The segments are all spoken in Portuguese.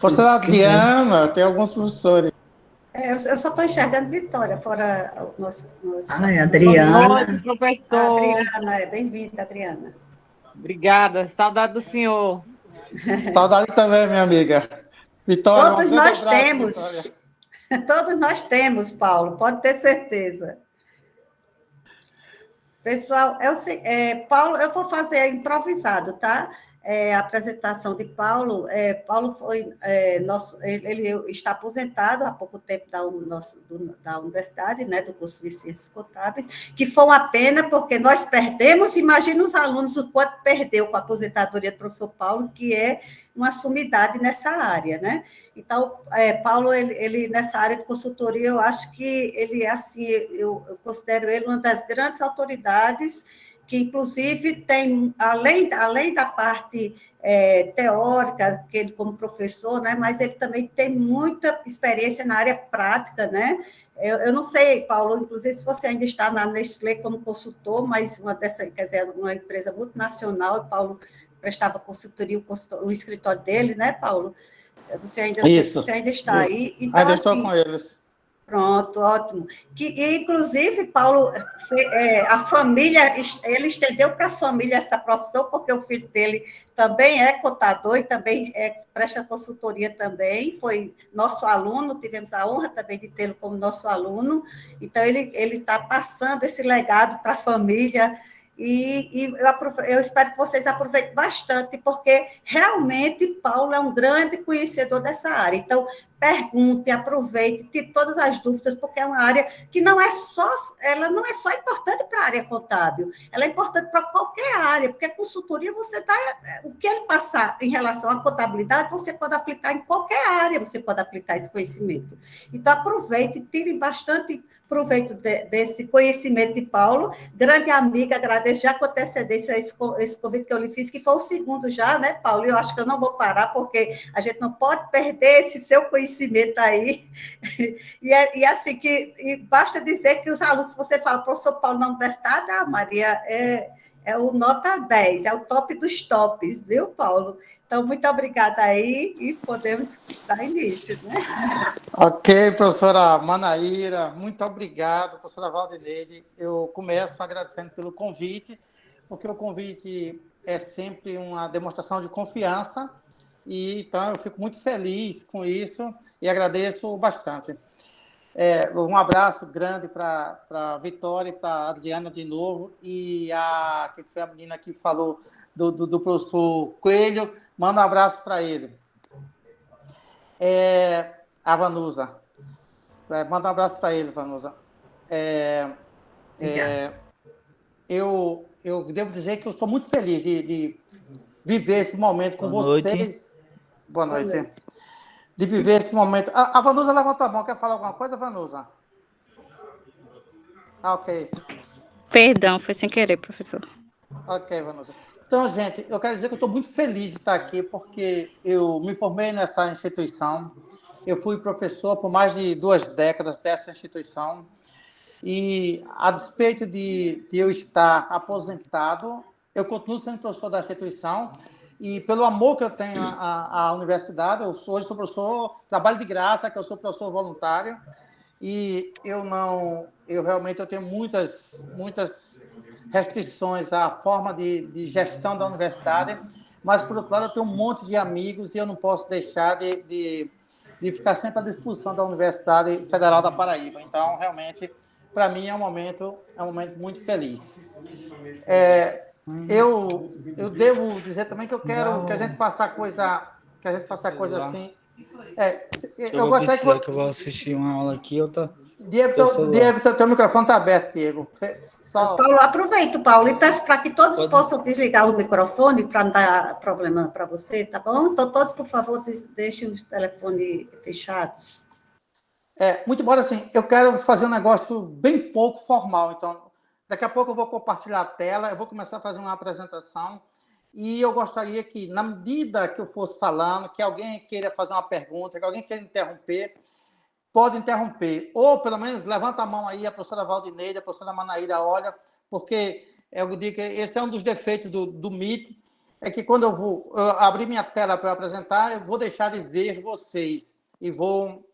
Professora Adriana, tem alguns professores. Eu só estou enxergando Vitória, fora o nosso Ai, Boa Adriana. noite, A professor. Adriana, bem-vinda, Adriana. Obrigada. Saudade do senhor. Saudade também, minha amiga. Vitória, um Todos grande nós abraço, Vitória. temos, todos nós temos, Paulo, pode ter certeza. Pessoal, Paulo, eu vou fazer improvisado, tá? A apresentação de Paulo. Paulo foi ele está aposentado há pouco tempo da universidade, né, do curso de Ciências Contábeis, que foi uma pena, porque nós perdemos, imagina os alunos o quanto perdeu com a aposentadoria do professor Paulo, que é uma sumidade nessa área, né? Então, Paulo, ele nessa área de consultoria, eu acho que ele é assim, eu considero ele uma das grandes autoridades que, inclusive, tem, além da parte teórica, que ele como professor, né, mas ele também tem muita experiência na área prática, né? Eu não sei, Paulo, inclusive, se você ainda está na Nestlé como consultor, mas uma empresa multinacional, Paulo prestava consultoria, o escritório dele, né, Paulo? Isso. Você ainda está aí. Então, ainda estou com eles. Pronto, ótimo. Inclusive, Paulo, a família, ele estendeu para a família essa profissão, porque o filho dele também é contador e também presta consultoria também, foi nosso aluno, tivemos a honra também de tê-lo como nosso aluno, então ele está passando esse legado para a família, e eu espero que vocês aproveitem bastante, porque realmente Paulo é um grande conhecedor dessa área. Então, pergunte, aproveite, tire todas as dúvidas, porque é uma área que ela não é só importante para a área contábil, ela é importante para qualquer área, porque a consultoria o que ele passar em relação à contabilidade, você pode aplicar em qualquer área, você pode aplicar esse conhecimento. Então, aproveite, tire bastante proveito desse conhecimento de Paulo, grande amiga, agradeço já com antecedência esse convite que eu lhe fiz, que foi o segundo já, né, Paulo? Eu acho que eu não vou parar, porque a gente não pode perder esse seu conhecimento aí. E assim, basta dizer que os alunos, se você fala, professor Paulo na universidade, Maria, é o nota 10, é o top dos tops, viu, Paulo? Então, muito obrigada aí e podemos dar início, né? Ok, professora Manaíra, muito obrigado, professora Valdineide. Eu começo agradecendo pelo convite, porque o convite é sempre uma demonstração de confiança, e então eu fico muito feliz com isso e agradeço bastante. Um abraço grande para a Vitória e para a Adriana de novo, e que foi a menina que falou do professor Coelho, manda um abraço para ele. A Vanusa. Manda um abraço para ele, Vanusa. Eu devo dizer que eu sou muito feliz de viver esse momento com vocês. Boa noite. De viver esse momento. A Vanusa levanta a mão. Quer falar alguma coisa, Vanusa? Ok. Perdão, foi sem querer, professor. Ok, Vanusa. Então, gente, eu quero dizer que eu estou muito feliz de estar aqui, porque eu me formei nessa instituição. Eu fui professor por mais de 2 décadas dessa instituição. E, a despeito de eu estar aposentado, eu continuo sendo professor da instituição, e pelo amor que eu tenho à universidade, hoje sou professor, trabalho de graça, que eu sou professor voluntário, e eu realmente tenho muitas restrições à forma de gestão da universidade, mas, por outro lado, eu tenho um monte de amigos e eu não posso deixar de ficar sempre à disposição da Universidade Federal da Paraíba. Então, realmente, para mim, é um momento muito feliz. Eu devo dizer também que eu quero que a gente faça coisa assim. Eu vou precisar que eu vou assistir uma aula aqui. Diego, teu microfone está aberto, Diego. Paulo, aproveito, Paulo, e peço para que todos possam desligar o microfone para não dar problema para você, tá bom? Então, todos, por favor, deixem os telefones fechados. Muito bom, assim, eu quero fazer um negócio bem pouco formal, então, daqui a pouco eu vou compartilhar a tela, eu vou começar a fazer uma apresentação, e eu gostaria que, na medida que eu fosse falando, que alguém queira fazer uma pergunta, que alguém queira interromper, pode interromper, ou pelo menos levanta a mão aí, a professora Valdineide, a professora Manaíra olha, porque eu digo que esse é um dos defeitos do MIT, é que quando eu abrir minha tela para apresentar, eu vou deixar de ver vocês e vou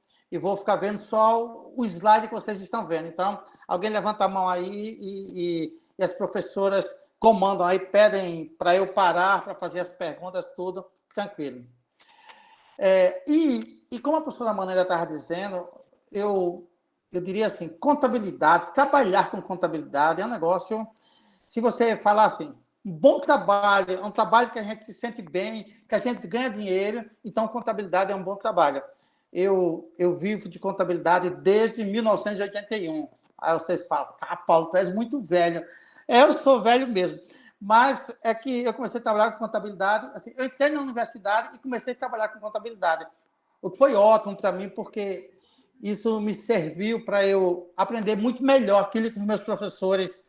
ficar vendo só o slide que vocês estão vendo. Então, alguém levanta a mão aí e as professoras comandam aí, pedem para eu parar para fazer as perguntas, tudo tranquilo. E como a professora Maneira estava dizendo, eu diria assim, contabilidade, trabalhar com contabilidade é um negócio, se você falar assim, um bom trabalho, é um trabalho que a gente se sente bem, que a gente ganha dinheiro, então contabilidade é um bom trabalho. Eu vivo de contabilidade desde 1981. Aí vocês falam, Paulo, tu és muito velho. Eu sou velho mesmo. Mas é que eu comecei a trabalhar com contabilidade, assim, eu entrei na universidade e comecei a trabalhar com contabilidade, o que foi ótimo para mim, porque isso me serviu para eu aprender muito melhor aquilo que os meus professores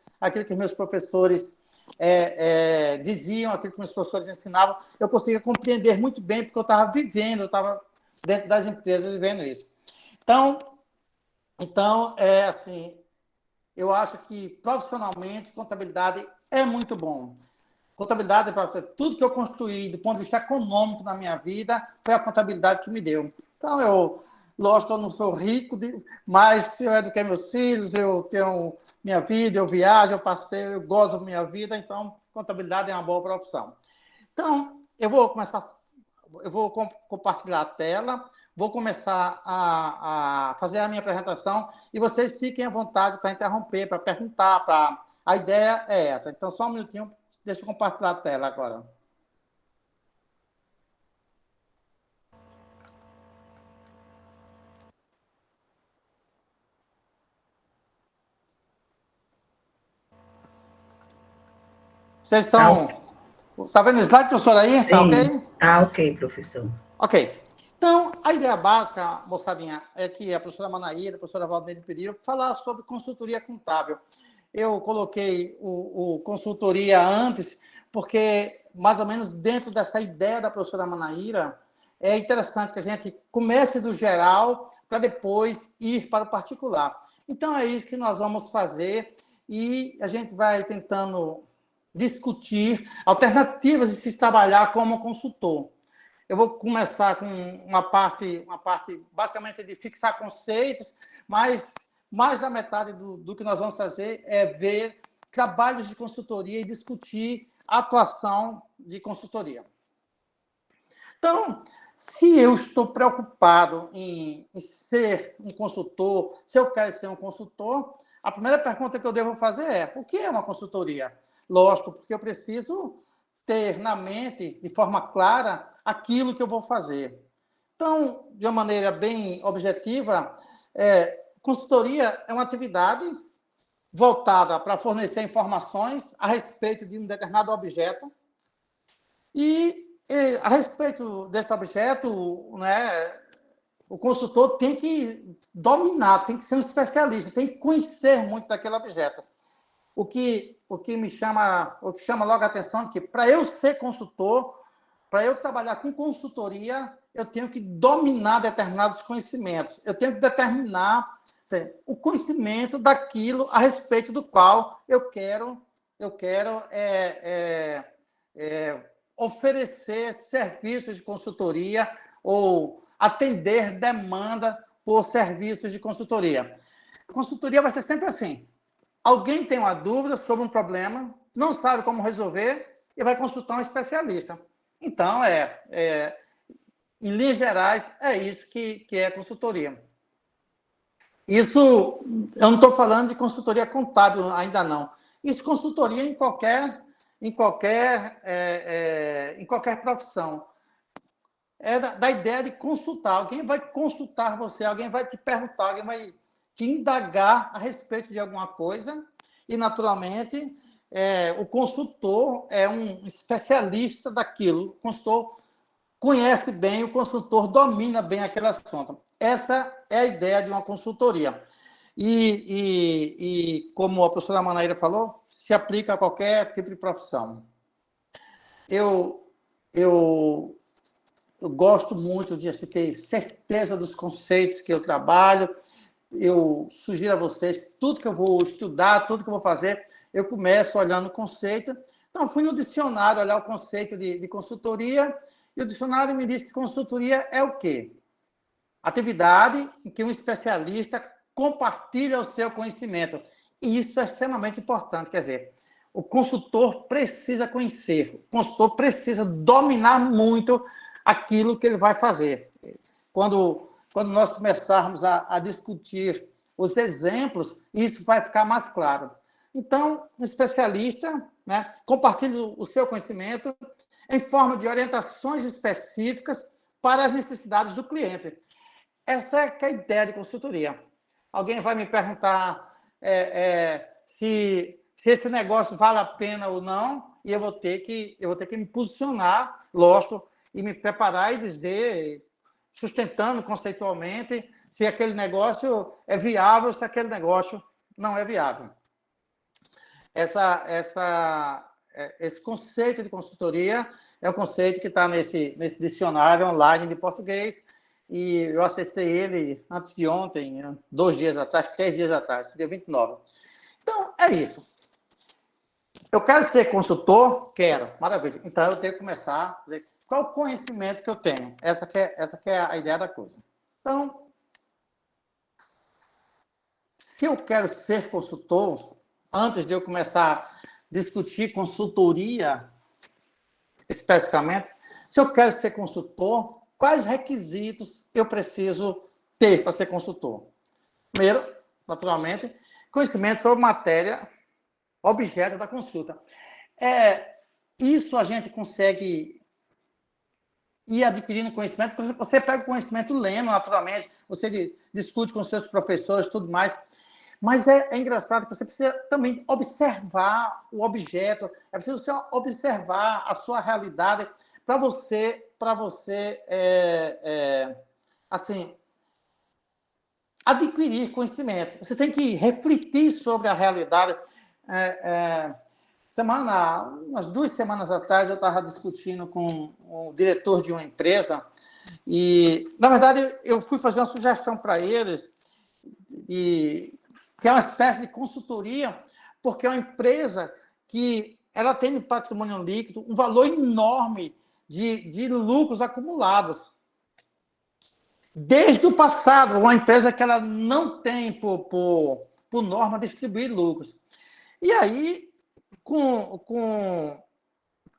diziam, aquilo que meus professores ensinavam, eu conseguia compreender muito bem, porque eu estava vivendo, eu estava dentro das empresas vivendo isso. Então assim, eu acho que profissionalmente contabilidade é muito bom. Contabilidade, tudo que eu construí do ponto de vista econômico na minha vida foi a contabilidade que me deu. Então, lógico, eu não sou rico, mas eu eduquei meus filhos, eu tenho minha vida, eu viajo, eu passeio, eu gozo da minha vida, então contabilidade é uma boa profissão. Então, eu vou compartilhar a tela, vou começar a fazer a minha apresentação e vocês fiquem à vontade para interromper, para perguntar. A ideia é essa. Então, só um minutinho, deixa eu compartilhar a tela agora. Vocês estão... Está vendo o slide, professor, aí? Está ok? Tá ok, professor. Ok. Então, a ideia básica, moçadinha, é que a professora Manaíra, a professora Valdeir pediu falar sobre consultoria contábil. Eu coloquei o consultoria antes, porque, mais ou menos, dentro dessa ideia da professora Manaíra, é interessante que a gente comece do geral para depois ir para o particular. Então, é isso que nós vamos fazer e a gente vai tentando discutir alternativas de se trabalhar como consultor. Eu vou começar com uma parte basicamente de fixar conceitos, mas mais da metade do que nós vamos fazer é ver trabalhos de consultoria e discutir a atuação de consultoria. Então, se eu estou preocupado em ser um consultor, se eu quero ser um consultor, a primeira pergunta que eu devo fazer é: o que é uma consultoria? Lógico, porque eu preciso ter na mente, de forma clara, aquilo que eu vou fazer. Então, de uma maneira bem objetiva, consultoria é uma atividade voltada para fornecer informações a respeito de um determinado objeto e a respeito desse objeto, né, o consultor tem que dominar, tem que ser um especialista, tem que conhecer muito daquele objeto. O que chama logo a atenção é que, para eu ser consultor, para eu trabalhar com consultoria, eu tenho que dominar determinados conhecimentos. Eu tenho que determinar o conhecimento daquilo a respeito do qual eu quero oferecer serviços de consultoria ou atender demanda por serviços de consultoria. A consultoria vai ser sempre assim. Alguém tem uma dúvida sobre um problema, não sabe como resolver e vai consultar um especialista. Então, em linhas gerais, é isso que é consultoria. Isso, eu não estou falando de consultoria contábil ainda não. Isso consultoria em qualquer profissão. É da ideia de consultar. Alguém vai consultar você, alguém vai te perguntar, alguém vai te indagar a respeito de alguma coisa e, naturalmente, o consultor é um especialista daquilo. O consultor conhece bem, o consultor domina bem aquele assunto. Essa é a ideia de uma consultoria. E como a professora Manaíra falou, se aplica a qualquer tipo de profissão. Eu gosto muito de ter certeza dos conceitos que eu trabalho. Eu sugiro a vocês, tudo que eu vou estudar, tudo que eu vou fazer, eu começo olhando o conceito. Então, fui no dicionário olhar o conceito de consultoria, e o dicionário me disse que consultoria é o quê? Atividade em que um especialista compartilha o seu conhecimento. E isso é extremamente importante, quer dizer, o consultor precisa conhecer, o consultor precisa dominar muito aquilo que ele vai fazer. Quando nós começarmos a discutir os exemplos, isso vai ficar mais claro. Então, um especialista, né, compartilha o seu conhecimento em forma de orientações específicas para as necessidades do cliente. Essa é a ideia de consultoria. Alguém vai me perguntar se esse negócio vale a pena ou não, e eu vou ter que me posicionar, lógico, e me preparar e dizer, sustentando conceitualmente, se aquele negócio é viável, se aquele negócio não é viável. Esse conceito de consultoria é um conceito que está nesse dicionário online de português, e eu acessei ele antes de ontem, 2 dias atrás, 3 dias atrás, dia 29. Então, é isso. Eu quero ser consultor? Quero. Maravilha. Então, eu tenho que começar a dizer qual o conhecimento que eu tenho. Essa que é a ideia da coisa. Então, se eu quero ser consultor, antes de eu começar a discutir consultoria especificamente, se eu quero ser consultor, quais requisitos eu preciso ter para ser consultor? Primeiro, naturalmente, conhecimento sobre matéria, objeto da consulta. Isso a gente consegue ir adquirindo conhecimento, porque você pega o conhecimento lendo, naturalmente, você discute com seus professores e tudo mais, mas é engraçado que você precisa também observar o objeto, é preciso você observar a sua realidade para você assim, adquirir conhecimento. Você tem que refletir sobre a realidade. Umas 2 semanas atrás, eu estava discutindo com o diretor de uma empresa e, na verdade, eu fui fazer uma sugestão para ele, que é uma espécie de consultoria, porque é uma empresa que ela tem no patrimônio líquido um valor enorme de lucros acumulados. Desde o passado, uma empresa que ela não tem, por norma, distribuir lucros. E aí, com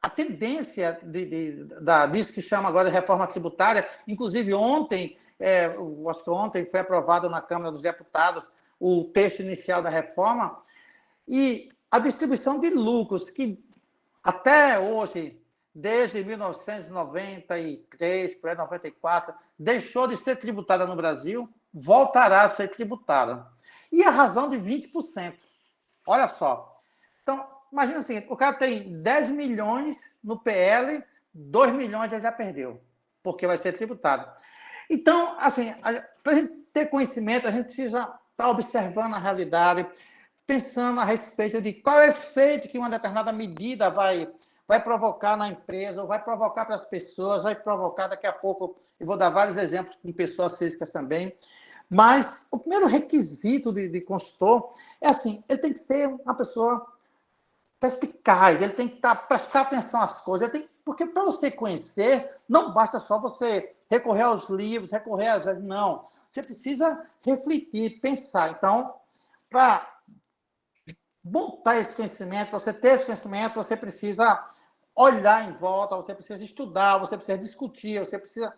a tendência disso que chama agora de reforma tributária, inclusive ontem, acho que ontem foi aprovado na Câmara dos Deputados o texto inicial da reforma, e a distribuição de lucros, que até hoje, desde 1993, para 94, deixou de ser tributada no Brasil, voltará a ser tributada. E a razão de 20%. Olha só. Então, imagina o seguinte, o cara tem 10 milhões no PL, 2 milhões ele já perdeu, porque vai ser tributado. Então, assim, para a gente ter conhecimento, a gente precisa estar observando a realidade, pensando a respeito de qual é o efeito que uma determinada medida vai provocar na empresa, ou vai provocar para as pessoas, vai provocar daqui a pouco, eu vou dar vários exemplos com pessoas físicas também, mas o primeiro requisito de consultor é assim, ele tem que ser uma pessoa perspicaz, ele tem que prestar atenção às coisas, porque para você conhecer, não basta só você recorrer aos livros, não, você precisa refletir, pensar. Então, para montar esse conhecimento, para você ter esse conhecimento, você precisa olhar em volta, você precisa estudar, você precisa discutir, você precisa,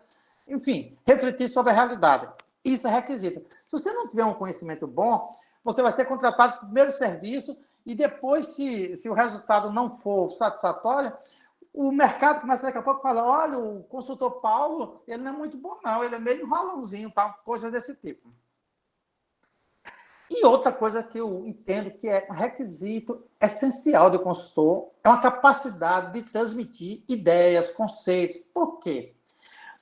enfim, refletir sobre a realidade. Isso é requisito. Se você não tiver um conhecimento bom, você vai ser contratado para o primeiro serviço e depois, se o resultado não for satisfatório, o mercado começa daqui a pouco a falar, olha, o consultor Paulo, ele não é muito bom não, ele é meio enrolãozinho, tal, coisa desse tipo. E outra coisa que eu entendo que é um requisito essencial do consultor é uma capacidade de transmitir ideias, conceitos. Por quê?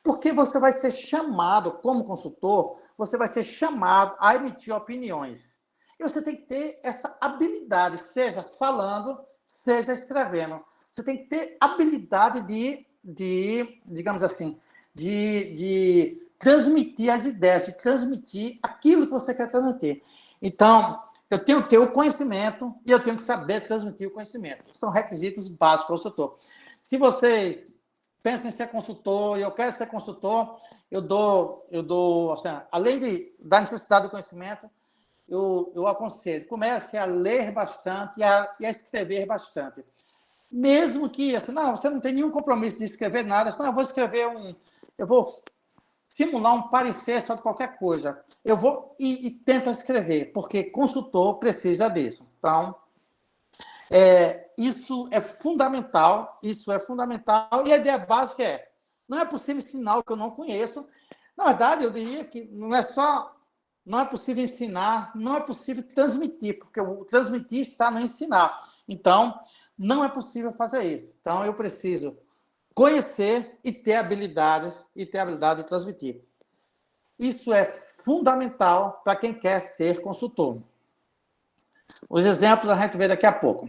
Porque você vai ser chamado, como consultor, você vai ser chamado a emitir opiniões. E você tem que ter essa habilidade, seja falando, seja escrevendo. Você tem que ter habilidade digamos assim, de transmitir as ideias, de transmitir aquilo que você quer transmitir. Então, eu tenho que ter o conhecimento e eu tenho que saber transmitir o conhecimento. São requisitos básicos do consultor. Se vocês pensam em ser consultor e eu quero ser consultor, eu dou assim, além da necessidade do conhecimento, eu aconselho, comece a ler bastante e a escrever bastante. Mesmo que, assim, não, você não tem nenhum compromisso de escrever nada, assim, não, eu vou simular um parecer sobre qualquer coisa. Eu vou e tenta escrever, porque consultor precisa disso. Então, isso é fundamental, e a ideia básica não é possível ensinar o que eu não conheço. Na verdade, eu diria que não é possível ensinar, não é possível transmitir, porque o transmitir está no ensinar. Então, não é possível fazer isso. Então, eu preciso conhecer e ter habilidade de transmitir. Isso é fundamental para quem quer ser consultor. Os exemplos a gente vê daqui a pouco.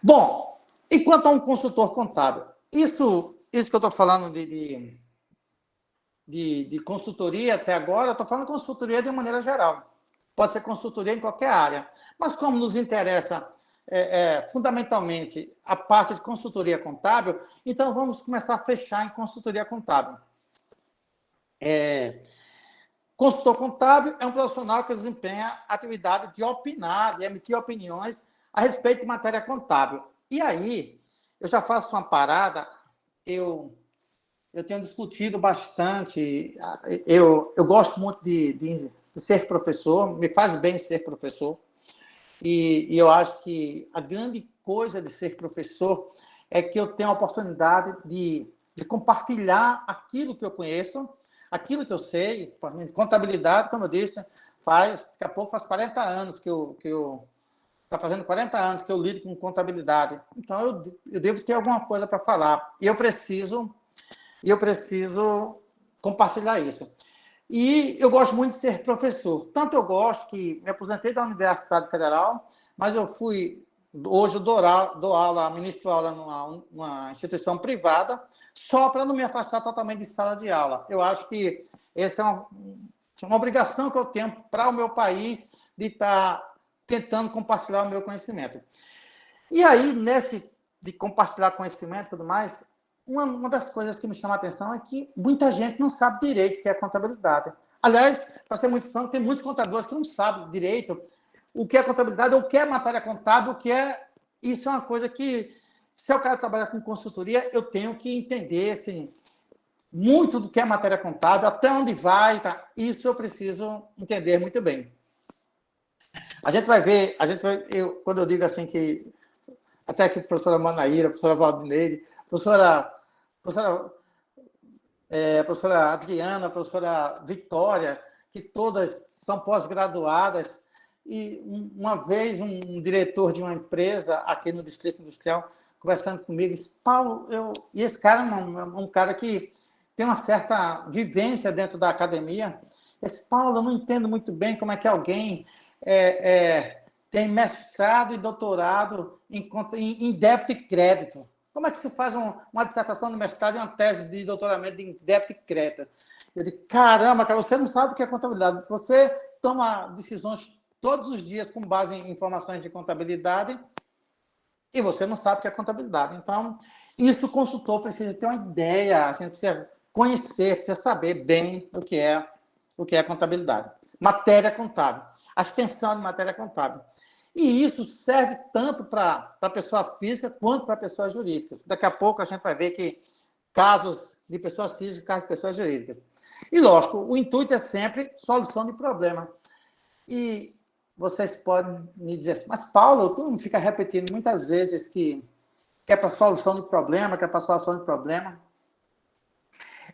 Bom, e quanto a um consultor contábil? Isso que eu estou falando de consultoria até agora, eu estou falando de consultoria de maneira geral. Pode ser consultoria em qualquer área. Mas como nos interessa fundamentalmente a parte de consultoria contábil, então vamos começar a fechar em consultoria contábil. Consultor contábil é um profissional que desempenha a atividade de opinar, de emitir opiniões a respeito de matéria contábil. E aí, eu já faço uma parada, eu tenho discutido bastante, eu gosto muito de ser professor, me faz bem ser professor, e eu acho que a grande coisa de ser professor é que eu tenho a oportunidade de compartilhar aquilo que eu conheço, aquilo que eu sei. Contabilidade, como eu disse, daqui a pouco faz 40 anos está fazendo 40 anos que eu lido com contabilidade. Então, eu devo ter alguma coisa para falar. E eu preciso compartilhar isso. E eu gosto muito de ser professor. Tanto eu gosto que me aposentei da Universidade Federal, mas hoje eu dou aula, ministro aula numa instituição privada, só para não me afastar totalmente de sala de aula. Eu acho que essa é uma obrigação que eu tenho para o meu país de estar tentando compartilhar o meu conhecimento. E aí, de compartilhar conhecimento e tudo mais, uma das coisas que me chama a atenção é que muita gente não sabe direito o que é contabilidade. Aliás, para ser muito franco, tem muitos contadores que não sabem direito o que é contabilidade, ou o que é matéria contábil, isso é uma coisa que, se eu quero trabalhar com consultoria, eu tenho que entender assim, muito do que é matéria contábil, até onde vai, tá? Isso eu preciso entender muito bem. A gente vai ver, quando eu digo assim que, até que a professora Manaíra, a professora Valdineide, a professora Adriana, a professora Vitória, que todas são pós-graduadas, e uma vez um diretor de uma empresa aqui no Distrito Industrial, conversando comigo, disse, Paulo, e esse cara é um cara que tem uma certa vivência dentro da academia, esse Paulo, eu não entendo muito bem como é que alguém tem mestrado e doutorado em débito e crédito. Como é que se faz uma dissertação de mestrado e uma tese de doutoramento em débito e crédito? Eu digo, caramba, cara, você não sabe o que é contabilidade. Você toma decisões todos os dias com base em informações de contabilidade e você não sabe o que é contabilidade. Então, isso o consultor precisa ter uma ideia, a gente precisa conhecer, precisa saber bem o que é contabilidade. Matéria contábil, a extensão de matéria contábil. E isso serve tanto para a pessoa física quanto para pessoas jurídicas. Daqui a pouco a gente vai ver que casos de pessoas físicas, casos de pessoas jurídicas. E, lógico, o intuito é sempre solução de problema. E vocês podem me dizer assim, mas, Paulo, tu não fica repetindo muitas vezes que é para solução de problema, que é para solução de problema.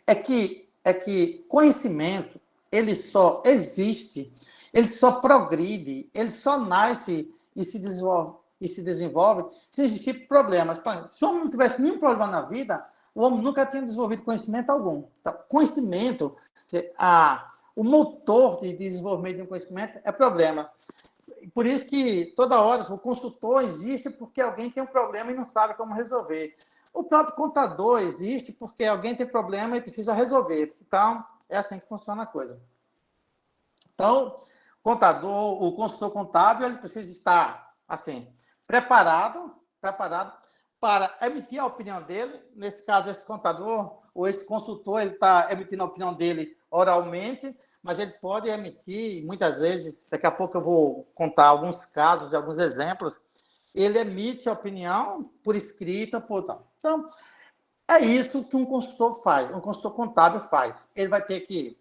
É que conhecimento, ele só existe, ele só progride, ele só nasce e se desenvolve se existir problemas. Se o homem não tivesse nenhum problema na vida, o homem nunca tinha desenvolvido conhecimento algum. Então, conhecimento, o motor de desenvolvimento de um conhecimento é problema. Por isso que, toda hora, o consultor existe porque alguém tem um problema e não sabe como resolver. O próprio contador existe porque alguém tem problema e precisa resolver. Então, é assim que funciona a coisa. Então, contador, o consultor contábil, ele precisa estar, assim, preparado para emitir a opinião dele. Nesse caso, esse contador ou esse consultor, ele está emitindo a opinião dele oralmente, mas ele pode emitir, muitas vezes, daqui a pouco eu vou contar alguns casos, alguns exemplos, ele emite a opinião por escrita, por tal. Então, é isso que um consultor faz, um consultor contábil faz. Ele vai ter que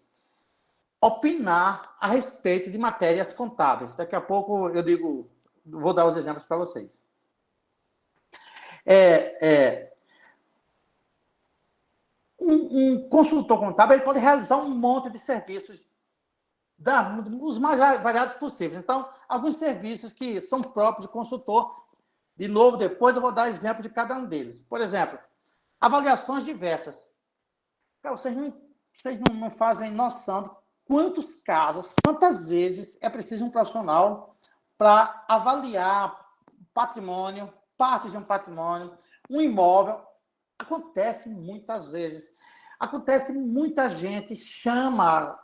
opinar a respeito de matérias contábeis. Daqui a pouco eu digo, vou dar os exemplos para vocês. Um consultor contábil ele pode realizar um monte de serviços, os mais variados possíveis. Então, alguns serviços que são próprios do consultor, de novo, depois eu vou dar exemplo de cada um deles. Por exemplo, avaliações diversas. Cara, vocês não fazem noção de quantos casos, quantas vezes é preciso um profissional para avaliar patrimônio, parte de um patrimônio, um imóvel. Acontece muitas vezes. Acontece muita gente chama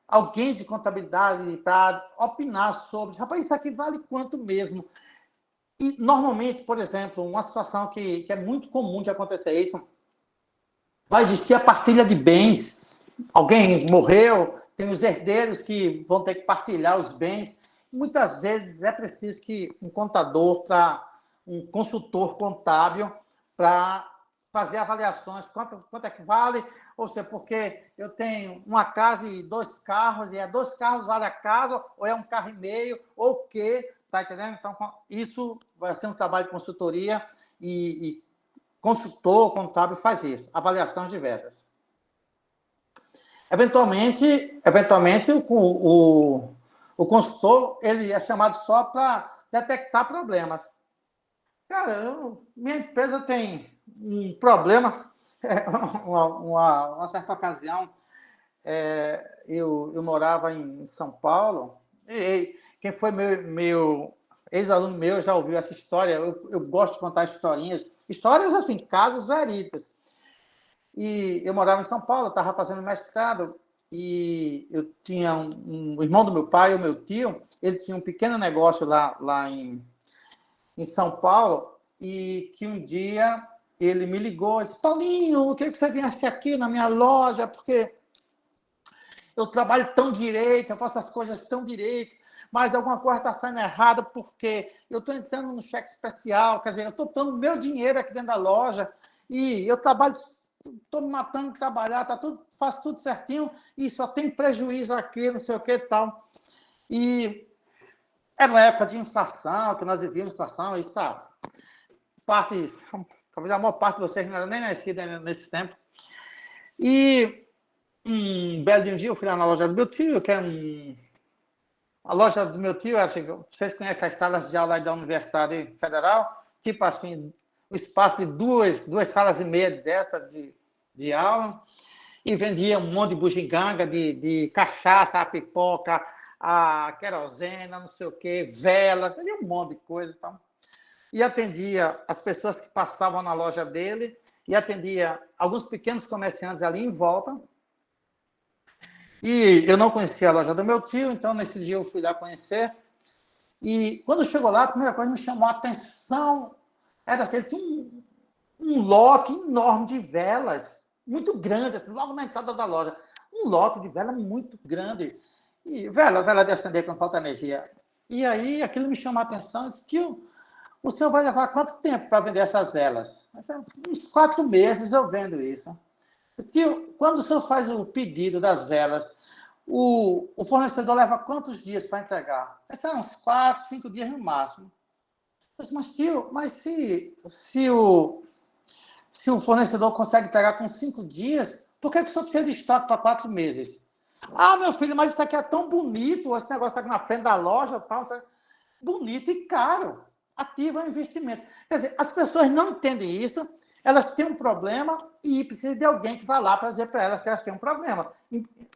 alguém de contabilidade para opinar sobre, rapaz, isso aqui vale quanto mesmo? E, normalmente, por exemplo, uma situação que é muito comum de acontecer isso, vai existir a partilha de bens. Alguém morreu, tem os herdeiros que vão ter que partilhar os bens. Muitas vezes é preciso que um contador, um consultor contábil, para fazer avaliações, quanto é que vale, ou seja, porque eu tenho uma casa e 2 carros, e 2 carros vale a casa, ou é um carro e meio, ou o quê, tá entendendo? Então, isso vai ser um trabalho de consultoria, e consultor contábil faz isso, avaliações diversas. Eventualmente o consultor ele é chamado só para detectar problemas. Cara, minha empresa tem um problema. Uma certa ocasião, eu morava em São Paulo, e quem foi meu ex-aluno meu já ouviu essa história. Eu gosto de contar histórias assim, casos verídicos. E eu morava em São Paulo, estava fazendo mestrado, e eu tinha um irmão do meu pai, o meu tio, ele tinha um pequeno negócio lá em São Paulo, e que um dia ele me ligou e disse: Paulinho, eu queria que você viesse aqui na minha loja, porque eu trabalho tão direito, eu faço as coisas tão direito, mas alguma coisa está saindo errada, porque eu estou entrando no cheque especial, quer dizer, eu estou dando meu dinheiro aqui dentro da loja, e eu trabalho, estou me matando de trabalhar, faço tudo certinho, e só tem prejuízo aqui, não sei o que e tal. E era uma época de inflação, que nós vivíamos inflação, e sabe, talvez a maior parte de vocês não era nem nascida nesse tempo. E um belo de um dia eu fui lá na loja do meu tio, que é a loja do meu tio, acho que vocês conhecem as salas de aula da Universidade Federal, tipo assim, o espaço de duas salas e meia dessa de aula, e vendia um monte de bugiganga, de cachaça, a pipoca, a querosena, não sei o quê, velas, vendia um monte de coisa. Então. E atendia as pessoas que passavam na loja dele, e atendia alguns pequenos comerciantes ali em volta. E eu não conhecia a loja do meu tio, então nesse dia eu fui lá conhecer. E quando chegou lá, a primeira coisa que me chamou a atenção era assim, ele tinha um lote enorme de velas, muito grande, assim, logo na entrada da loja. Um lote de vela muito grande. E vela de acender quando falta energia. E aí aquilo me chamou a atenção. Eu disse: tio, o senhor vai levar quanto tempo para vender essas velas? Uns 4 meses eu vendo isso. Tio, quando o senhor faz o pedido das velas, o fornecedor leva quantos dias para entregar? São uns 4, 5 dias no máximo. Eu disse: mas tio, se o fornecedor consegue entregar com 5 dias, por que o senhor precisa de estoque para 4 meses? Ah, meu filho, mas isso aqui é tão bonito, esse negócio aqui na frente da loja, tal, bonito e caro. Ativo é um investimento. Quer dizer, as pessoas não entendem isso, elas têm um problema e precisam de alguém que vá lá para dizer para elas que elas têm um problema.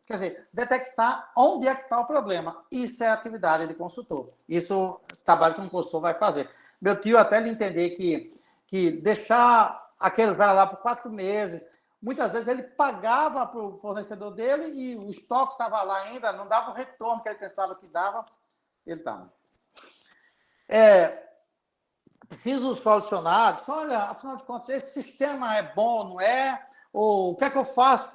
Quer dizer, detectar onde é que está o problema. Isso é atividade de consultor. Isso é o trabalho que um consultor vai fazer. Meu tio até ele entender que deixar aquele velho lá por 4 meses, muitas vezes ele pagava para o fornecedor dele e o estoque estava lá ainda, não dava o retorno que ele pensava que dava, ele estava. Preciso solucionar, disse, olha, afinal de contas, esse sistema é bom, não é? Ou o que é que eu faço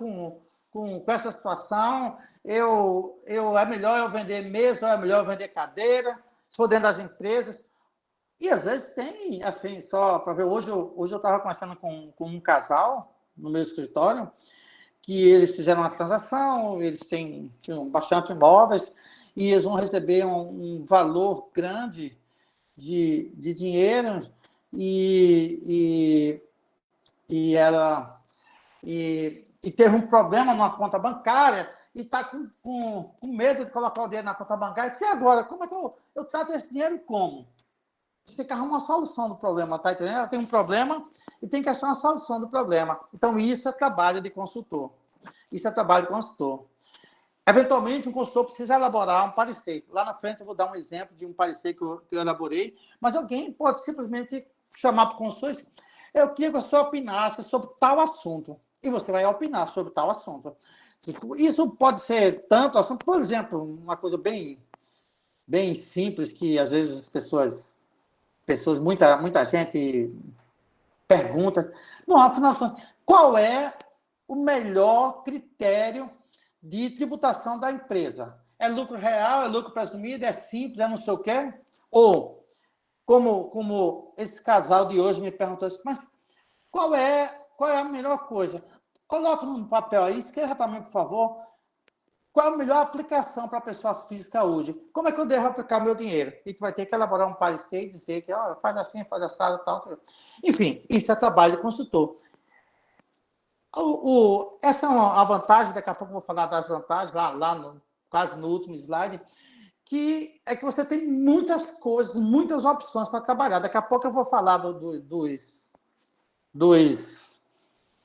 com essa situação? É melhor eu vender mesa, ou é melhor eu vender cadeira, se for dentro das empresas. E às vezes tem, assim, só para ver, hoje eu estava conversando com um casal no meu escritório, que eles fizeram uma transação, eles tinham bastante imóveis, e eles vão receber um valor grande de dinheiro e teve um problema numa conta bancária e está com medo de colocar o dinheiro na conta bancária. E disse, e agora, como é que eu trato esse dinheiro como? Você tem que arrumar uma solução do problema, tá entendendo? Ela tem um problema e tem que achar uma solução do problema. Então, isso é trabalho de consultor. Isso é trabalho de consultor. Eventualmente, um consultor precisa elaborar um parecer. Lá na frente, eu vou dar um exemplo de um parecer que eu elaborei, mas alguém pode simplesmente chamar para o consultor e dizer, eu queria que você opinasse sobre tal assunto. E você vai opinar sobre tal assunto. Isso pode ser tanto assunto, por exemplo, uma coisa bem simples que, às vezes, as pessoas muita gente pergunta, não, afinal de contas, qual é o melhor critério de tributação da empresa? É lucro real, é lucro presumido, é simples, é não sei o quê? Ou, como esse casal de hoje me perguntou, mas qual é a melhor coisa? Coloca no papel aí, escreva para mim, por favor, qual é a melhor aplicação para a pessoa física hoje? Como é que eu devo aplicar meu dinheiro? E tu vai ter que elaborar um parecer e dizer que faz assim, faz assado e tal. Enfim, isso é trabalho de consultor. Essa é uma vantagem, daqui a pouco eu vou falar das vantagens, quase no último slide, que é que você tem muitas coisas, muitas opções para trabalhar. Daqui a pouco eu vou falar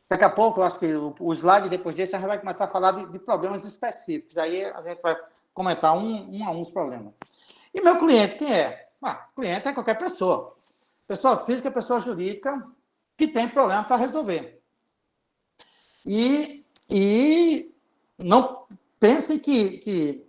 Daqui a pouco, eu acho que o slide, depois desse, a gente vai começar a falar de problemas específicos. Aí a gente vai comentar um a um os problemas. E meu cliente, quem é? Cliente é qualquer pessoa. Pessoa física, pessoa jurídica, que tem problema para resolver. E não pensem que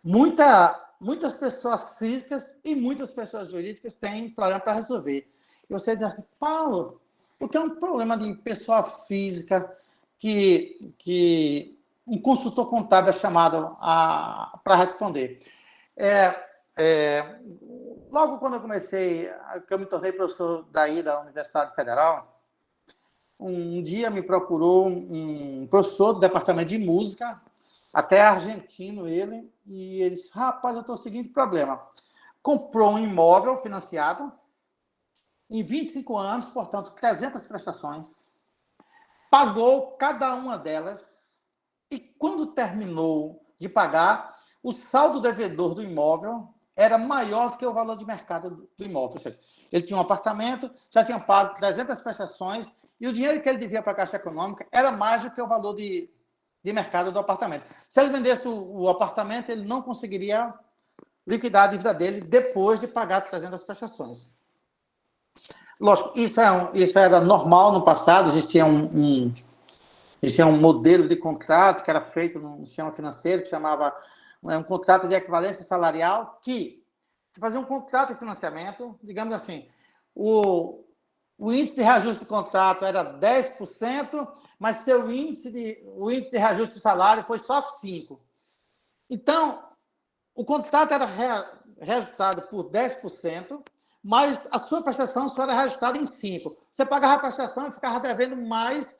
muitas pessoas físicas e muitas pessoas jurídicas têm problema para resolver. E você diz assim, Paulo, o que é um problema de pessoa física que um consultor contábil é chamado para responder? Logo quando eu comecei, que eu me tornei professor da Universidade Federal, um dia me procurou um professor do departamento de música, até argentino ele, e ele disse, rapaz, eu estou com o seguinte problema. Comprou um imóvel financiado, em 25 anos, portanto, 300 prestações, pagou cada uma delas, e quando terminou de pagar, o saldo devedor do imóvel era maior do que o valor de mercado do imóvel. Ou seja, ele tinha um apartamento, já tinha pago 300 prestações, e o dinheiro que ele devia para a Caixa Econômica era mais do que o valor de mercado do apartamento. Se ele vendesse o apartamento, ele não conseguiria liquidar a dívida dele depois de pagar 300 prestações. Lógico, isso era normal no passado, existia um modelo de contrato que era feito no sistema financeiro, que chamava um contrato de equivalência salarial, que se fazia um contrato de financiamento, digamos assim, o índice de reajuste de contrato era 10%, mas o índice de reajuste de salário foi só 5%. Então, o contrato era reajustado por 10%, mas a sua prestação só era reajustada em 5%. Você pagava a prestação e ficava devendo mais,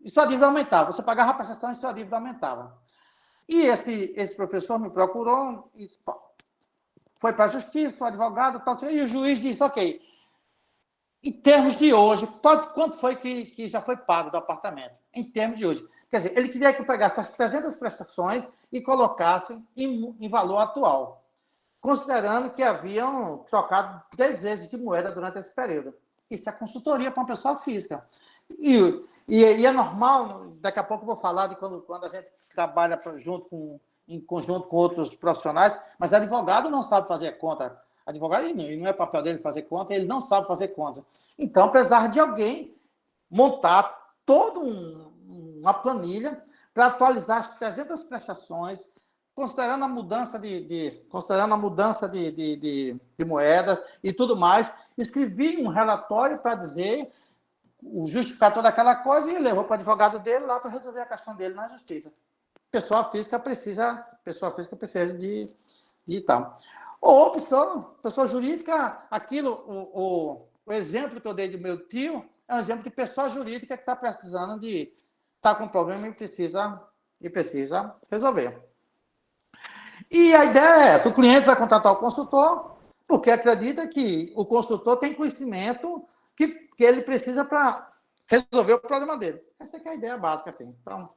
e sua dívida aumentava. Você pagava a prestação e sua dívida aumentava. E esse professor me procurou, e foi para a justiça, o advogado, e o juiz disse, ok, em termos de hoje, quanto foi que já foi pago do apartamento? Em termos de hoje. Quer dizer, ele queria que eu pegasse as 300 prestações e colocasse em valor atual, considerando que haviam trocado 3 vezes de moeda durante esse período. Isso é consultoria para uma pessoa física. E é normal, daqui a pouco eu vou falar de quando a gente trabalha em conjunto com outros profissionais, mas advogado não sabe fazer conta. Advogado, e não é papel dele fazer conta, ele não sabe fazer conta. Então, precisava de alguém montar todo uma planilha para atualizar as 300 prestações, considerando a mudança de moeda e tudo mais. Escrevi um relatório para dizer, justificar toda aquela coisa e levou para o advogado dele lá para resolver a questão dele na justiça. Pessoa física precisa de tal. Ou pessoa jurídica, o exemplo que eu dei do meu tio é um exemplo de pessoa jurídica que está precisando está com problema e precisa resolver. E a ideia é essa: o cliente vai contratar o consultor porque acredita que o consultor tem conhecimento que ele precisa para resolver o problema dele. Essa é a ideia básica, assim. Então,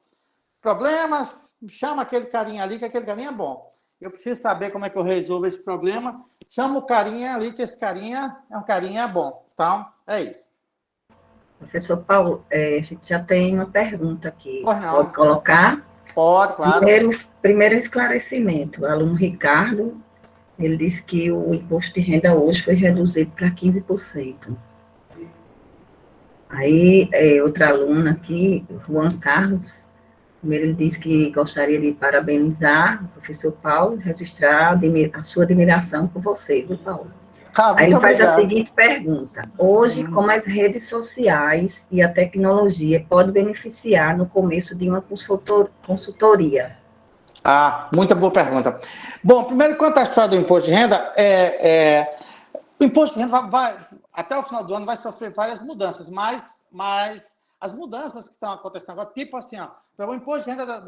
problemas, chama aquele carinha ali, que aquele carinha é bom. Eu preciso saber como é que eu resolvo esse problema, chama o carinha ali, que esse carinha é um carinha bom. Então, é isso. Professor Paulo, a gente já tem uma pergunta aqui. Pois não. Pode colocar? Pode, claro. Primeiro esclarecimento. O aluno Ricardo, ele disse que o imposto de renda hoje foi reduzido para 15%. Aí, outra aluna aqui, Juan Carlos, ele disse que gostaria de parabenizar o professor Paulo, registrar a sua admiração por você, viu, Paulo? Aí ele faz a seguinte pergunta: hoje, como as redes sociais e a tecnologia podem beneficiar no começo de uma consultoria? Muita boa pergunta. Bom, primeiro, quanto à história do imposto de renda, o imposto de renda até o final do ano vai sofrer várias mudanças, mas as mudanças que estão acontecendo agora, tipo assim, o imposto de renda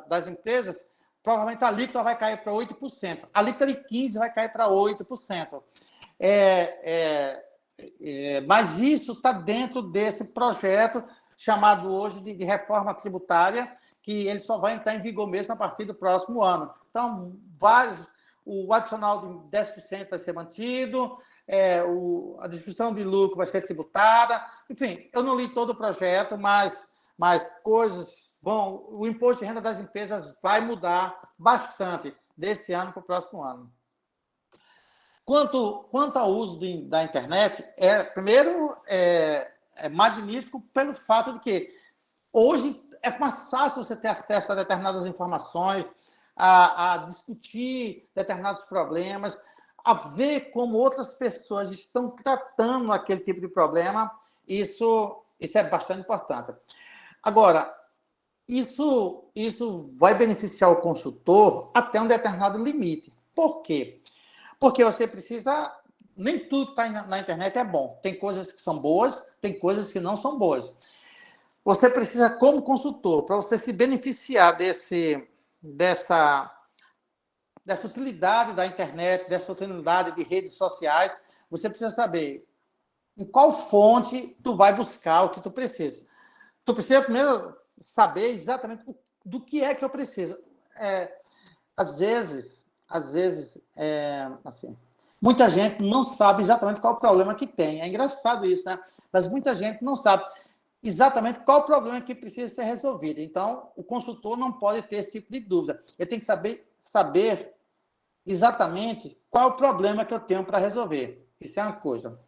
das empresas, provavelmente a alíquota vai cair para 8%. A alíquota de 15% vai cair para 8%. Mas isso está dentro desse projeto chamado hoje de reforma tributária, que ele só vai entrar em vigor mesmo a partir do próximo ano. Então, o adicional de 10% vai ser mantido, a distribuição de lucro vai ser tributada. Enfim, eu não li todo o projeto, mas coisas vão... O imposto de renda das empresas vai mudar bastante desse ano para o próximo ano. Quanto ao uso da internet, primeiro, é magnífico pelo fato de que hoje é mais fácil você ter acesso a determinadas informações, a discutir determinados problemas, a ver como outras pessoas estão tratando aquele tipo de problema. Isso é bastante importante. Agora, isso vai beneficiar o consultor até um determinado limite. Por quê? Porque você precisa... Nem tudo que está na internet é bom. Tem coisas que são boas, tem coisas que não são boas. Você precisa, como consultor, para você se beneficiar dessa utilidade da internet, dessa utilidade de redes sociais, você precisa saber em qual fonte tu vai buscar o que tu precisa. Tu precisa primeiro saber exatamente do que é que eu preciso. Às vezes, assim, muita gente não sabe exatamente qual o problema que tem. É engraçado isso, né? Mas muita gente não sabe exatamente qual o problema que precisa ser resolvido. Então, o consultor não pode ter esse tipo de dúvida. Ele tem que saber exatamente qual é o problema que eu tenho para resolver. Isso é uma coisa.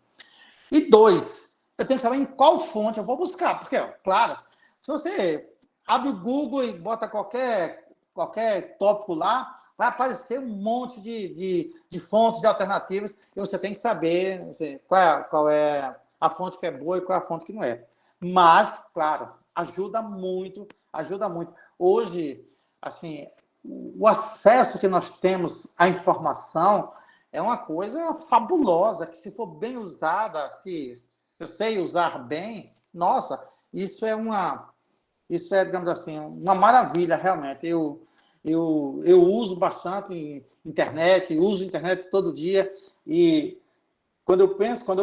E 2, eu tenho que saber em qual fonte eu vou buscar. Porque, claro, se você abre o Google e bota qualquer tópico lá, vai aparecer um monte de fontes, de alternativas, e você tem que saber qual é a fonte que é boa e qual é a fonte que não é. Mas, claro, ajuda muito. Hoje, assim, o acesso que nós temos à informação é uma coisa fabulosa, que se for bem usada, se eu sei usar bem, nossa, isso é, digamos assim, uma maravilha, realmente. Eu uso bastante internet, uso internet todo dia, e quando eu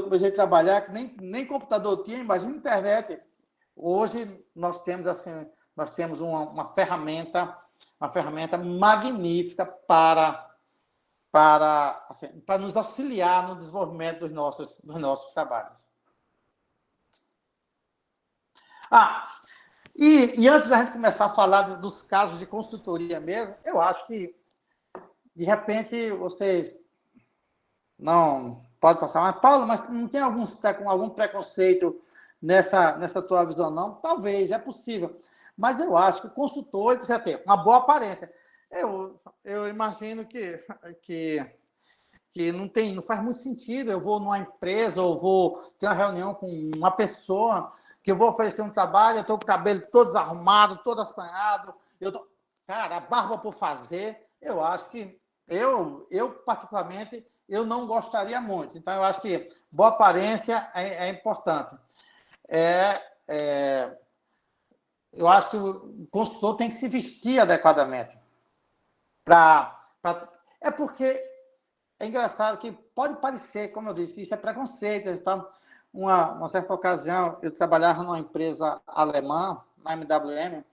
comecei a trabalhar, que nem computador tinha, imagina internet. Hoje nós temos uma ferramenta magnífica para nos auxiliar no desenvolvimento dos nossos trabalhos. E antes da gente começar a falar dos casos de consultoria mesmo, eu acho que, de repente, vocês não podem passar, mas, Paulo, mas não tem algum preconceito nessa tua visão, não? Talvez, é possível. Mas eu acho que o consultor ele precisa ter uma boa aparência. Eu imagino que não faz muito sentido. Eu vou numa empresa ou vou ter uma reunião com uma pessoa que eu vou oferecer um trabalho, eu estou com o cabelo todo desarrumado, todo assanhado, cara, a barba por fazer, eu acho que eu particularmente, eu não gostaria muito. Então, eu acho que boa aparência é importante. Eu acho que o consultor tem que se vestir adequadamente. É porque é engraçado que pode parecer, como eu disse, isso é preconceito. Então, uma certa ocasião, eu trabalhava numa empresa alemã, na MWM,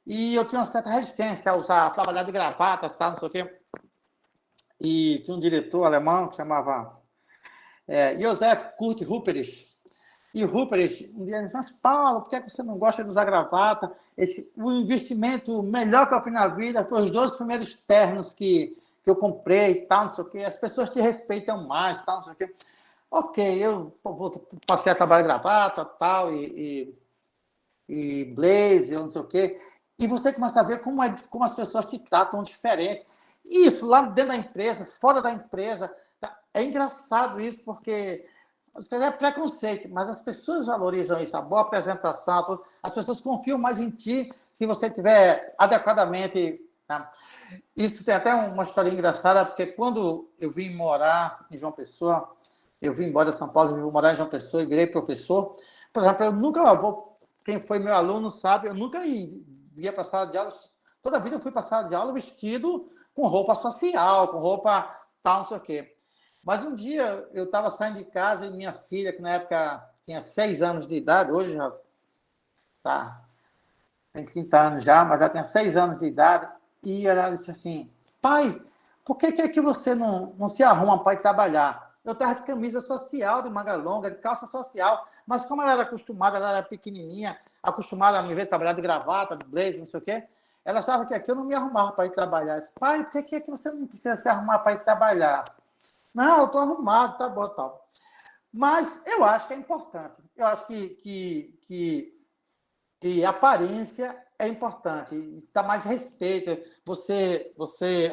e eu tinha uma certa resistência a trabalhar de gravatas, não sei o quê. E tinha um diretor alemão que chamava Josef Kurt Rupperich. E o Rupperich um dia disse, mas Paulo, por que você não gosta de usar gravata? O investimento melhor que eu fiz na vida foi os 2 primeiros ternos que eu comprei e tal, não sei o quê. As pessoas te respeitam mais, tal, não sei o quê. Ok, eu passei a trabalhar de gravata, tal, e blazer, não sei o quê. E você começa a ver como as pessoas te tratam diferente. Isso, lá dentro da empresa, fora da empresa. É engraçado isso, porque é preconceito, mas as pessoas valorizam isso, a boa apresentação, as pessoas confiam mais em ti se você estiver adequadamente. Tá? Isso tem até uma história engraçada, porque quando eu vim morar em João Pessoa, eu vim embora de São Paulo, vim morar em João Pessoa e virei professor. Por exemplo, eu nunca vou. Quem foi meu aluno sabe, eu nunca ia para a sala de aula. Toda a vida eu fui para a sala de aula vestido com roupa social, com roupa tal, não sei o quê. Mas um dia eu estava saindo de casa e minha filha, que na época tinha 6 anos de idade, hoje já tem 30 anos já, mas já tem 6 anos de idade, e ela disse assim, pai, por que é que você não se arruma para ir trabalhar? Eu estava de camisa social, de manga longa, de calça social, mas como ela era acostumada, ela era pequenininha, acostumada a me ver trabalhar de gravata, de blazer, não sei o quê, ela achava que aqui eu não me arrumava para ir trabalhar. Eu disse, pai, por que é que você não precisa se arrumar para ir trabalhar? Não, eu estou arrumado, tá bom, tal. Mas eu acho que é importante. Eu acho que aparência é importante. Isso dá mais respeito. Você,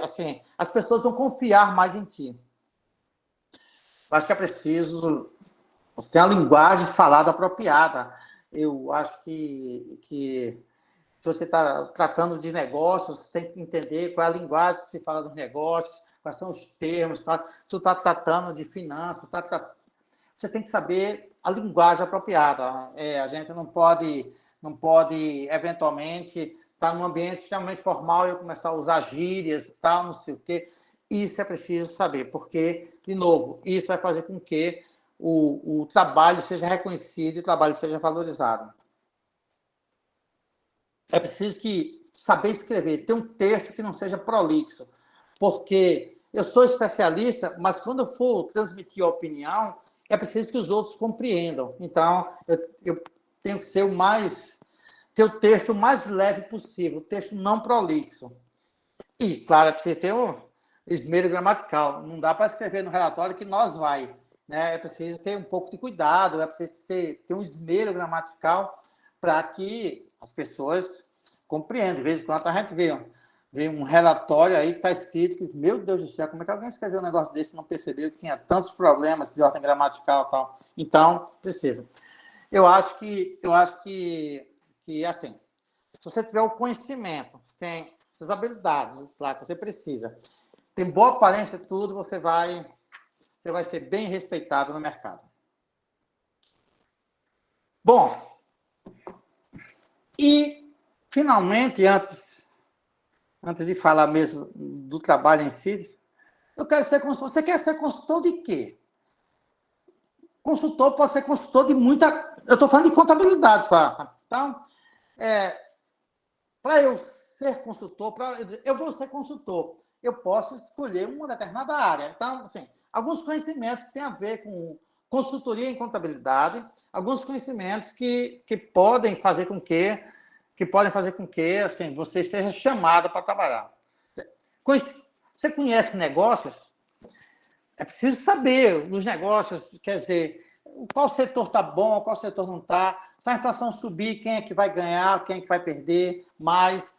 assim, as pessoas vão confiar mais em ti. Eu acho que é preciso você ter uma linguagem falada apropriada. Eu acho que se você está tratando de negócios, você tem que entender qual é a linguagem que se fala dos negócios, quais são os termos, se você está tratando de finanças, você tem que saber a linguagem apropriada. A gente não pode, eventualmente, estar num ambiente extremamente formal e eu começar a usar gírias, tal, não sei o quê. Isso é preciso saber, porque, de novo, isso vai fazer com que o trabalho seja reconhecido e o trabalho seja valorizado. É preciso saber escrever, ter um texto que não seja prolixo, porque eu sou especialista, mas quando eu for transmitir a opinião, é preciso que os outros compreendam. Então, eu tenho que ser ter o texto o mais leve possível, o texto não prolixo. E, claro, é preciso ter um esmero gramatical. Não dá para escrever no relatório que nós vai. Né? É preciso ter um pouco de cuidado, é preciso ter um esmero gramatical para que as pessoas compreendam. De vez em quando a gente vê um relatório aí que está escrito que, meu Deus do céu, como é que alguém escreveu um negócio desse e não percebeu que tinha tantos problemas de ordem gramatical e tal? Então, precisa. Eu acho que assim, se você tiver o conhecimento, tem essas habilidades lá que você precisa, tem boa aparência tudo, você vai ser bem respeitado no mercado. Bom, e, finalmente, antes de falar mesmo do trabalho em si, eu quero ser consultor. Você quer ser consultor de quê? Consultor pode ser consultor de muita... Eu estou falando de contabilidade, sabe? Então, para eu ser consultor, eu vou ser consultor, eu posso escolher uma determinada área. Então, assim, alguns conhecimentos que têm a ver com consultoria em contabilidade, alguns conhecimentos que podem fazer com que assim, você seja chamado para trabalhar. Você conhece negócios? É preciso saber nos negócios, quer dizer, qual setor está bom, qual setor não está. Se a inflação subir, quem é que vai ganhar, quem é que vai perder mais,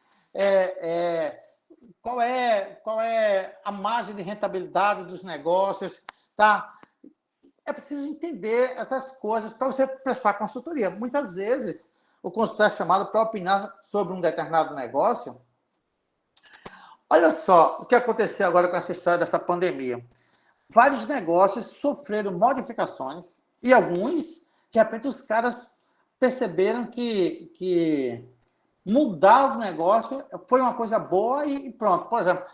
qual é a margem de rentabilidade dos negócios, tá? É preciso entender essas coisas para você prestar consultoria. Muitas vezes, o consultor é chamado para opinar sobre um determinado negócio. Olha só o que aconteceu agora com essa história dessa pandemia. Vários negócios sofreram modificações e alguns, de repente, os caras perceberam que mudar o negócio foi uma coisa boa e pronto. Por exemplo,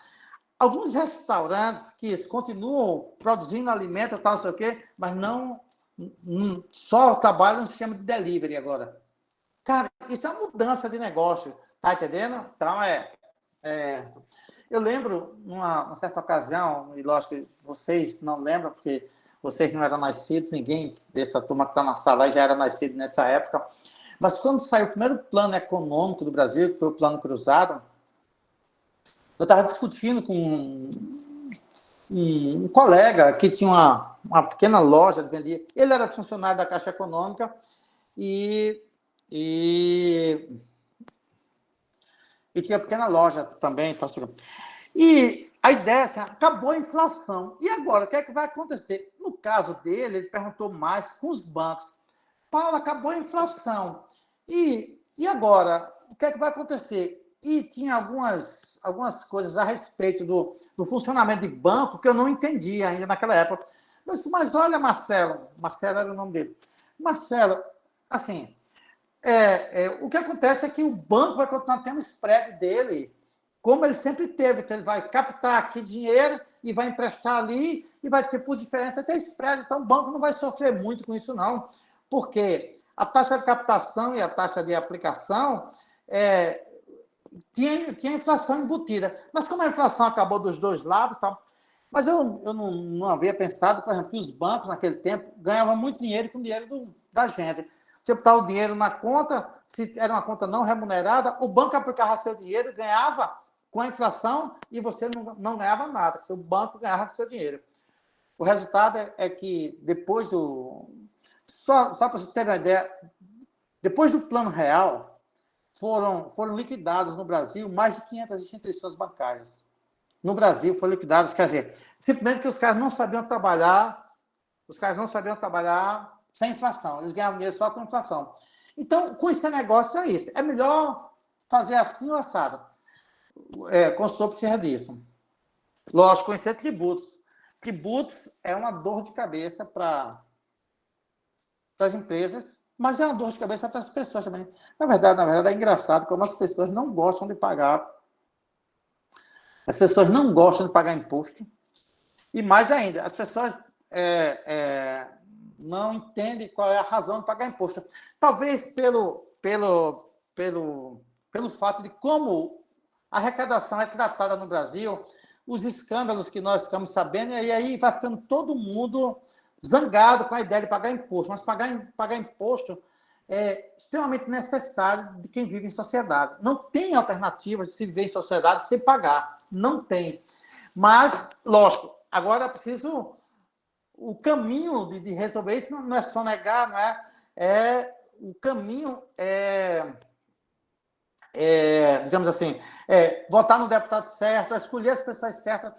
alguns restaurantes que continuam produzindo alimento, tal, não sei o quê, mas não só trabalham no sistema de delivery agora. Cara, isso é uma mudança de negócio, tá entendendo? Então, eu lembro, numa certa ocasião, e lógico que vocês não lembram, porque vocês não eram nascidos, ninguém dessa turma que está na sala já era nascido nessa época, mas quando saiu o primeiro plano econômico do Brasil, que foi o Plano Cruzado, eu estava discutindo com um colega que tinha uma pequena loja de vendia. Ele era funcionário da Caixa Econômica e tinha pequena loja também. E a ideia é assim, acabou a inflação. E agora, o que é que vai acontecer? No caso dele, ele perguntou mais com os bancos. Paulo, acabou a inflação. E agora, o que é que vai acontecer? E tinha algumas coisas a respeito do funcionamento de banco que eu não entendia ainda naquela época. Eu disse, mas olha, Marcelo era o nome dele. Marcelo, assim, o que acontece é que o banco vai continuar tendo o spread dele, como ele sempre teve. Então, ele vai captar aqui dinheiro e vai emprestar ali e vai ter, por diferença, até spread. Então, o banco não vai sofrer muito com isso, não, porque a taxa de captação e a taxa de aplicação tinha inflação embutida. Mas como a inflação acabou dos dois lados, tá? Mas eu não havia pensado, por exemplo, que os bancos, naquele tempo, ganhavam muito dinheiro com o dinheiro da gente. Você botar o dinheiro na conta, se era uma conta não remunerada, o banco aplicava seu dinheiro, ganhava com a inflação e você não ganhava nada. O banco ganhava com seu dinheiro. O resultado é que depois do... Só para vocês terem uma ideia, depois do Plano Real, foram liquidados no Brasil mais de 500 instituições bancárias. No Brasil foram liquidados, quer dizer, simplesmente que os caras não sabiam trabalhar sem inflação. Eles ganhavam dinheiro só com inflação. Então, com esse negócio é isso. É melhor fazer assim ou assado. Consultor precisa disso. Lógico, conhecer tributos. Tributos é uma dor de cabeça para as empresas, mas é uma dor de cabeça para as pessoas também. Na verdade, é engraçado como as pessoas não gostam de pagar. As pessoas não gostam de pagar imposto. E mais ainda, as pessoas não entendem qual é a razão de pagar imposto. Talvez pelo fato de como a arrecadação é tratada no Brasil, os escândalos que nós ficamos sabendo, e aí vai ficando todo mundo zangado com a ideia de pagar imposto. Mas pagar imposto é extremamente necessário de quem vive em sociedade. Não tem alternativa de se viver em sociedade sem pagar. Não tem. Mas, lógico, agora é preciso... O caminho de resolver isso não é só negar, não é? O caminho digamos assim, votar no deputado certo, escolher as pessoas certas,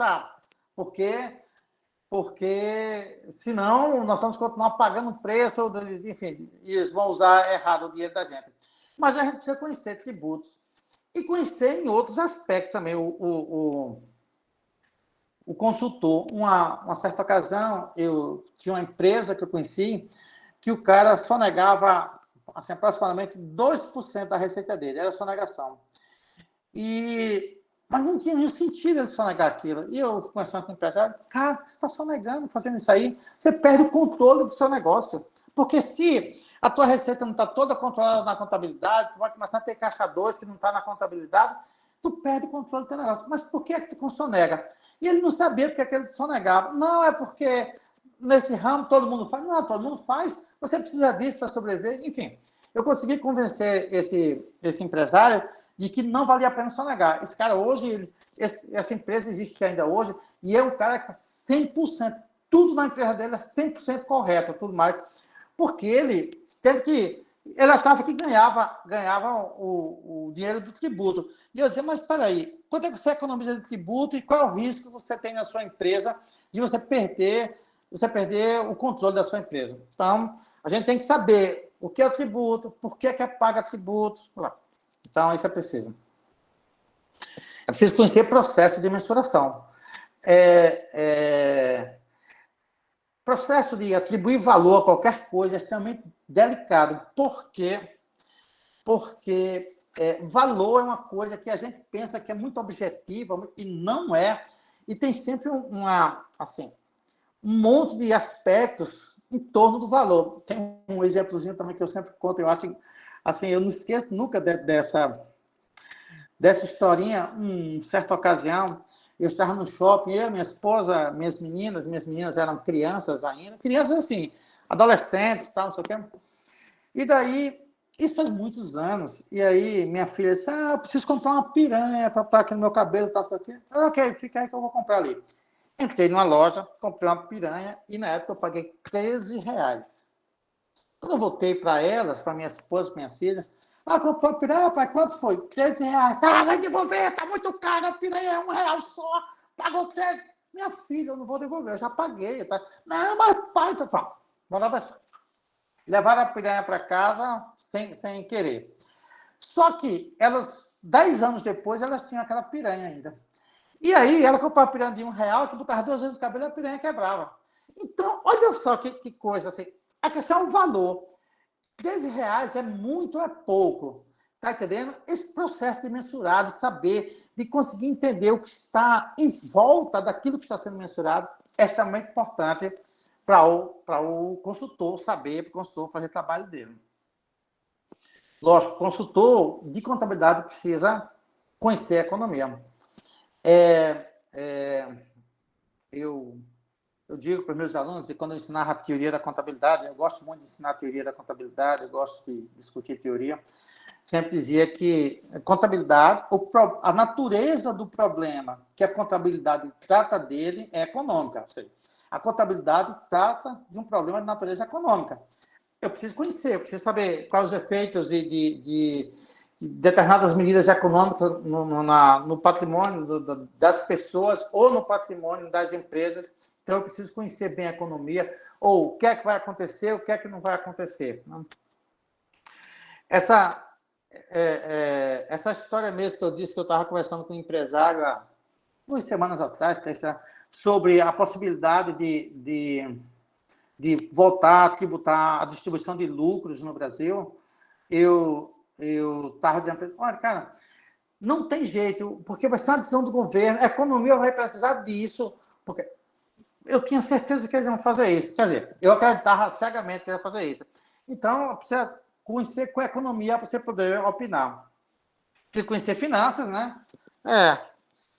porque senão nós vamos continuar pagando preço, enfim, e eles vão usar errado o dinheiro da gente. Mas a gente precisa conhecer tributos e conhecer em outros aspectos também. O consultor, uma certa ocasião, eu tinha uma empresa que eu conheci, que o cara só negava assim, aproximadamente 2% da receita dele, era sonegação. Mas não tinha nenhum sentido ele sonegar aquilo. E eu conversando com o empresário, cara, você está sonegando, fazendo isso aí, você perde o controle do seu negócio. Porque se a tua receita não está toda controlada na contabilidade, tu vai começar a ter caixa 2 que não está na contabilidade, tu perde o controle do teu negócio. Mas por que tu sonega? E ele não sabia porque ele sonegava. Não, é porque nesse ramo todo mundo faz. Não, todo mundo faz. Você precisa disso para sobreviver. Enfim, eu consegui convencer esse empresário de que não valia a pena sonegar. Esse cara hoje, essa empresa existe ainda hoje, e é um cara que 100%, tudo na empresa dele é 100% correto, tudo mais. Porque ele teve Ele achava que ganhava o dinheiro do tributo. E eu dizia, mas espera aí, quanto é que você economiza de tributo e qual é o risco que você tem na sua empresa de você perder o controle da sua empresa? Então, a gente tem que saber o que é o tributo, por que é paga tributos. Então, isso é preciso. É preciso conhecer processo de mensuração. Processo de atribuir valor a qualquer coisa é extremamente delicado. Por quê? Porque valor é uma coisa que a gente pensa que é muito objetiva e não é. E tem sempre um monte de aspectos em torno do valor. Tem um exemplozinho também que eu sempre conto. Eu acho assim, eu não esqueço nunca dessa historinha. Em certa ocasião, eu estava no shopping, eu, minha esposa, minhas meninas eram crianças ainda, crianças assim, adolescentes, tal, não sei o quê. E daí, isso faz muitos anos, e aí minha filha disse, eu preciso comprar uma piranha para estar aqui no meu cabelo, tal, não sei o quê. Ok, fica aí que eu vou comprar ali. Entrei numa loja, comprei uma piranha, e na época eu paguei R$13. Quando eu voltei para elas, para minha esposa, minhas filhas, comprou a piranha, pai, quanto foi? R$13. Vai devolver, tá muito caro, a piranha é R$1 só, pagou 13. Minha filha, eu não vou devolver, eu já paguei. Tá? Não, mas pai, você fala. Levaram a piranha para casa sem querer. Só que elas, 10 anos depois, elas tinham aquela piranha ainda. E aí, ela comprou a piranha de R$1, que botava 2 vezes o cabelo e a piranha quebrava. Então, olha só que coisa assim. A questão é o valor. R$13 é muito ou é pouco? Está entendendo? Esse processo de mensurar, de saber, de conseguir entender o que está em volta daquilo que está sendo mensurado é extremamente importante para o consultor saber, para o consultor fazer o trabalho dele. Lógico, o consultor de contabilidade precisa conhecer a economia. Eu digo para os meus alunos, e quando eu ensinava a teoria da contabilidade, eu gosto muito de ensinar a teoria da contabilidade, eu gosto de discutir teoria, sempre dizia que contabilidade, a natureza do problema que a contabilidade trata dele é econômica. Ou seja, a contabilidade trata de um problema de natureza econômica. Eu preciso conhecer, eu preciso saber quais os efeitos de determinadas medidas econômicas no patrimônio das pessoas ou no patrimônio das empresas. Então, eu preciso conhecer bem a economia, ou o que é que vai acontecer, o que é que não vai acontecer. Essa história mesmo que eu disse, que eu estava conversando com um empresário há 2 semanas atrás, sobre a possibilidade de voltar a tributar a distribuição de lucros no Brasil, eu estava dizendo para ele, olha, cara, não tem jeito, porque vai ser uma decisão do governo, a economia vai precisar disso, porque eu tinha certeza que eles iam fazer isso. Quer dizer, eu acreditava cegamente que eles iam fazer isso. Então, precisa conhecer com a economia para você poder opinar. Precisa conhecer finanças, né?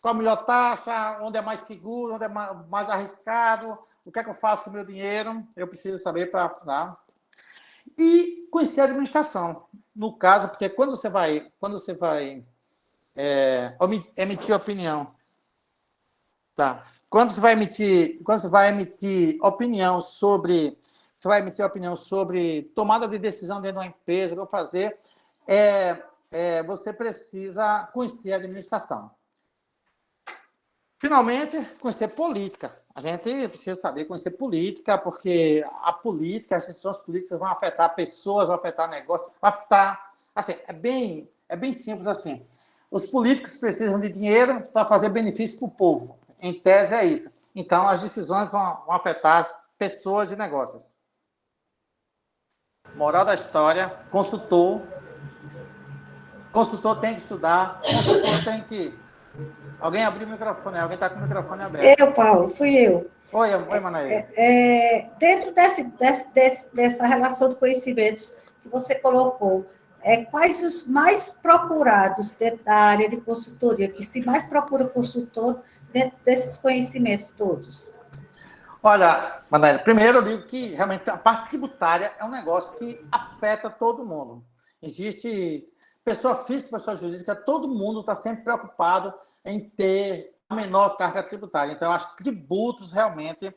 Qual a melhor taxa, onde é mais seguro, onde é mais arriscado, o que é que eu faço com o meu dinheiro, eu preciso saber para opinar. E conhecer a administração. No caso, porque quando você vai emitir opinião, tá? Quando você vai emitir opinião sobre tomada de decisão dentro de uma empresa, o que eu fazer, você precisa conhecer a administração. Finalmente, conhecer política. A gente precisa saber conhecer política, porque a política, as decisões políticas vão afetar pessoas, vão afetar negócios, vai afetar... Assim, é bem simples assim. Os políticos precisam de dinheiro para fazer benefício para o povo. Em tese, é isso. Então, as decisões vão afetar pessoas e negócios. Moral da história, consultor tem que estudar, consultor tem que... Alguém abriu o microfone, alguém está com o microfone aberto. Eu, Paulo, fui eu. Oi, Manaíra. Dentro dessa relação de conhecimentos que você colocou, quais os mais procurados dentro da área de consultoria, que se mais procura consultor dentro desses conhecimentos todos? Olha, Manaíra, primeiro eu digo que realmente a parte tributária é um negócio que afeta todo mundo. Existe pessoa física, pessoa jurídica, todo mundo está sempre preocupado em ter a menor carga tributária. Então, eu acho que tributos realmente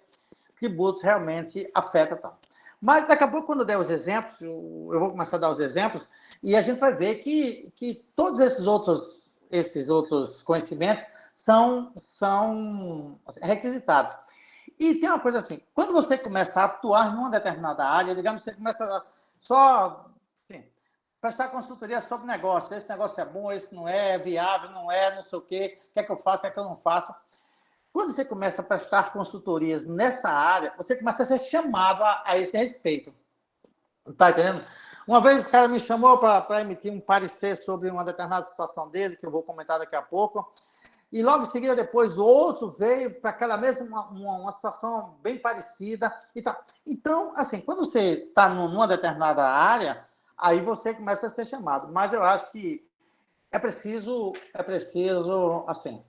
afetam. Tá? Mas daqui a pouco, quando eu der os exemplos, eu vou começar a dar os exemplos, e a gente vai ver que todos esses outros conhecimentos são assim, requisitados. E tem uma coisa assim, quando você começa a atuar numa determinada área, digamos, você começa só assim, prestar consultoria sobre negócio, esse negócio é bom, esse não é viável, não é, não sei o quê, o que é que eu faço, o que é que eu não faço. Quando você começa a prestar consultorias nessa área, você começa a ser chamado a esse respeito. Está entendendo? Uma vez o cara me chamou para emitir um parecer sobre uma determinada situação dele, que eu vou comentar daqui a pouco, e logo em seguida, depois, outro veio para aquela mesma uma situação bem parecida. E tal. Então, assim, quando você está numa determinada área, aí você começa a ser chamado. Mas eu acho que é preciso assim,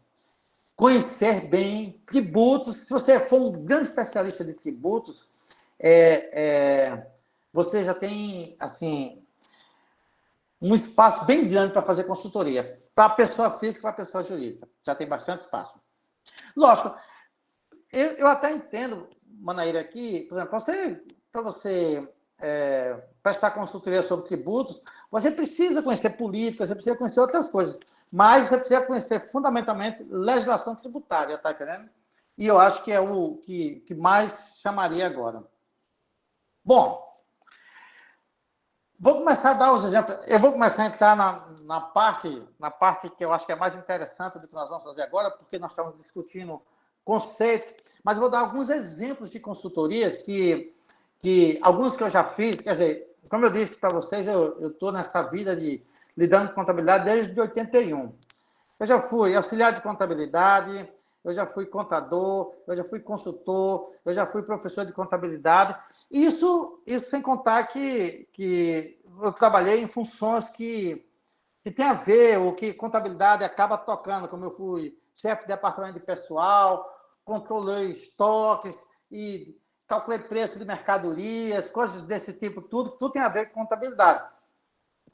conhecer bem tributos. Se você for um grande especialista de tributos, você já tem, assim, um espaço bem grande para fazer consultoria, para a pessoa física e para a pessoa jurídica. Já tem bastante espaço. Lógico, eu até entendo, Manaíra, aqui, por exemplo, para você prestar consultoria sobre tributos, você precisa conhecer política, você precisa conhecer outras coisas, mas você precisa conhecer fundamentalmente legislação tributária, tá entendendo? E eu acho que é o que mais chamaria agora. Bom, vou começar a dar os exemplos. Eu vou começar a entrar na parte que eu acho que é mais interessante do que nós vamos fazer agora, porque nós estamos discutindo conceitos, mas eu vou dar alguns exemplos de consultorias que alguns que eu já fiz, quer dizer, como eu disse para vocês, eu estou nessa vida de lidando com contabilidade desde 81. Eu já fui auxiliar de contabilidade, eu já fui contador, eu já fui consultor, eu já fui professor de contabilidade. Isso sem contar que eu trabalhei em funções que tem a ver, o que contabilidade acaba tocando, como eu fui chefe de departamento de pessoal, controlei estoques e calculei preço de mercadorias, coisas desse tipo, tudo tem a ver com contabilidade.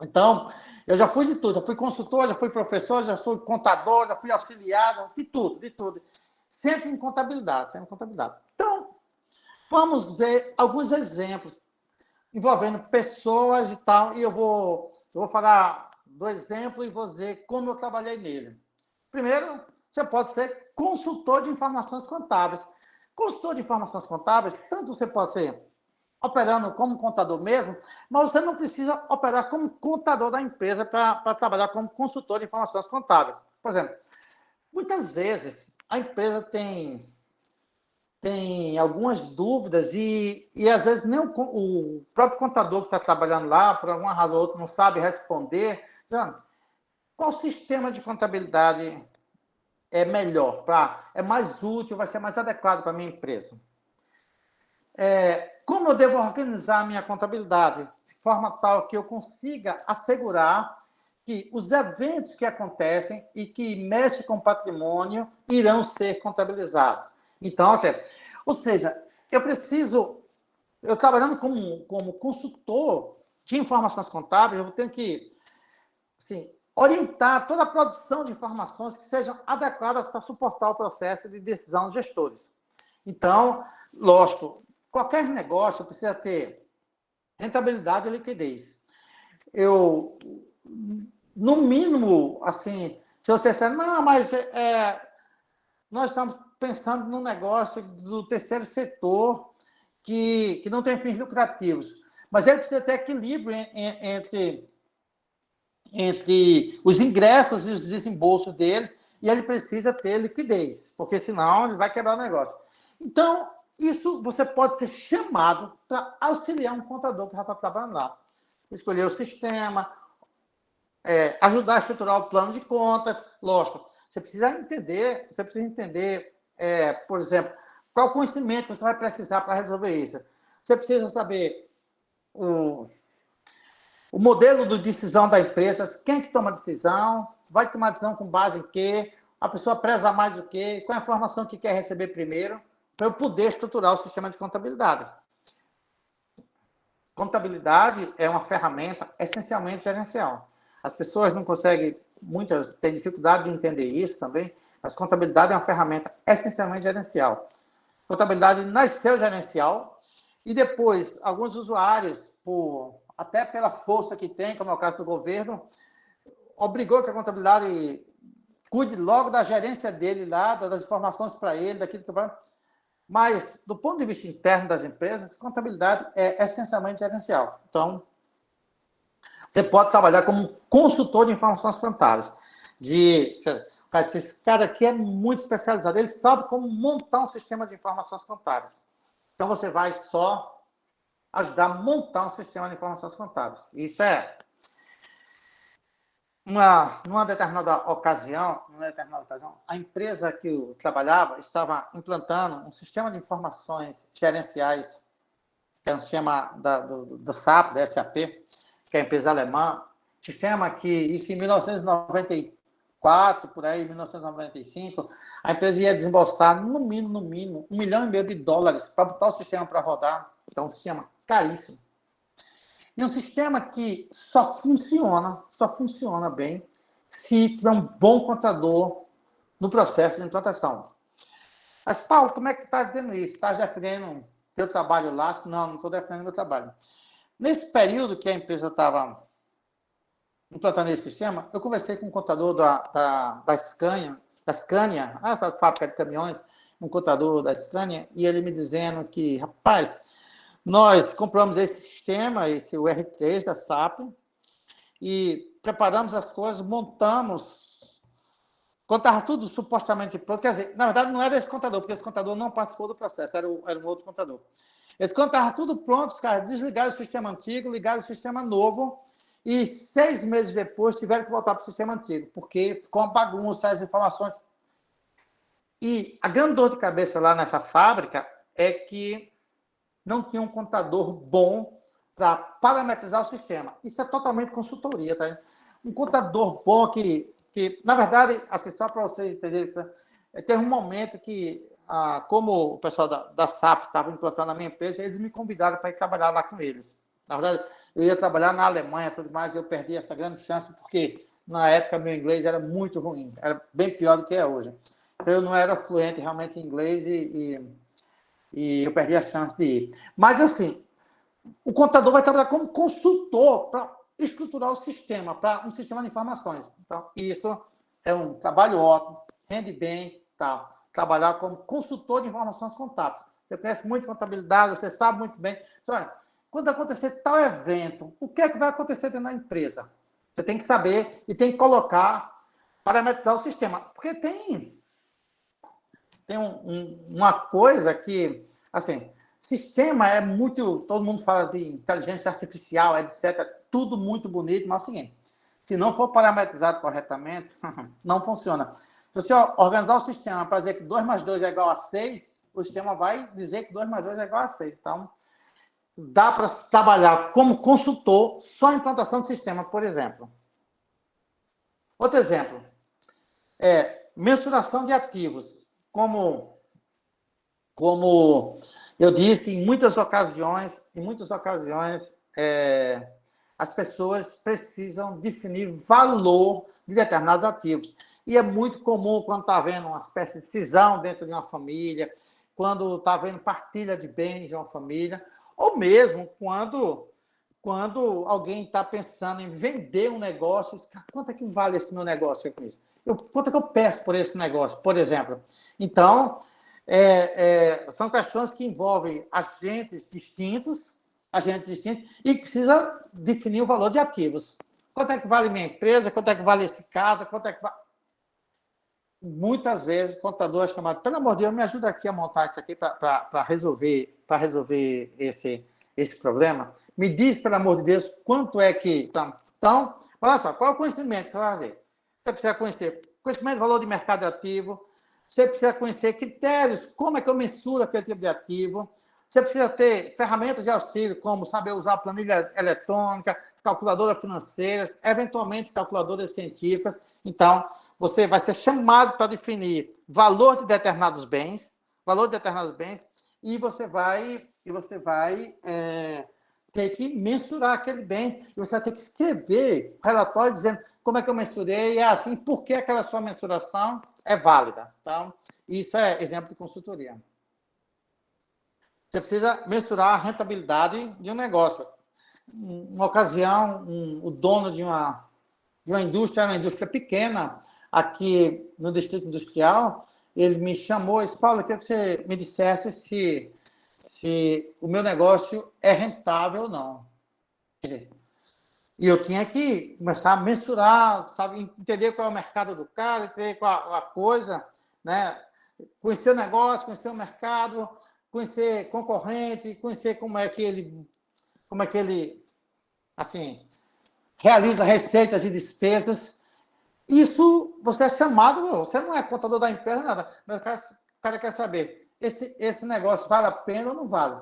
Então, eu já fui de tudo, já fui consultor, já fui professor, já fui contador, já fui auxiliar, de tudo. Sempre em contabilidade, Então, vamos ver alguns exemplos envolvendo pessoas e tal, e eu vou falar do exemplo e vou dizer como eu trabalhei nele. Primeiro, você pode ser consultor de informações contábeis. Consultor de informações contábeis, tanto você pode ser operando como contador mesmo, mas você não precisa operar como contador da empresa para trabalhar como consultor de informações contábeis. Por exemplo, muitas vezes a empresa tem algumas dúvidas e às vezes nem o próprio contador que está trabalhando lá, por alguma razão ou outra, não sabe responder. Qual sistema de contabilidade é melhor, é mais útil, vai ser mais adequado para a minha empresa? Como eu devo organizar a minha contabilidade de forma tal que eu consiga assegurar que os eventos que acontecem e que mexem com o patrimônio irão ser contabilizados? Então, ou seja, eu trabalhando como consultor de informações contábeis, eu tenho que assim, orientar toda a produção de informações que sejam adequadas para suportar o processo de decisão dos gestores. Então, lógico, qualquer negócio precisa ter rentabilidade e liquidez. No mínimo, assim, se você disser, não, mas nós estamos pensando num negócio do terceiro setor que não tem fins lucrativos, mas ele precisa ter equilíbrio entre os ingressos e os desembolsos deles, e ele precisa ter liquidez, porque senão ele vai quebrar o negócio. Então, isso você pode ser chamado para auxiliar um contador que já está trabalhando lá. Escolher o sistema, ajudar a estruturar o plano de contas, lógico. Você precisa entender, por exemplo, qual conhecimento você vai precisar para resolver isso. Você precisa saber o modelo de decisão da empresa, quem que toma a decisão, vai tomar a decisão com base em quê, a pessoa preza mais o quê, qual é a informação que quer receber primeiro, para eu poder estruturar o sistema de contabilidade. Contabilidade é uma ferramenta essencialmente gerencial. As pessoas não conseguem, muitas têm dificuldade de entender isso também, mas contabilidade é uma ferramenta essencialmente gerencial. Contabilidade nasceu gerencial E depois, alguns usuários, até pela força que tem, como é o caso do governo, obrigou que a contabilidade cuide logo da gerência dele lá, das informações para ele, daquilo que vai. Mas, do ponto de vista interno das empresas, contabilidade é essencialmente gerencial. Então, você pode trabalhar como consultor de informações contábeis. Esse cara aqui é muito especializado, ele sabe como montar um sistema de informações contábeis. Então, você vai só ajudar a montar um sistema de informações contábeis. Isso é numa determinada ocasião, a empresa que eu trabalhava estava implantando um sistema de informações gerenciais, que é um sistema do SAP, da SAP, que é a empresa alemã, sistema que, isso em 1994, por aí, 1995, a empresa ia desembolsar, no mínimo, $1,5 milhão para botar o sistema para rodar. Então, um sistema caríssimo. E um sistema que só funciona bem se tiver um bom contador no processo de implantação. Mas, Paulo, como é que está dizendo isso? Está defendendo teu trabalho lá? Não estou defendendo meu trabalho. Nesse período que a empresa estava implantando esse sistema, eu conversei com um contador da Scania, essa fábrica de caminhões, um contador da Scania, e ele me dizendo que, rapaz, nós compramos esse sistema, o R3 da SAP, e preparamos as coisas, montamos, quando estava tudo supostamente pronto, quer dizer, na verdade não era esse contador, porque esse contador não participou do processo, era um outro contador. Quando estava tudo pronto, os caras desligaram o sistema antigo, ligaram o sistema novo, e 6 meses depois tiveram que voltar para o sistema antigo, porque ficou uma bagunça, as informações. E a grande dor de cabeça lá nessa fábrica é que não tinha um contador bom para parametrizar o sistema. Isso é totalmente consultoria, tá? Um contador bom que na verdade, assim, só para vocês entenderem, teve um momento que, como o pessoal da SAP estava implantando a minha empresa, eles me convidaram para ir trabalhar lá com eles. Na verdade, eu ia trabalhar na Alemanha e tudo mais, e eu perdi essa grande chance, porque na época meu inglês era muito ruim, era bem pior do que é hoje. Eu não era fluente realmente em inglês e eu perdi a chance de ir. Mas, assim, o contador vai trabalhar como consultor para estruturar o sistema, para um sistema de informações. Então, isso é um trabalho ótimo, rende bem, tá? Trabalhar como consultor de informações contábeis. Você conhece muito contabilidade, você sabe muito bem. Olha, quando acontecer tal evento, o que é que vai acontecer dentro da empresa? Você tem que saber e tem que colocar, parametrizar o sistema. Porque tem uma coisa que, assim, sistema é muito, todo mundo fala de inteligência artificial, etc., tudo muito bonito, mas é o seguinte, se não for parametrizado corretamente, não funciona. Se você organizar o sistema para dizer que 2 mais 2 é igual a 6, o sistema vai dizer que 2 mais 2 é igual a 6. Então, dá para trabalhar como consultor só em implantação de sistema, por exemplo. Outro exemplo é mensuração de ativos. Como eu disse, em muitas ocasiões, as pessoas precisam definir valor de determinados ativos. E é muito comum quando está havendo uma espécie de cisão dentro de uma família, quando está havendo partilha de bens de uma família, ou mesmo quando alguém está pensando em vender um negócio, quanto é que vale esse meu negócio com isso? Quanto é que eu peço por esse negócio, por exemplo? Então, são questões que envolvem agentes distintos, e precisa definir o valor de ativos. Quanto é que vale minha empresa? Quanto é que vale esse caso? Quanto é que vale... Muitas vezes, o contador é chamado, pelo amor de Deus, me ajuda aqui a montar isso aqui para resolver esse problema. Me diz, pelo amor de Deus, quanto é que... Então, olha só, qual é o conhecimento que você vai fazer? Você precisa conhecer conhecimento do valor de mercado ativo, você precisa conhecer critérios, como é que eu mensuro aquele tipo de ativo, você precisa ter ferramentas de auxílio, como saber usar planilha eletrônica, calculadora financeiras, eventualmente calculadoras científicas. Então, você vai ser chamado para definir valor de determinados bens, e você vai ter que mensurar aquele bem, e você vai ter que escrever relatório dizendo como é que eu mensurei, é assim, por que aquela sua mensuração é válida. Então, isso é exemplo de consultoria. Você precisa mensurar a rentabilidade de um negócio. Uma ocasião, o dono de uma indústria, era uma indústria pequena, aqui no Distrito Industrial, ele me chamou e disse, Paulo, eu queria que você me dissesse se o meu negócio é rentável ou não. Quer dizer, e eu tinha que começar a mensurar, sabe, entender qual é o mercado do cara, entender qual a coisa, né? Conhecer o negócio, conhecer o mercado, conhecer concorrente, conhecer como é que ele assim, realiza receitas e despesas. Isso, você é chamado, você não é contador da empresa, nada, mas o cara quer saber, esse negócio vale a pena ou não vale?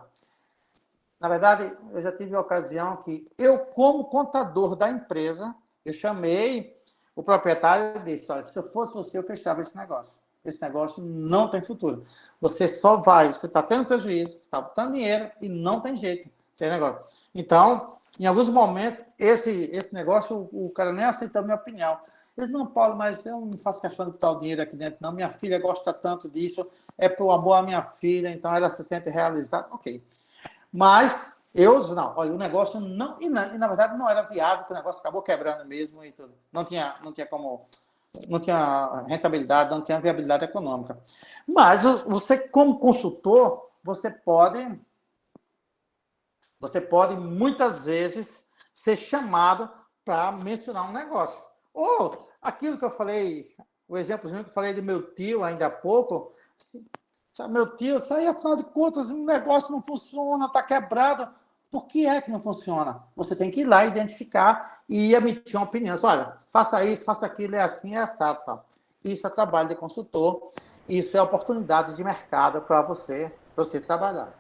Na verdade, eu já tive a ocasião que eu, como contador da empresa, eu chamei o proprietário e disse, olha, se eu fosse você, eu fechava esse negócio. Esse negócio não tem futuro. Você está tendo prejuízo, está botando dinheiro e não tem jeito. Tem negócio. Então, em alguns momentos, esse negócio, o cara nem aceitou a minha opinião. Eles não, Paulo, mas eu não faço questão de botar o dinheiro aqui dentro, não. Minha filha gosta tanto disso, é por amor à minha filha, então ela se sente realizada. Ok. Mas não, olha, o negócio não, e na verdade não era viável, porque o negócio acabou quebrando mesmo e tudo. Não tinha como, não tinha rentabilidade, não tinha viabilidade econômica. Mas você, como consultor, você pode muitas vezes ser chamado para mencionar um negócio. Ou aquilo que eu falei, o exemplozinho que eu falei do meu tio ainda há pouco, meu tio, isso aí, afinal de contas, o negócio não funciona, está quebrado. Por que é que não funciona? Você tem que ir lá, identificar e emitir uma opinião. Olha, faça isso, faça aquilo, é assim, é assado. Tá? Isso é trabalho de consultor, isso é oportunidade de mercado para você trabalhar.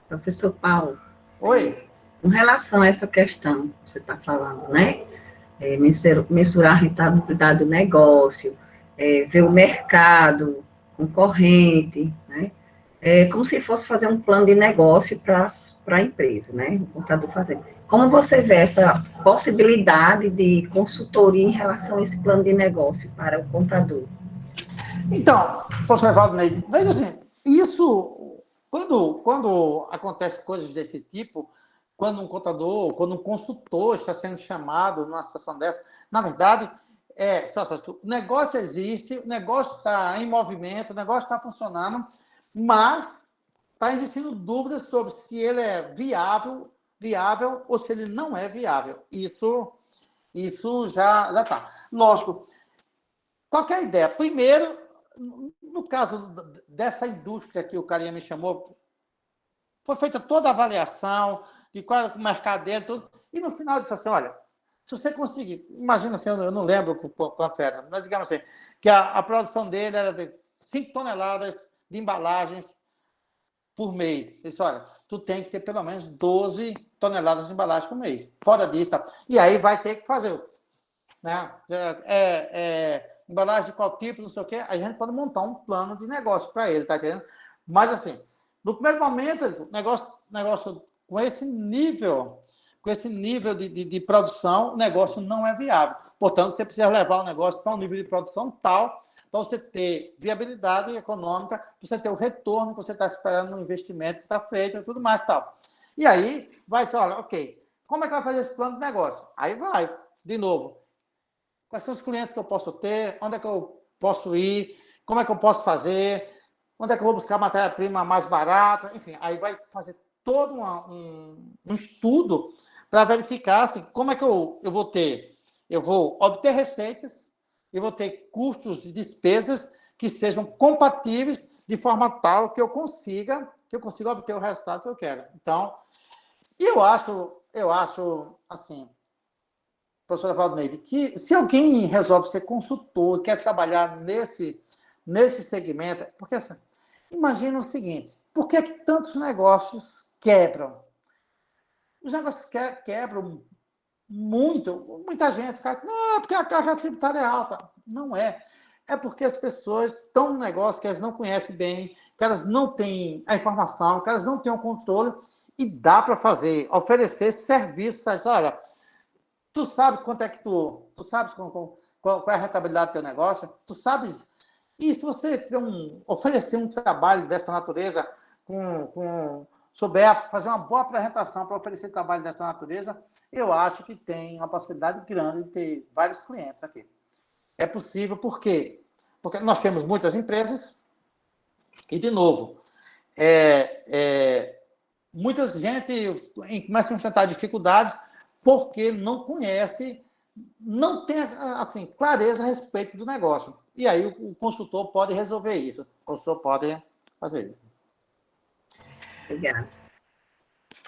Professor Paulo, Oi? com relação a essa questão que você está falando, né? Mensurar a rentabilidade do negócio, ver o mercado concorrente, né? Como se fosse fazer um plano de negócio para a empresa, né? O contador fazendo. Como você vê essa possibilidade de consultoria em relação a esse plano de negócio para o contador? Então, professor Evaldo Ney, veja assim, isso, quando acontece coisas desse tipo, quando um contador, quando um consultor está sendo chamado numa situação dessa, na verdade, o negócio existe, o negócio está em movimento, o negócio está funcionando, mas está existindo dúvidas sobre se ele é viável ou se ele não é viável. Isso já está. Lógico, qualquer ideia. Primeiro, no caso dessa indústria que o carinha me chamou, foi feita toda a avaliação de qual era o mercado dele, tudo, e no final disse assim, olha, se você conseguir, imagina assim, eu não lembro quanto era, mas digamos assim, que a produção dele era de 5 toneladas de embalagens por mês. Ele disse, olha, tu tem que ter pelo menos 12 toneladas de embalagens por mês. Fora disso, tá? E aí vai ter que fazer, né? Embalagem de qual tipo, não sei o quê, a gente pode montar um plano de negócio para ele, tá entendendo? Mas, assim, no primeiro momento, negócio com esse nível de produção, o negócio não é viável. Portanto, você precisa levar o negócio para um nível de produção tal para você ter viabilidade econômica, para você ter o retorno que você está esperando no investimento que está feito e tudo mais tal. E aí, vai ser, olha, ok, como é que vai fazer esse plano de negócio? Aí vai, de novo, quais são os clientes que eu posso ter, onde é que eu posso ir, como é que eu posso fazer, onde é que eu vou buscar matéria-prima mais barata, enfim, aí vai fazer todo um estudo para verificar assim, como é que eu vou ter. Eu vou obter receitas, eu vou ter custos e despesas que sejam compatíveis de forma tal que eu consiga obter o resultado que eu quero. Então, eu acho assim, professora Valdeneide, que se alguém resolve ser consultor, quer trabalhar nesse segmento, porque assim, imagina o seguinte, por que tantos negócios quebram? Os negócios quebram muita gente fica assim, não, porque a carga tributária é alta. Não é. É porque as pessoas estão no negócio que elas não conhecem bem, que elas não têm a informação, que elas não têm o controle, e dá para oferecer serviços. Olha, tu sabe quanto é que tu sabes qual é a rentabilidade do teu negócio, tu sabes. E se você oferecer um trabalho dessa natureza com souber fazer uma boa apresentação para oferecer trabalho dessa natureza, eu acho que tem uma possibilidade grande de ter vários clientes aqui. É possível, por quê? Porque nós temos muitas empresas e, de novo, muita gente começa a enfrentar dificuldades porque não conhece, não tem assim, clareza a respeito do negócio. E aí o consultor pode resolver isso. O consultor pode fazer isso. Obrigada.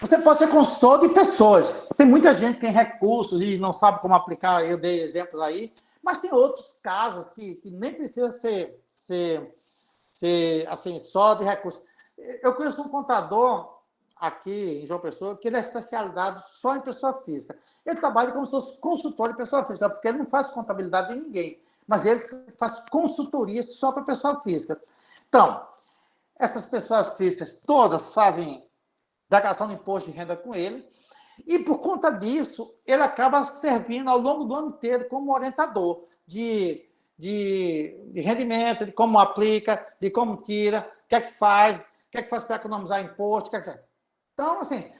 Você pode ser consultor de pessoas. Tem muita gente que tem recursos e não sabe como aplicar, eu dei exemplos aí, mas tem outros casos que nem precisa ser assim, só de recursos. Eu conheço um contador aqui em João Pessoa que ele é especializado só em pessoa física. Ele trabalha como se fosse consultor de pessoa física, porque ele não faz contabilidade de ninguém, mas ele faz consultoria só para pessoa física. Então, essas pessoas físicas todas fazem declaração de imposto de renda com ele, e por conta disso, ele acaba servindo ao longo do ano inteiro como orientador de rendimento, de como aplica, de como tira, o que é que faz para economizar imposto, Então, assim,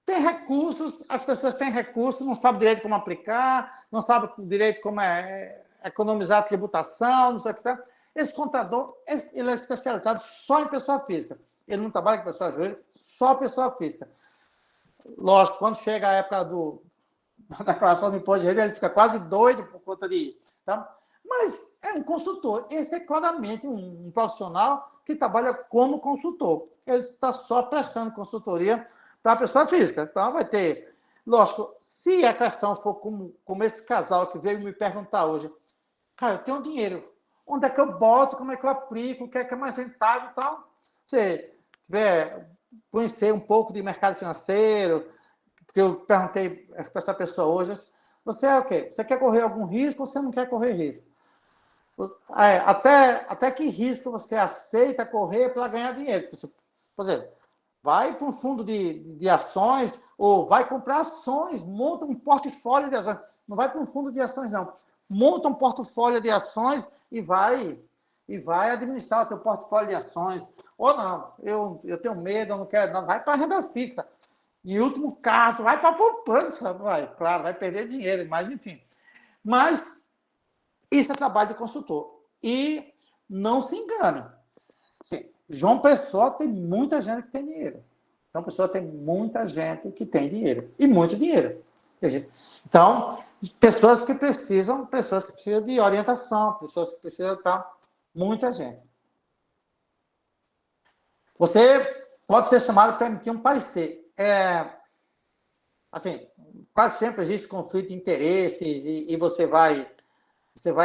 tem recursos, as pessoas têm recursos, não sabem direito como aplicar, não sabem direito como economizar a tributação, não sei o que tá. Esse contador, ele é especializado só em pessoa física. Ele não trabalha com pessoa jurídica, só pessoa física. Lógico, quando chega a época da declaração do imposto de renda, ele fica quase doido por conta de... Tá? Mas é um consultor. Esse é claramente um profissional que trabalha como consultor. Ele está só prestando consultoria para a pessoa física. Então, vai ter... Lógico, se a questão for como esse casal que veio me perguntar hoje, cara, eu tenho dinheiro, onde é que eu boto, como é que eu aplico, o que é mais rentável e tal. Você tiver conhecer um pouco de mercado financeiro, porque eu perguntei para essa pessoa hoje, você é o quê? Você quer correr algum risco ou você não quer correr risco? Até que risco você aceita correr para ganhar dinheiro? Por exemplo, vai para um fundo de ações ou vai comprar ações, monta um portfólio de ações. Não vai para um fundo de ações, não. Monta um portfólio de ações e vai administrar o teu portfólio de ações. Ou não, eu tenho medo, eu não quero, não, vai para a renda fixa. Em último caso, vai para a poupança, claro, vai perder dinheiro, mas enfim. Mas isso é trabalho de consultor. E não se engane. Sim, João Pessoa tem muita gente que tem dinheiro. João Pessoa tem muita gente que tem dinheiro. E muito dinheiro. Então, pessoas que precisam de orientação, pessoas que precisam, muita gente. Você pode ser chamado para emitir um parecer. Assim, quase sempre existe conflito de interesses e você vai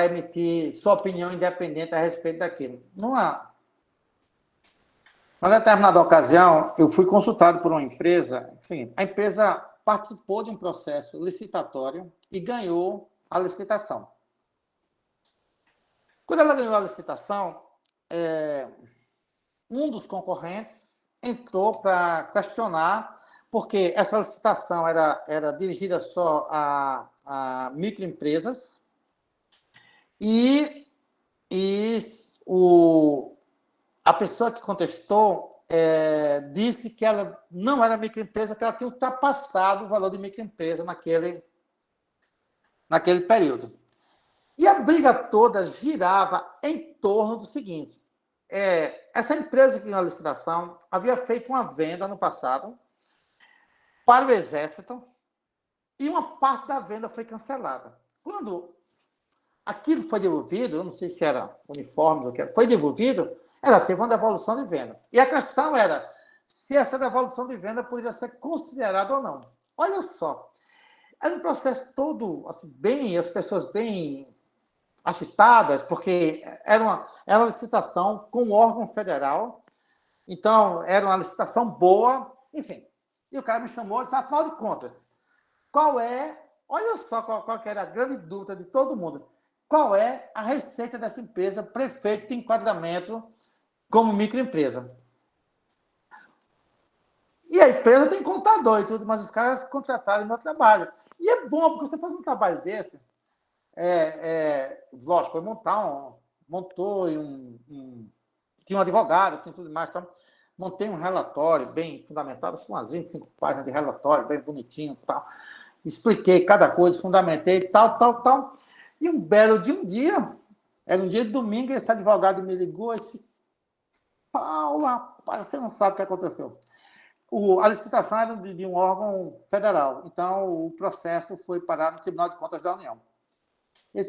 emitir sua opinião independente a respeito daquilo. Não há. Numa determinada ocasião, eu fui consultado por uma empresa. Assim, a empresa participou de um processo licitatório e ganhou a licitação. Quando ela ganhou a licitação, um dos concorrentes entrou para questionar, porque essa licitação era dirigida só a microempresas e a pessoa que contestou disse que ela não era microempresa, que ela tinha ultrapassado o valor de microempresa naquele período. E a briga toda girava em torno do seguinte: essa empresa que ganhou a licitação havia feito uma venda no passado para o Exército e uma parte da venda foi cancelada. Quando aquilo foi devolvido, eu não sei se era uniforme ou o que era, foi devolvido, ela teve uma devolução de venda. E a questão era se essa devolução de venda poderia ser considerada ou não. Olha só, era um processo todo, assim, as pessoas bem agitadas, porque era uma licitação com um órgão federal, então era uma licitação boa, enfim. E o cara me chamou e disse, afinal de contas, olha só qual que era a grande dúvida de todo mundo, qual é a receita dessa empresa prefeita de enquadramento como microempresa? E a empresa tem contador e tudo, mas os caras contrataram o meu trabalho. E é bom, porque você faz um trabalho desse, lógico, foi montou tinha um advogado, tinha tudo mais, montei um relatório bem fundamentado, com umas 25 páginas de relatório, bem bonitinho e tal. Expliquei cada coisa, fundamentei, tal. E um belo de um dia, era um dia de domingo, esse advogado me ligou e disse: Paulo, rapaz, você não sabe o que aconteceu. A licitação era de um órgão federal, então o processo foi parar no Tribunal de Contas da União.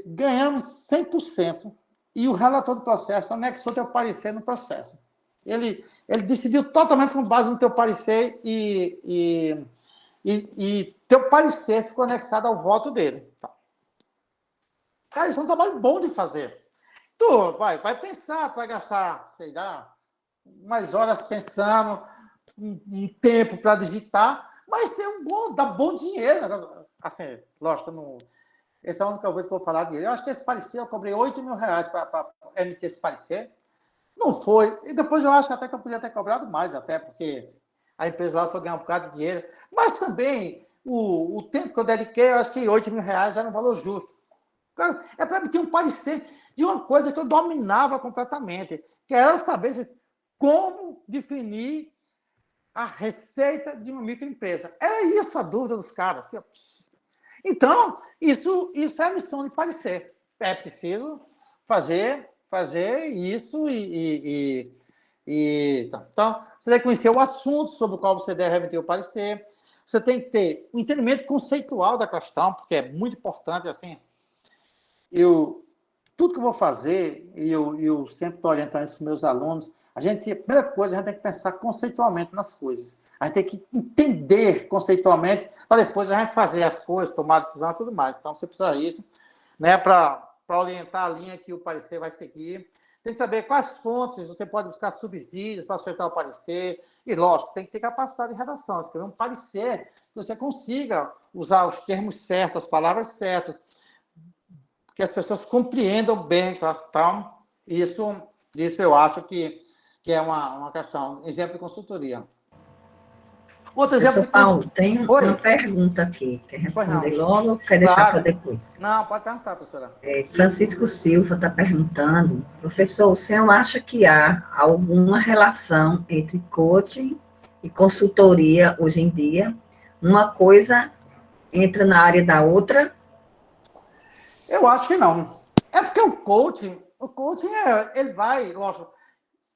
Ganhamos 100% e o relator do processo anexou teu parecer no processo. Ele decidiu totalmente com base no teu parecer e teu parecer ficou anexado ao voto dele. Cara, isso é um trabalho bom de fazer. Tu vai pensar, tu vai gastar, sei lá, umas horas pensando, um tempo para digitar, mas dá bom dinheiro. Assim, lógico, não, essa é a única coisa que eu vou falar de dinheiro. Eu acho que esse parecer, eu cobrei R$8.000 para emitir esse parecer. Não foi. E depois eu acho até que eu podia ter cobrado mais, até porque a empresa lá foi ganhar um bocado de dinheiro. Mas também, o tempo que eu dediquei, eu acho que R$8.000 era um valor justo. É para ter um parecer de uma coisa que eu dominava completamente, que era saber como definir a receita de uma microempresa. Era isso a dúvida dos caras. Então, isso é a missão de parecer. É preciso fazer isso então, você tem que conhecer o assunto sobre o qual você deve emitir o parecer. Você tem que ter um entendimento conceitual da questão, porque é muito importante, assim. Tudo que eu vou fazer, e eu sempre estou orientando isso para os meus alunos, a primeira coisa, a gente tem que pensar conceitualmente nas coisas. A gente tem que entender conceitualmente, para depois a gente fazer as coisas, tomar decisão e tudo mais. Então, você precisa disso, né, para orientar a linha que o parecer vai seguir. Tem que saber quais fontes você pode buscar subsídios para aceitar o parecer. E, lógico, tem que ter capacidade de redação. Escrever um parecer que você consiga usar os termos certos, as palavras certas, que as pessoas compreendam bem. Tá? Isso eu acho que é uma questão. Exemplo de consultoria. Outro exemplo. Paulo, tem uma pergunta aqui. Quer responder logo ou quer deixar para depois? Não, pode perguntar, professora. Francisco Silva está perguntando: professor, o senhor acha que há alguma relação entre coaching e consultoria hoje em dia? Uma coisa entra na área da outra? Eu acho que não. É porque o coaching ele vai, lógico,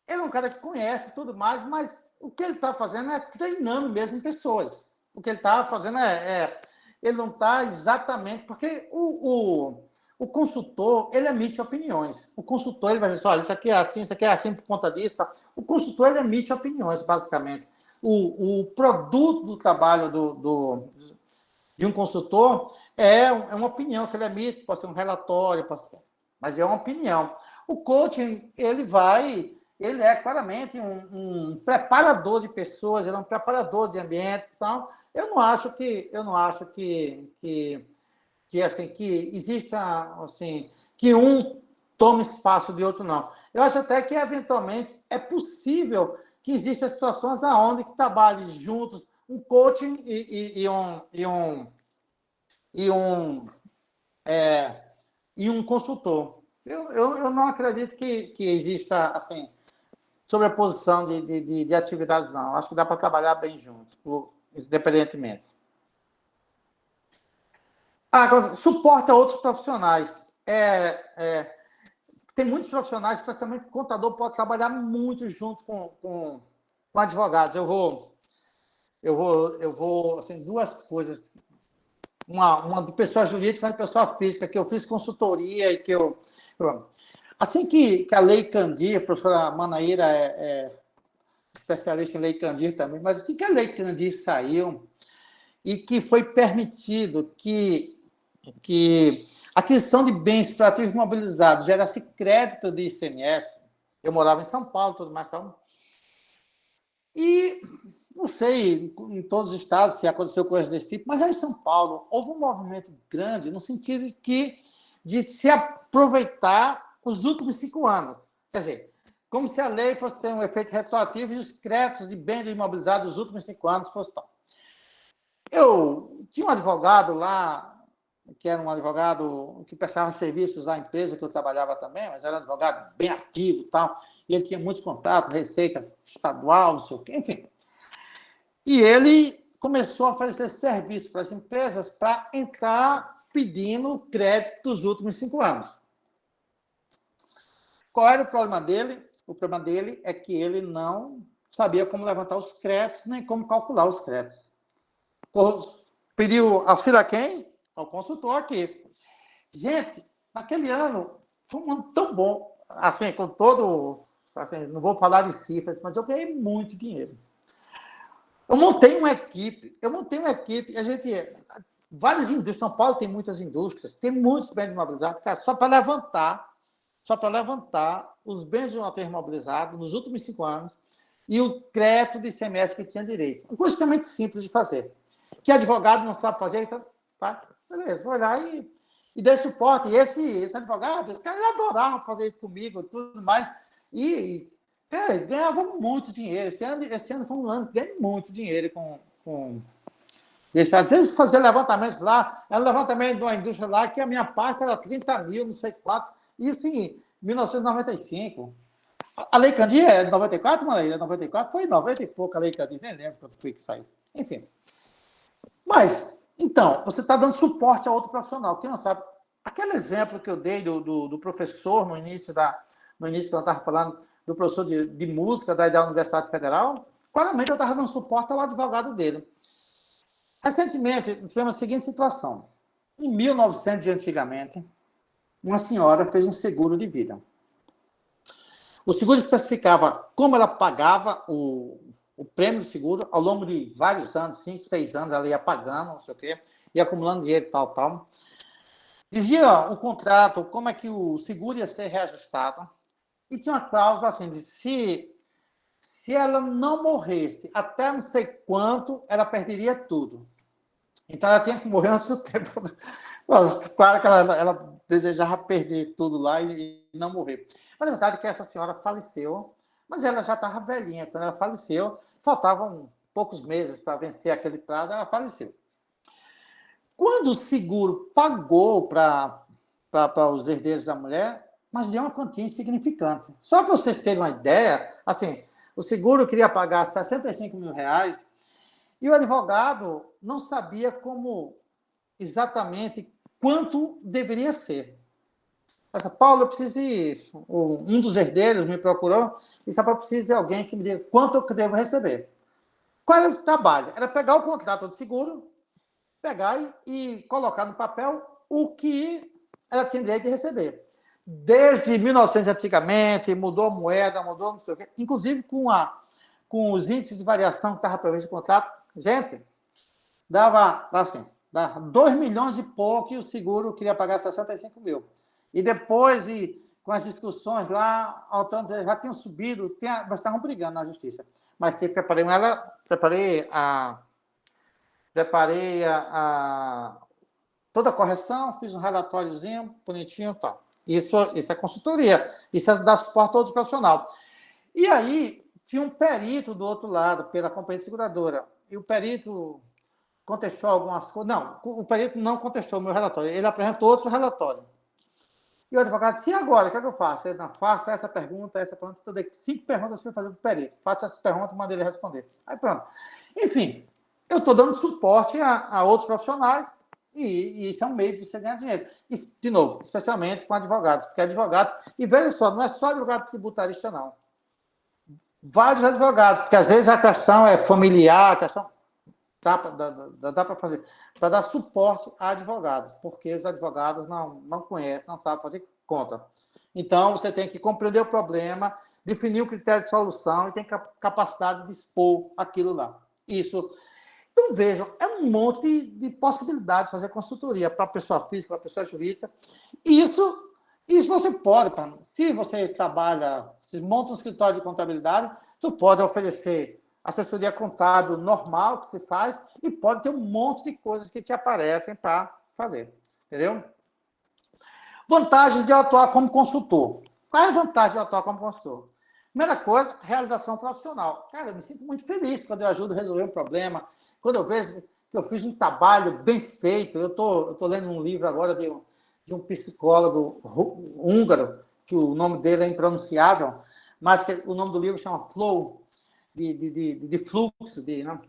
ele é um cara que conhece tudo mais, mas o que ele está fazendo é treinando mesmo pessoas. O que ele está fazendo ele não está exatamente... Porque o consultor, ele emite opiniões. O consultor, ele vai dizer, olha, isso aqui é assim por conta disso. Tá? O consultor, ele emite opiniões, basicamente. O produto do trabalho de um consultor é uma opinião que ele emite, pode ser um relatório, mas é uma opinião. O coaching, ele é claramente um preparador de pessoas, ele é um preparador de ambientes, então eu não acho que exista assim, que um tome espaço de outro, não. Eu acho até que eventualmente é possível que existam situações aonde que trabalhem juntos um coaching e um consultor. Eu não acredito que exista assim sobreposição de atividades, não. Acho que dá para trabalhar bem juntos, independentemente. Agora, suporta outros profissionais. Tem muitos profissionais, especialmente contador, pode trabalhar muito junto com advogados. Eu vou assim, duas coisas. Uma de pessoa jurídica e uma de pessoa física, que eu fiz consultoria e que assim que a Lei Candir, a professora Manaíra é especialista em Lei Candir também, mas assim que a Lei Candir saiu e que foi permitido que a aquisição de bens para ativos imobilizados gerasse crédito de ICMS, eu morava em São Paulo, tudo mais, então, e não sei em todos os estados se aconteceu coisa desse tipo, mas lá em São Paulo houve um movimento grande no sentido de se aproveitar os últimos 5 anos. Quer dizer, como se a lei fosse ter um efeito retroativo e os créditos de bens imobilizados dos últimos 5 anos fossem tal. Eu tinha um advogado lá, que era um advogado que prestava serviços à empresa que eu trabalhava também, mas era um advogado bem ativo e tal, e ele tinha muitos contatos, receita estadual, não sei o quê, enfim. E ele começou a oferecer serviço para as empresas para entrar pedindo crédito dos últimos 5 anos. Qual era o problema dele? O problema dele é que ele não sabia como levantar os créditos, nem como calcular os créditos. Pediu auxílio a quem? Ao consultor aqui. Gente, naquele ano, foi um ano tão bom, assim, com todo... Assim, não vou falar de cifras, mas eu ganhei muito dinheiro. Eu montei uma equipe, a gente... Várias indústrias, São Paulo tem muitas indústrias, tem muitos bens imobilizados, cara, só para levantar os bens de uma imobilizados nos últimos 5 anos e o crédito de ICMS que tinha direito. Uma coisa extremamente simples de fazer. Que advogado não sabe fazer, então, tá, beleza, vou olhar e dei suporte. E esse advogado, esse cara, ele adorava fazer isso comigo e tudo mais. E cara, ganhava muito dinheiro. Esse ano foi um ano que ganhei muito dinheiro com esse. Às vezes fazia levantamentos lá, era um levantamento de uma indústria lá, que a minha parte era 30 mil, não sei quantos. Isso em 1995. A Lei Candir é de 94, mano? 94 foi 90 e pouco a Lei Candir, nem lembro quando foi que saiu. Enfim. Mas, então, você está dando suporte a outro profissional. Quem não sabe, aquele exemplo que eu dei do professor no início, quando eu estava falando do professor de música da Universidade Federal, claramente eu estava dando suporte ao advogado dele. Recentemente, tivemos a seguinte situação. Em 1900, antigamente, uma senhora fez um seguro de vida. O seguro especificava como ela pagava o prêmio do seguro ao longo de vários anos, 5, 6 anos, ela ia pagando, não sei o quê, ia acumulando dinheiro, tal. Dizia o contrato como é que o seguro ia ser reajustado, e tinha uma cláusula assim, de se ela não morresse até não sei quanto, ela perderia tudo. Então, ela tinha que morrer antes do tempo. Claro que ela desejava perder tudo lá e não morrer. Mas, na verdade, é que essa senhora faleceu, mas ela já estava velhinha. Quando ela faleceu, faltavam poucos meses para vencer aquele prazo, ela faleceu. Quando o seguro pagou para os herdeiros da mulher, mas deu uma quantia insignificante. Só para vocês terem uma ideia, assim, o seguro queria pagar R$65 mil, e o advogado não sabia como exatamente quanto deveria ser. Paulo, eu preciso ir. Um dos herdeiros me procurou e disse: eu preciso de alguém que me diga quanto eu devo receber. Qual era o trabalho? Era pegar o contrato de seguro, pegar e colocar no papel o que ela tinha direito de receber. Desde 1900, antigamente, mudou a moeda, mudou não sei o quê, inclusive com os índices de variação que estava previsto no contrato. Gente, dava 2 milhões e pouco e o seguro queria pagar 65 mil. E depois, com as discussões lá, já tinham subido, mas estavam brigando na justiça. Mas preparei toda a correção, fiz um relatóriozinho bonitinho e tal. Isso é consultoria, isso é dar suporte a outro profissional. E aí, tinha um perito do outro lado, pela companhia seguradora, e o perito contestou algumas coisas. Não, o perito não contestou o meu relatório, ele apresentou outro relatório. E o advogado disse: e agora, o que é que eu faço? Ele: não, faça essa pergunta, eu dei 5 perguntas para fazer para o perito. Faça essa pergunta e manda ele responder. Aí pronto. Enfim, eu estou dando suporte a outros profissionais, e isso é um meio de você ganhar dinheiro. E, de novo, especialmente com advogados, porque advogados... E veja só, não é só advogado tributarista, não. Vários advogados, porque às vezes a questão é familiar, a questão... Dá para fazer, para dar suporte a advogados, porque os advogados não conhecem, não sabem fazer conta. Então, você tem que compreender o problema, definir o critério de solução e tem capacidade de expor aquilo lá. Isso. Então, vejam, é um monte de possibilidades de fazer consultoria para a pessoa física, para a pessoa jurídica. Isso você pode, se você trabalha, se monta um escritório de contabilidade, você pode oferecer assessoria contábil normal que se faz e pode ter um monte de coisas que te aparecem para fazer. Entendeu? Vantagens de atuar como consultor. Qual é a vantagem de atuar como consultor? Primeira coisa, realização profissional. Cara, eu me sinto muito feliz quando eu ajudo a resolver um problema, quando eu vejo que eu fiz um trabalho bem feito. Eu tô lendo um livro agora de um psicólogo húngaro, que o nome dele é impronunciável, mas que o nome do livro chama Flow, de fluxo, né?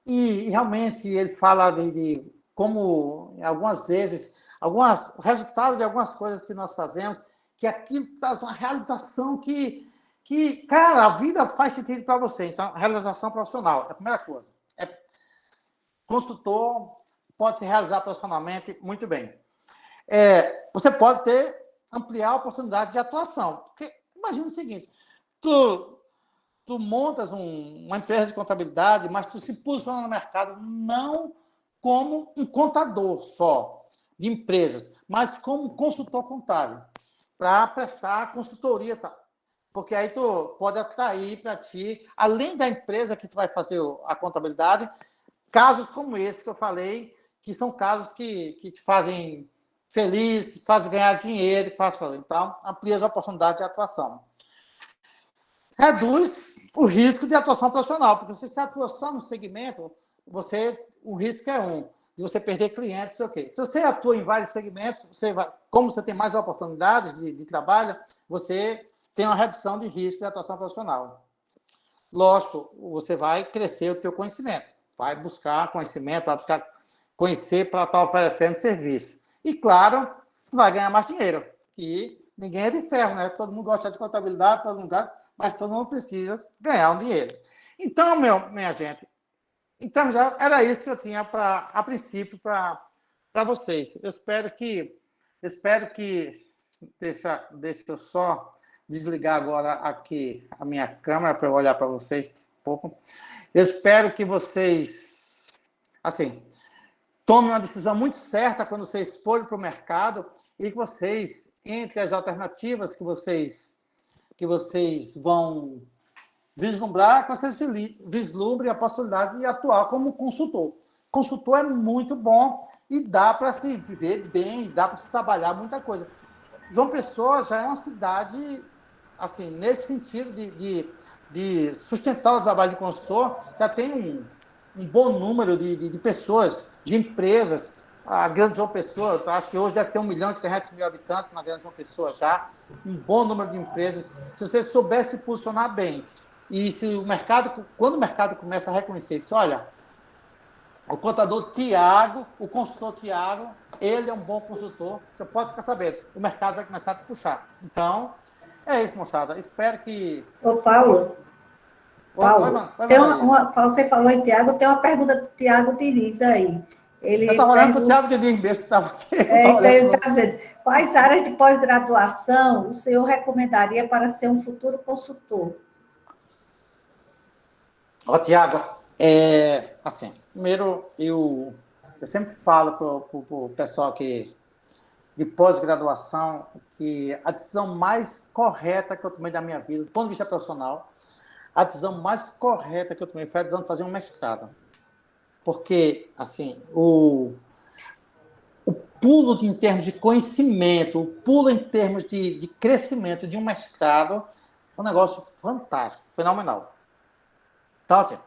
E realmente ele fala de como, algumas vezes, o resultado de algumas coisas que nós fazemos, que aquilo traz uma realização cara, a vida faz sentido para você. Então, realização profissional é a primeira coisa. Consultor pode se realizar profissionalmente muito bem. Você pode ampliar a oportunidade de atuação. Porque, imagina o seguinte, tu montas uma empresa de contabilidade, mas tu se posiciona no mercado não como um contador só de empresas, mas como consultor contábil, para prestar consultoria, tá? Porque aí tu pode atrair para ti, além da empresa que tu vai fazer a contabilidade, casos como esse que eu falei, que são casos que te fazem feliz, que te fazem ganhar dinheiro, então amplia as oportunidades de atuação. Reduz o risco de atuação profissional, porque se você atua só no segmento, o risco é de você perder clientes, sei o quê. Se você atua em vários segmentos, como você tem mais oportunidades de trabalho, você tem uma redução de risco de atuação profissional. Lógico, você vai crescer o seu conhecimento, vai buscar conhecimento, vai buscar conhecer para estar oferecendo serviço. E, claro, você vai ganhar mais dinheiro. E ninguém é de ferro, né? Todo mundo gosta de contabilidade, todo mundo gosta, mas todo mundo precisa ganhar um dinheiro. Então, minha gente, então já era isso que eu tinha a princípio para vocês. Eu espero que deixa eu só desligar agora aqui a minha câmera para eu olhar para vocês um pouco. Eu espero que vocês, assim, tomem uma decisão muito certa quando vocês forem para o mercado e que vocês, entre as alternativas que vocês vão vislumbrar, que vocês vislumbrem a possibilidade de atuar como consultor. Consultor é muito bom e dá para se viver bem, dá para se trabalhar muita coisa. João Pessoa já é uma cidade, assim, nesse sentido de sustentar o trabalho de consultor, já tem um bom número de pessoas, de empresas. A Grande João Pessoa, eu acho que hoje deve ter 1.300.000 habitantes na Grande João Pessoa já, um bom número de empresas. Se você souber se posicionar bem, e se quando o mercado começa a reconhecer isso, olha, o contador Tiago, o consultor Tiago, ele é um bom consultor, você pode ficar sabendo, o mercado vai começar a te puxar. Então, é isso, moçada. Espero que... Ô, Paulo, você falou em Tiago, tem uma pergunta do Tiago Diniz aí. Eu estava olhando para o Tiago Diniz mesmo, que estava aqui. Então ele está dizendo, quais áreas de pós-graduação o senhor recomendaria para ser um futuro consultor? Tiago, assim, primeiro, eu sempre falo para o pessoal de pós-graduação que a decisão mais correta que eu tomei da minha vida, do ponto de vista profissional, a decisão mais correta que eu tomei foi a decisão de fazer um mestrado. Porque, assim, o pulo em termos de conhecimento, o pulo em termos de crescimento de um mestrado é um negócio fantástico, fenomenal. Então, assim,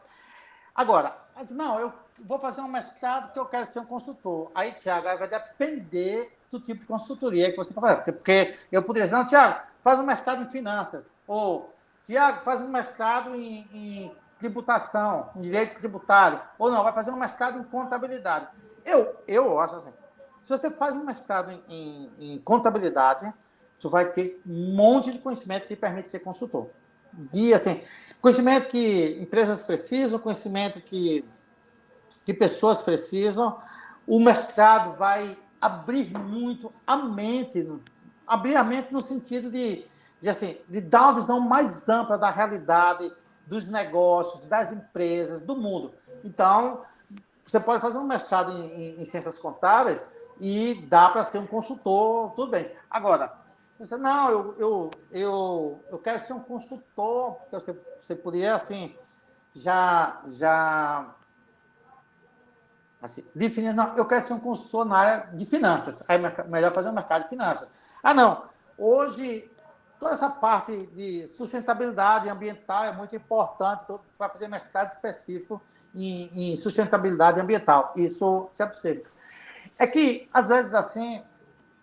agora, não, eu vou fazer um mestrado porque eu quero ser um consultor. Aí, Tiago, vai depender do tipo de consultoria que você vai fazer. Porque eu poderia dizer, não, Tiago, faz um mestrado em finanças. Ou, Tiago, faz um mestrado em tributação, em direito tributário. Ou não, vai fazer um mestrado em contabilidade. Eu acho assim, se você faz um mestrado em contabilidade, tu vai ter um monte de conhecimento que te permite ser consultor. E, assim, conhecimento que empresas precisam, conhecimento que pessoas precisam. O mestrado vai abrir muito a mente, no sentido de dar uma visão mais ampla da realidade, dos negócios, das empresas, do mundo. Então, você pode fazer um mestrado em ciências contábeis e dá para ser um consultor, tudo bem. Agora, você, não, eu quero ser um consultor, porque você poderia, assim, assim, definir, não, eu quero ser um consultor na área de finanças, aí é melhor fazer um mercado de finanças. Ah, não, hoje, toda essa parte de sustentabilidade ambiental é muito importante, vai fazer mestrado específico em sustentabilidade ambiental, isso é possível. É que, às vezes, assim,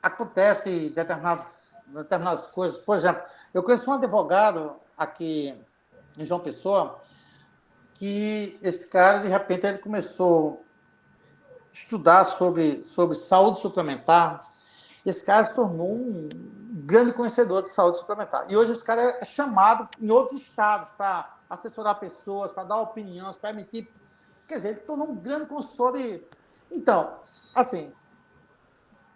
acontece determinadas coisas. Por exemplo, eu conheço um advogado aqui em João Pessoa, que esse cara, de repente, ele começou a estudar sobre saúde suplementar. Esse cara se tornou um grande conhecedor de saúde suplementar. E hoje esse cara é chamado em outros estados para assessorar pessoas, para dar opiniões, para emitir... Quer dizer, ele tornou um grande consultor de... Então, assim,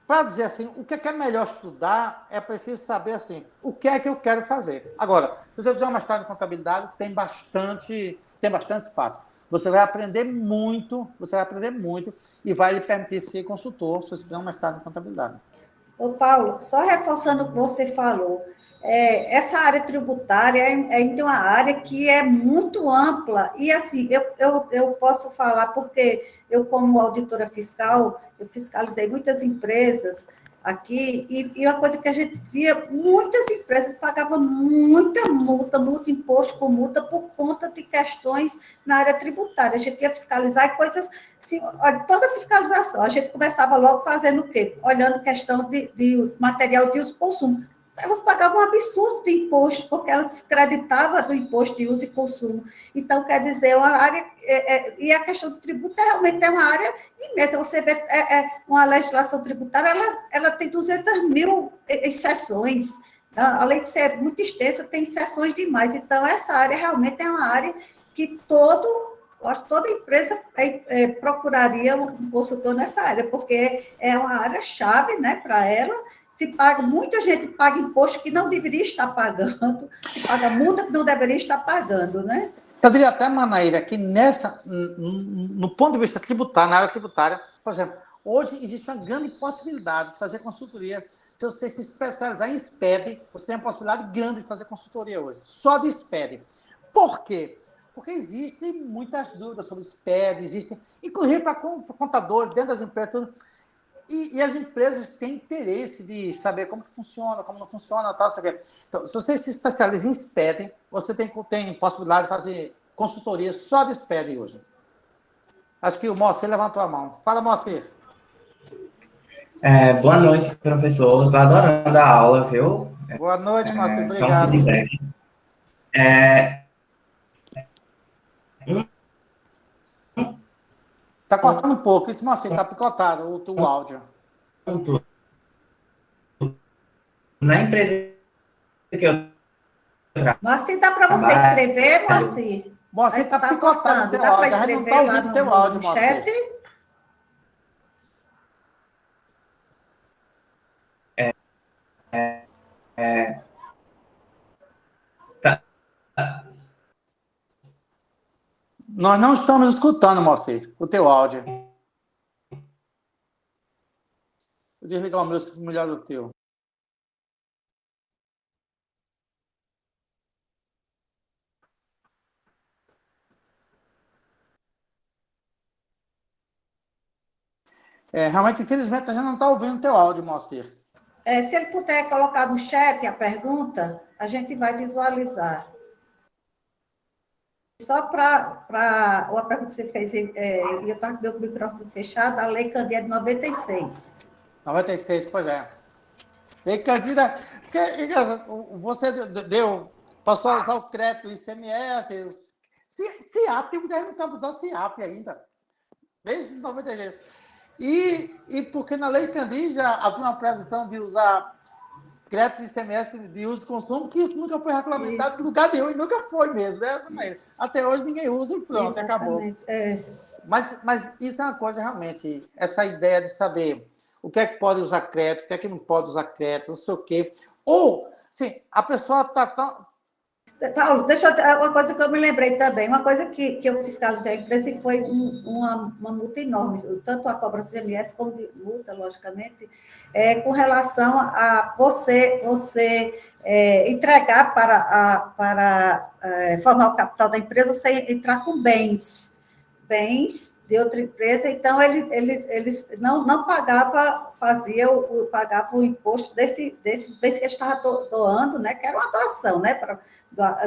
para dizer assim, o que é melhor estudar, é preciso saber assim, o que é que eu quero fazer. Agora, se você fizer uma mestrado em contabilidade, tem bastante espaço. Você vai aprender muito e vai lhe permitir ser consultor se você fizer um mestrado em contabilidade. Ô, Paulo, só reforçando o que você falou, essa área tributária ainda é uma área que é muito ampla, e assim, eu posso falar, porque eu, como auditora fiscal, eu fiscalizei muitas empresas aqui, e uma coisa que a gente via, muitas empresas pagavam muita multa, imposto com multa, por conta de questões na área tributária. A gente ia fiscalizar coisas, assim, toda a fiscalização, a gente começava logo fazendo o quê? Olhando questão de material de uso e consumo. Elas pagavam um absurdo de imposto, porque elas se creditavam do imposto de uso e consumo. Então, quer dizer, uma área... e a questão do tributo realmente é uma área imensa. Você vê, uma legislação tributária, ela tem 200 mil exceções. Além de ser muito extensa, tem exceções demais. Então, essa área realmente é uma área que toda empresa procuraria um consultor nessa área, porque é uma área-chave, né, para ela. Muita gente paga imposto que não deveria estar pagando, se paga multa que não deveria estar pagando, né? Eu diria até, Manaíra, que no ponto de vista tributário, na área tributária, por exemplo, hoje existe uma grande possibilidade de fazer consultoria. Se você se especializar em SPED, você tem uma possibilidade grande de fazer consultoria hoje, só de SPED. Por quê? Porque existem muitas dúvidas sobre SPED, inclusive para contadores, dentro das empresas, tudo. E as empresas têm interesse de saber como que funciona, como não funciona, tal, sei o quê. Então, se você se especializa em SPED, você tem possibilidade de fazer consultoria só de SPED hoje. Acho que o Moacir levantou a mão. Fala, Moacir. Boa noite, professor. Estou adorando a aula, viu? Boa noite, Moacir. Só um Obrigado. feedback. Está cortando um pouco. Isso, Moacir, está picotado o áudio. Na empresa que eu trabalho... Moacir, dá para você escrever, Moacir? Moacir está picotado o teu dá para áudio. escrever Tá lá ouvindo teu áudio, no chat? Nós não estamos escutando, Moacir, o teu áudio. Vou desligar o meu, melhor do teu. Realmente, infelizmente, a gente não está ouvindo o teu áudio, Moacir. Se ele puder colocar no chat a pergunta, a gente vai visualizar. Só para uma pergunta que você fez, eu estava com meu microfone fechado, a Lei Candia de 96. 96, pois é. Lei Candia, porque você passou a usar o crédito, o ICMS, CIAP, tem muita gente que não sabe usar o CIAP ainda, desde 96. E porque na Lei Candia já havia uma previsão de usar crédito de ICMS de uso e consumo, que isso nunca foi regulamentado em lugar nenhum, e nunca foi mesmo, né? Mas até hoje ninguém usa e pronto, Exatamente. Acabou. Mas isso é uma coisa realmente, essa ideia de saber o que é que pode usar crédito, o que é que não pode usar crédito, não sei o quê. Ou, sim, a pessoa está tão... Paulo, uma coisa que eu me lembrei também, uma coisa que eu fiscalizei a empresa e foi uma multa enorme, tanto a cobrança de ICMS como de multa, logicamente, com relação a você entregar para formar o capital da empresa, você entrar com bens de outra empresa, então eles não pagavam, pagavam o imposto desses bens que eles estavam doando, né, que era uma doação, né,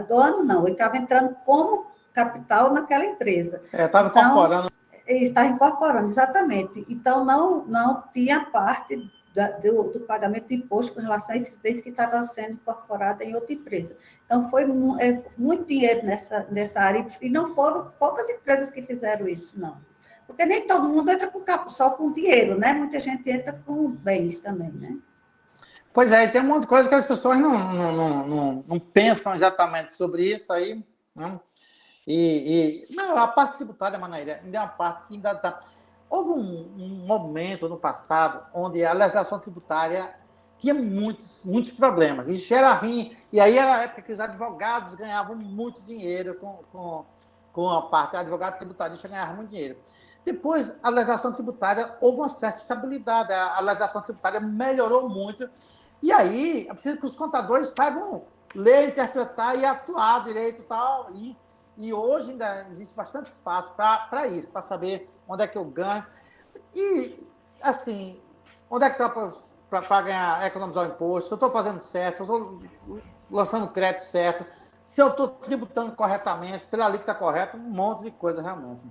doando não, estava entrando como capital naquela empresa. Estava incorporando. Estava incorporando, exatamente. Então, não tinha parte do pagamento do imposto com relação a esses bens que estavam sendo incorporados em outra empresa. Então, foi muito dinheiro nessa área, e não foram poucas empresas que fizeram isso, não. Porque nem todo mundo entra só com dinheiro, né? Muita gente entra com bens também, né? Pois é, e tem um monte de coisa que as pessoas não pensam exatamente sobre isso aí, né? Não, a parte tributária, Manaíra, ainda é uma parte que ainda está... Houve um momento no passado onde a legislação tributária tinha muitos problemas. Isso era ruim. E aí era a época que os advogados ganhavam muito dinheiro com a parte. O advogado tributarista ganhava muito dinheiro. Depois, a legislação tributária, houve uma certa estabilidade. A legislação tributária melhorou muito. E aí, é preciso que os contadores saibam ler, interpretar e atuar direito e tal. E hoje ainda existe bastante espaço para isso, para saber onde é que eu ganho. E, assim, onde é que está para ganhar, economizar o imposto? Se eu estou fazendo certo, se eu estou lançando crédito certo, se eu estou tributando corretamente, pela alíquota correta, um monte de coisa realmente.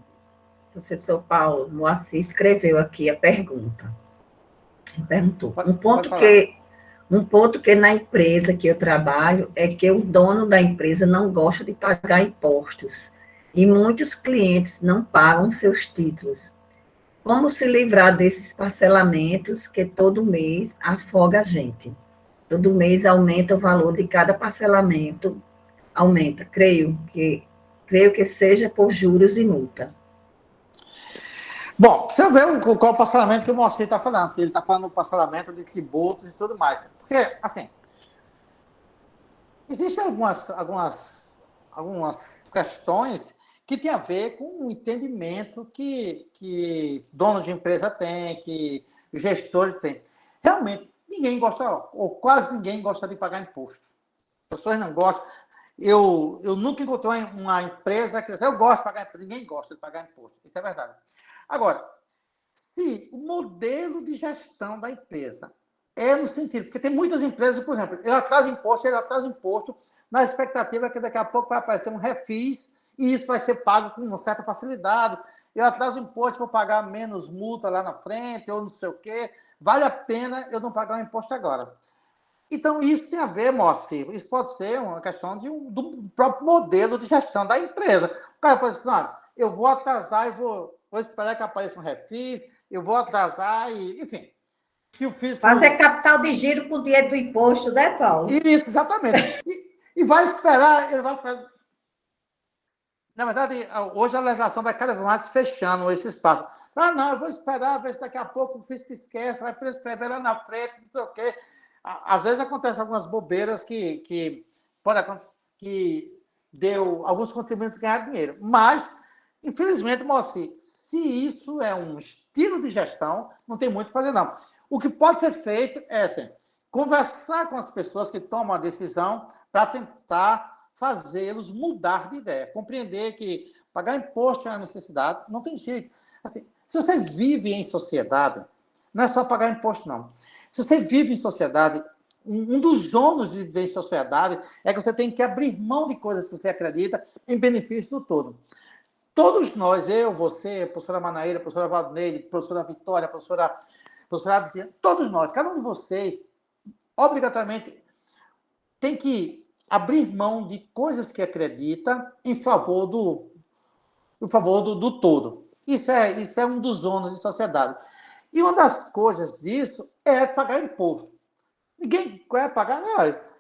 Professor Paulo, Moacir escreveu aqui a pergunta. Perguntou. Um ponto que na empresa que eu trabalho é que o dono da empresa não gosta de pagar impostos e muitos clientes não pagam seus títulos. Como se livrar desses parcelamentos que todo mês afoga a gente? Todo mês aumenta o valor de cada parcelamento, aumenta. Creio que seja por juros e multa. Bom, você vê qual o parcelamento que o Moacir está falando. Se ele está falando do parcelamento de tributos e tudo mais. Porque, assim, existem algumas questões que têm a ver com o entendimento que dono de empresa tem, que gestores têm. Realmente, ninguém gosta, ou quase ninguém gosta de pagar imposto. As pessoas não gostam. Eu nunca encontrei uma empresa que eu gosto de pagar imposto. Ninguém gosta de pagar imposto. Isso é verdade. Agora, se o modelo de gestão da empresa é no sentido... Porque tem muitas empresas, por exemplo, ele atrasa imposto, na expectativa que daqui a pouco vai aparecer um refis e isso vai ser pago com uma certa facilidade. Eu atraso imposto, vou pagar menos multa lá na frente, ou não sei o quê. Vale a pena eu não pagar o imposto agora. Então, isso tem a ver, Moacir, isso pode ser uma questão do próprio modelo de gestão da empresa. O cara pode dizer, não, eu vou atrasar e vou esperar que apareça um refis, eu vou atrasar e, enfim. Se o fisco... Fazer capital de giro com o dinheiro do imposto, né, Paulo? Isso, exatamente. E vai esperar, ele vai... Na verdade, hoje a legislação vai cada vez mais fechando esse espaço. Ah, não, eu vou esperar, ver se daqui a pouco o fisco esquece, vai prescrever lá na frente, não sei o quê. Às vezes acontecem algumas bobeiras que deu alguns contribuintes ganhar dinheiro. Mas, infelizmente, Moacir, se isso é um estilo de gestão, não tem muito o que fazer, não. O que pode ser feito é assim, conversar com as pessoas que tomam a decisão para tentar fazê-los mudar de ideia, compreender que pagar imposto é uma necessidade, não tem jeito. Assim, se você vive em sociedade, não é só pagar imposto, não. Se você vive em sociedade, um dos ônus de viver em sociedade é que você tem que abrir mão de coisas que você acredita em benefício do todo. Todos nós, eu, você, professora Manaíra, professora Valdinei, professora Vitória, professora Adriana, todos nós, cada um de vocês, obrigatoriamente, tem que abrir mão de coisas que acredita em favor do todo. Isso é um dos ônus de sociedade. E uma das coisas disso é pagar imposto. Ninguém quer pagar, não.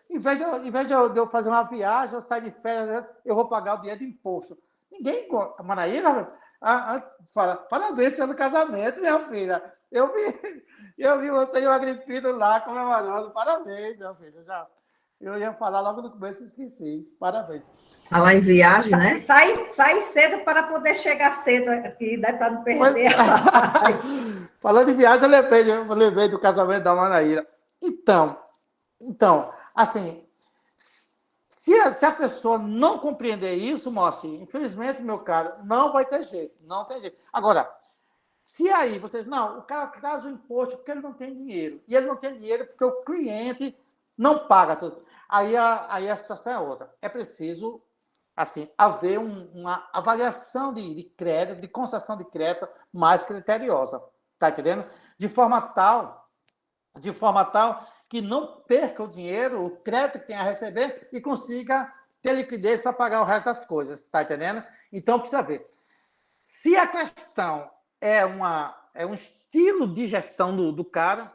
Em vez de eu fazer uma viagem, eu sair de férias, eu vou pagar o dinheiro de imposto. Ninguém gosta. Manaíra, antes fala, parabéns pelo casamento, minha filha. Eu vi você e o Agripino lá comemorando. Parabéns, minha filha. Eu ia falar logo no começo e esqueci. Parabéns. Falar em viagem, né? Sai cedo para poder chegar cedo aqui, né? Para não perder. Falando em viagem, eu lembrei do casamento da Manaíra. Então, assim, se a pessoa não compreender isso, Moacir, infelizmente, meu caro, não vai ter jeito, não tem jeito. Agora, se aí vocês, não, o cara traz o imposto porque ele não tem dinheiro, e ele não tem dinheiro porque o cliente não paga tudo, aí a situação é outra. É preciso, assim, haver uma avaliação de crédito, de concessão de crédito mais criteriosa, tá entendendo? De forma tal de forma tal que não perca o dinheiro, o crédito que tem a receber e consiga ter liquidez para pagar o resto das coisas, está entendendo? Então, precisa ver. Se a questão é um estilo de gestão do cara,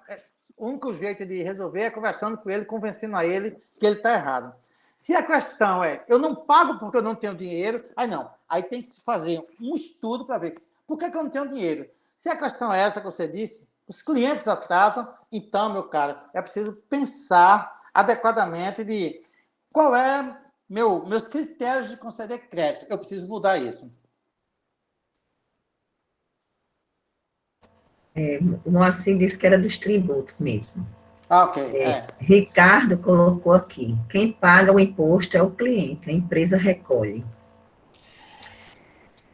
o único jeito de resolver é conversando com ele, convencendo a ele que ele está errado. Se a questão é, eu não pago porque eu não tenho dinheiro, aí não. Aí tem que se fazer um estudo para ver por que eu não tenho dinheiro. Se a questão é essa que você disse, os clientes atrasam, então, meu cara, é preciso pensar adequadamente de qual é meus critérios de conceder crédito. Eu preciso mudar isso. O Moacir disse que era dos tributos mesmo. Ok. Ricardo colocou aqui, quem paga o imposto é o cliente, a empresa recolhe.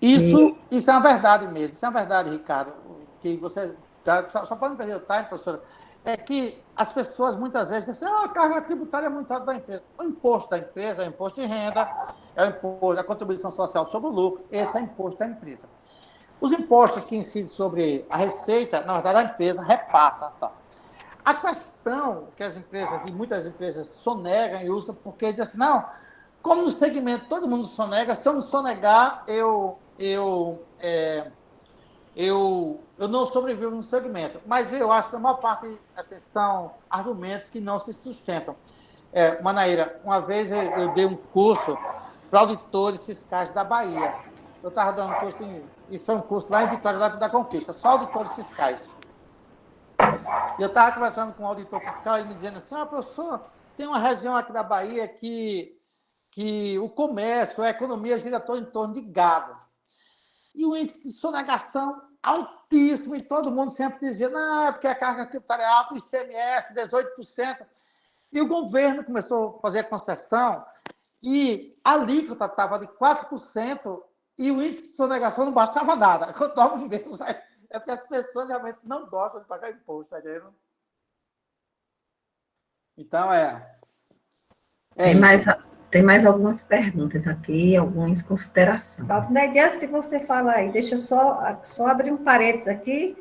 Isso é uma verdade mesmo, isso é uma verdade, Ricardo, que você... Só para não perder o time, professora, é que as pessoas muitas vezes dizem assim, a carga tributária é muito alta da empresa. O imposto da empresa é o imposto de renda, é o imposto, a contribuição social sobre o lucro, esse é o imposto da empresa. Os impostos que incidem sobre a receita, na verdade, a empresa repassa. Tá? A questão que as empresas, e muitas empresas, sonegam e usam, porque dizem assim, não, como no segmento todo mundo sonega, se eu não sonegar, eu não sobrevivo no segmento. Mas eu acho que a maior parte assim, são argumentos que não se sustentam. Manaíra, uma vez eu dei um curso para auditores fiscais da Bahia. Eu estava dando um curso, isso foi um curso lá em Vitória da Conquista, só auditores fiscais. E eu estava conversando com um auditor fiscal, ele me dizendo assim, professor, tem uma região aqui da Bahia que o comércio, a economia gira todo em torno de gado. E o índice de sonegação altíssimo, e todo mundo sempre dizia, não, é porque a carga tributária é alta, o ICMS, 18%. E o governo começou a fazer a concessão, e a alíquota estava de 4%, e o índice de sonegação não baixava nada. É porque as pessoas realmente não gostam de pagar imposto, tá entendendo? Então, Tem mais algumas perguntas aqui, algumas considerações. Antes de você falar aí, deixa eu só abrir um parênteses aqui.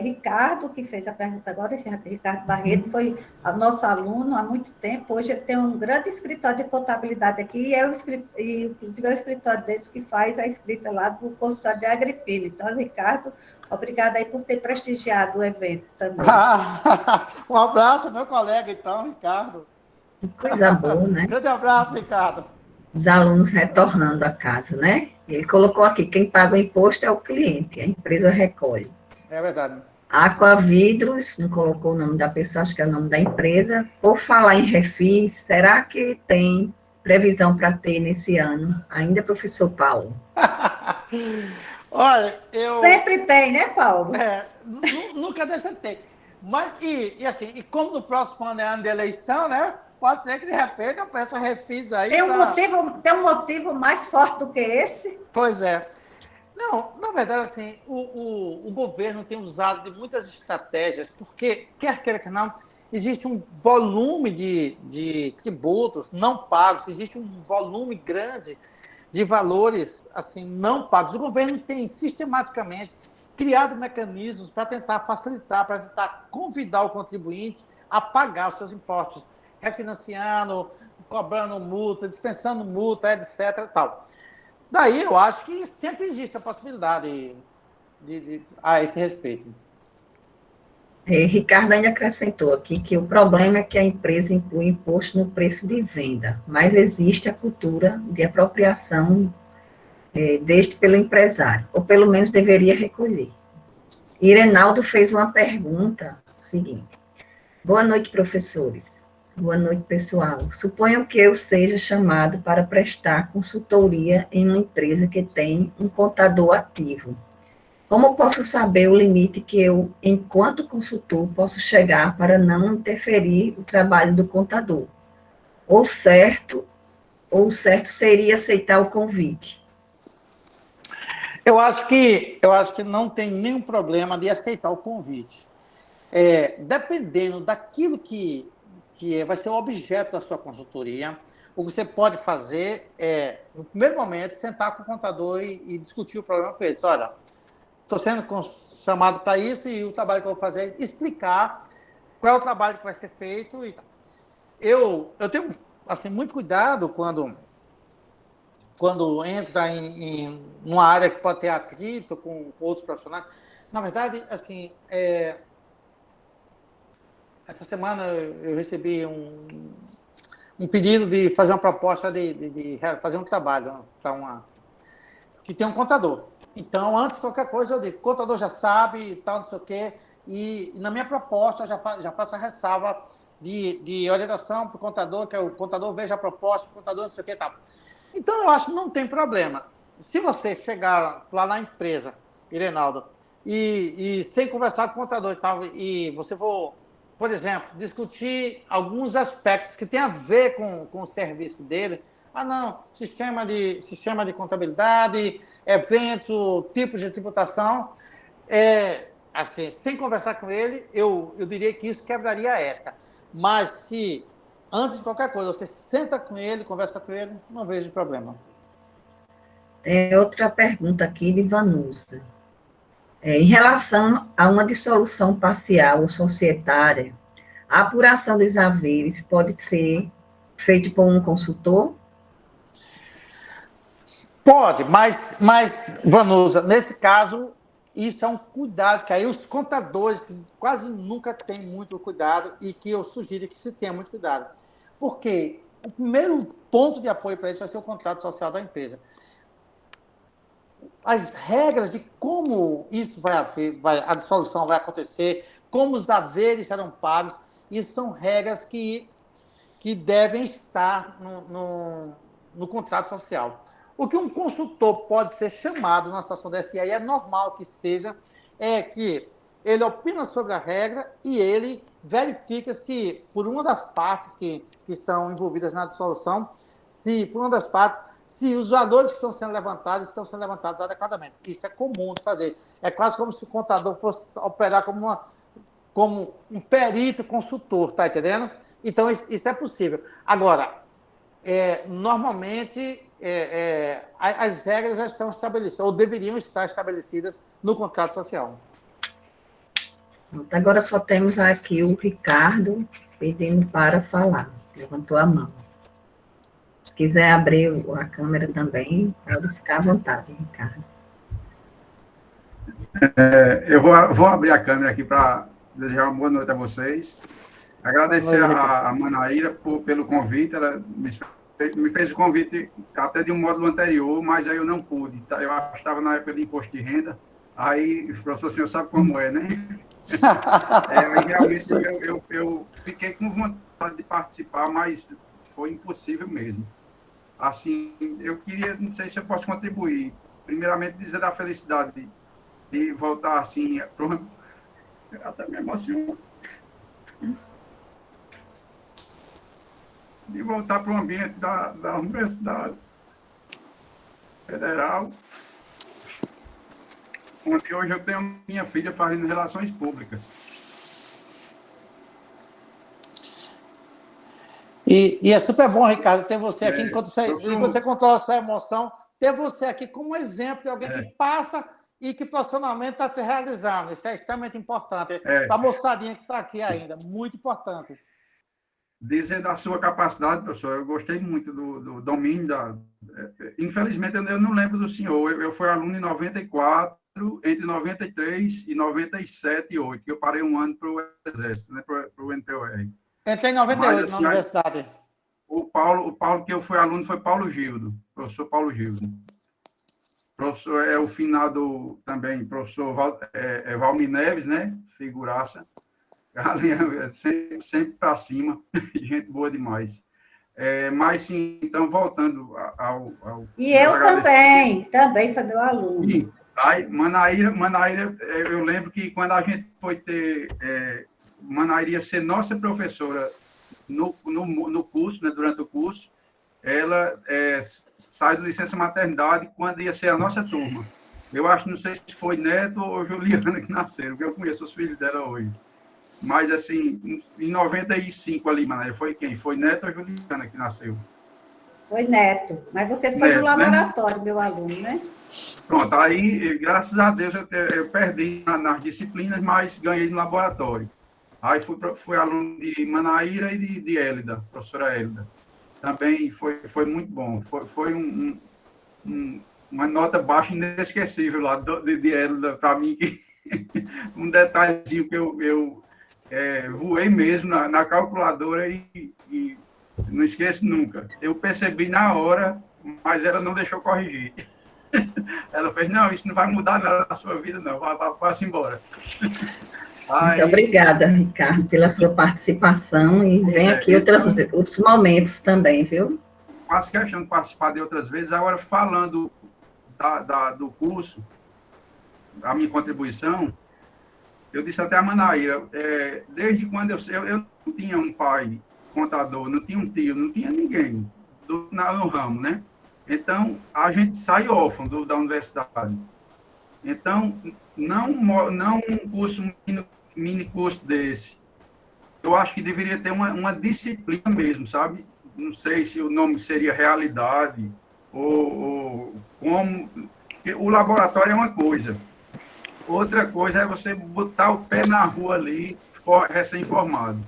Ricardo, que fez a pergunta agora, Ricardo Barreto, foi nosso aluno há muito tempo. Hoje ele tem um grande escritório de contabilidade aqui, e inclusive é o escritório dele que faz a escrita lá do consultório de Agripino. Então, Ricardo, obrigada aí por ter prestigiado o evento também. Um abraço, meu colega, então, Ricardo. Coisa boa, né? Grande abraço, Ricardo. Os alunos retornando a casa, né? Ele colocou aqui, quem paga o imposto é o cliente, a empresa recolhe. É verdade. Aquavidros, não colocou o nome da pessoa, acho que é o nome da empresa. Por falar em refis, será que tem previsão para ter nesse ano? Ainda, professor Paulo? Olha, Sempre tem, né, Paulo? Nunca deixa de ter. Mas, e como no próximo ano é ano de eleição, né? Pode ser que, de repente, eu peça refis aí. Tem um motivo mais forte do que esse? Pois é. Não, na verdade, assim, o governo tem usado de muitas estratégias, porque, quer queira, quer não, existe um volume de tributos não pagos, existe um volume grande de valores assim, não pagos. O governo tem sistematicamente criado mecanismos para tentar facilitar, para tentar convidar o contribuinte a pagar os seus impostos, refinanciando, cobrando multa, dispensando multa, etc. Tal. Daí eu acho que sempre existe a possibilidade a esse respeito. Ricardo ainda acrescentou aqui que o problema é que a empresa inclui imposto no preço de venda, mas existe a cultura de apropriação deste pelo empresário, ou pelo menos deveria recolher. Irenaldo fez uma pergunta seguinte. Boa noite, professores. Boa noite, pessoal. Suponham que eu seja chamado para prestar consultoria em uma empresa que tem um contador ativo. Como posso saber o limite que eu, enquanto consultor, posso chegar para não interferir o trabalho do contador? Ou certo seria aceitar o convite? Eu acho que não tem nenhum problema de aceitar o convite. Dependendo daquilo que vai ser o objeto da sua consultoria, o que você pode fazer no primeiro momento, sentar com o contador e discutir o problema com eles. Olha, estou sendo chamado para isso e o trabalho que eu vou fazer é explicar qual é o trabalho que vai ser feito. E eu tenho assim, muito cuidado quando entra em uma área que pode ter atrito com outros profissionais. Na verdade, assim, essa semana eu recebi um pedido de fazer uma proposta de fazer um trabalho para uma que tem um contador. Então, antes de qualquer coisa, eu digo, o contador já sabe e tal, não sei o quê, e na minha proposta já faço a ressalva de orientação para o contador, que é o contador veja a proposta, o contador não sei o quê e tal. Então, eu acho que não tem problema. Se você chegar lá na empresa, Irenaldo, e sem conversar com o contador e tal, e você for, por exemplo, discutir alguns aspectos que tem a ver com o serviço dele, não, sistema de contabilidade, eventos, tipos de tributação, assim, sem conversar com ele, eu diria que isso quebraria a ética. Mas se, antes de qualquer coisa, você senta com ele, conversa com ele, não vejo problema. Tem outra pergunta aqui de Vanusa. Em relação a uma dissolução parcial ou societária, a apuração dos haveres pode ser feita por um consultor? Pode, mas Vanusa, nesse caso, isso é um cuidado, que aí os contadores quase nunca têm muito cuidado e que eu sugiro que se tenha muito cuidado. Porque o primeiro ponto de apoio para isso vai ser o contrato social da empresa. As regras de como isso a dissolução vai acontecer, como os haveres serão pagos, isso são regras que devem estar no contrato social. O que um consultor pode ser chamado numa situação dessa, e aí é normal que seja, é que ele opina sobre a regra e ele verifica se, por uma das partes que estão envolvidas na dissolução, se os valores que estão sendo levantados adequadamente. Isso é comum de fazer. É quase como se o contador fosse operar como um perito consultor, tá entendendo? Então, isso é possível. Agora, normalmente, as regras já estão estabelecidas, ou deveriam estar estabelecidas no contrato social. Agora só temos aqui o Ricardo pedindo para falar. Levantou a mão. Se quiser abrir a câmera também, pode ficar à vontade, Ricardo. Eu vou abrir a câmera aqui para desejar uma boa noite a vocês. Agradecer a Manaíra pelo convite. Ela me fez o convite até de um módulo anterior, mas aí eu não pude. Eu acho que estava na época de imposto de renda. Aí, professor, o senhor sabe como é, né? Realmente eu fiquei com vontade de participar, mas foi impossível mesmo. Assim, eu queria, não sei se eu posso contribuir. Primeiramente, dizer da felicidade de voltar assim, até me emociono. De voltar para o ambiente da Universidade Federal, onde hoje eu tenho minha filha fazendo relações públicas. E é super bom, Ricardo, ter você aqui, enquanto você contou a sua emoção, ter você aqui como exemplo de alguém que passa e que profissionalmente está se realizando. Isso é extremamente importante. Para a moçadinha que está aqui ainda, muito importante. Dizer da sua capacidade, professor, eu gostei muito do domínio Infelizmente, eu não lembro do senhor. Eu fui aluno em 94, entre 93 e 97 e 8, que eu parei um ano para o Exército, né, para o NPOR. Entrei em 98 Mas, assim, na universidade. O Paulo que eu fui aluno foi Paulo Gildo, professor Paulo Gildo. Professor, o finado também, professor Valmir Neves, né? Figuraça. Sempre para cima, gente boa demais. Mas sim, então, voltando ao e eu também foi meu aluno. Sim. Aí, Manaíra, eu lembro que quando a gente foi ter... Manaíra ia ser nossa professora no curso, né, durante o curso, ela sai de licença maternidade quando ia ser a nossa turma. Eu acho, não sei se foi Neto ou Juliana que nasceram, porque eu conheço os filhos dela hoje. Mas, assim, em 95 ali, Manaíra, foi quem? Foi Neto ou Juliana que nasceu? Foi Neto, mas você foi do laboratório, né? Meu aluno, né? Pronto, aí, graças a Deus, eu perdi nas disciplinas, mas ganhei no laboratório. Aí fui aluno de Manaíra e de Hélida, professora Hélida. Também foi muito bom. Foi uma nota baixa inesquecível lá de Hélida, para mim, que um detalhezinho que eu voei mesmo na calculadora e não esqueço nunca. Eu percebi na hora, mas ela não deixou corrigir. Ela fez, não, isso não vai mudar nada na sua vida, não, vá-se embora. Muito obrigada, Ricardo, pela sua participação e vem aqui outros momentos também, viu? Faço questão de participar de outras vezes. Agora, falando do curso, a minha contribuição, eu disse até a Manaíra, desde quando eu não tinha um pai contador, não tinha um tio, não tinha ninguém no ramo, né? Então, a gente sai órfão da universidade. Então, não um curso, mini curso desse. Eu acho que deveria ter uma disciplina mesmo, sabe? Não sei se o nome seria realidade ou como... O laboratório é uma coisa. Outra coisa é você botar o pé na rua ali, recém-formado.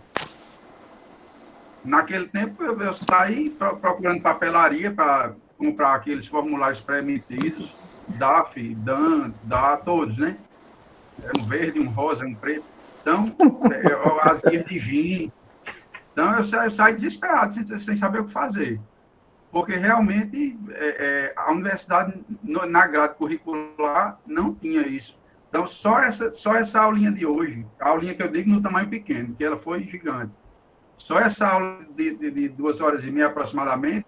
Naquele tempo, eu saí procurando papelaria para comprar aqueles formulários pré-emitidos, DAF, DAN, DA, todos, né? Um verde, um rosa, um preto. Então, as guias de gin. Então, eu saí desesperado, sem saber o que fazer. Porque, realmente, a universidade, na grade curricular, não tinha isso. Então, só essa aulinha de hoje, a aulinha que eu digo no tamanho pequeno, que ela foi gigante, só essa aula de 2h30 aproximadamente,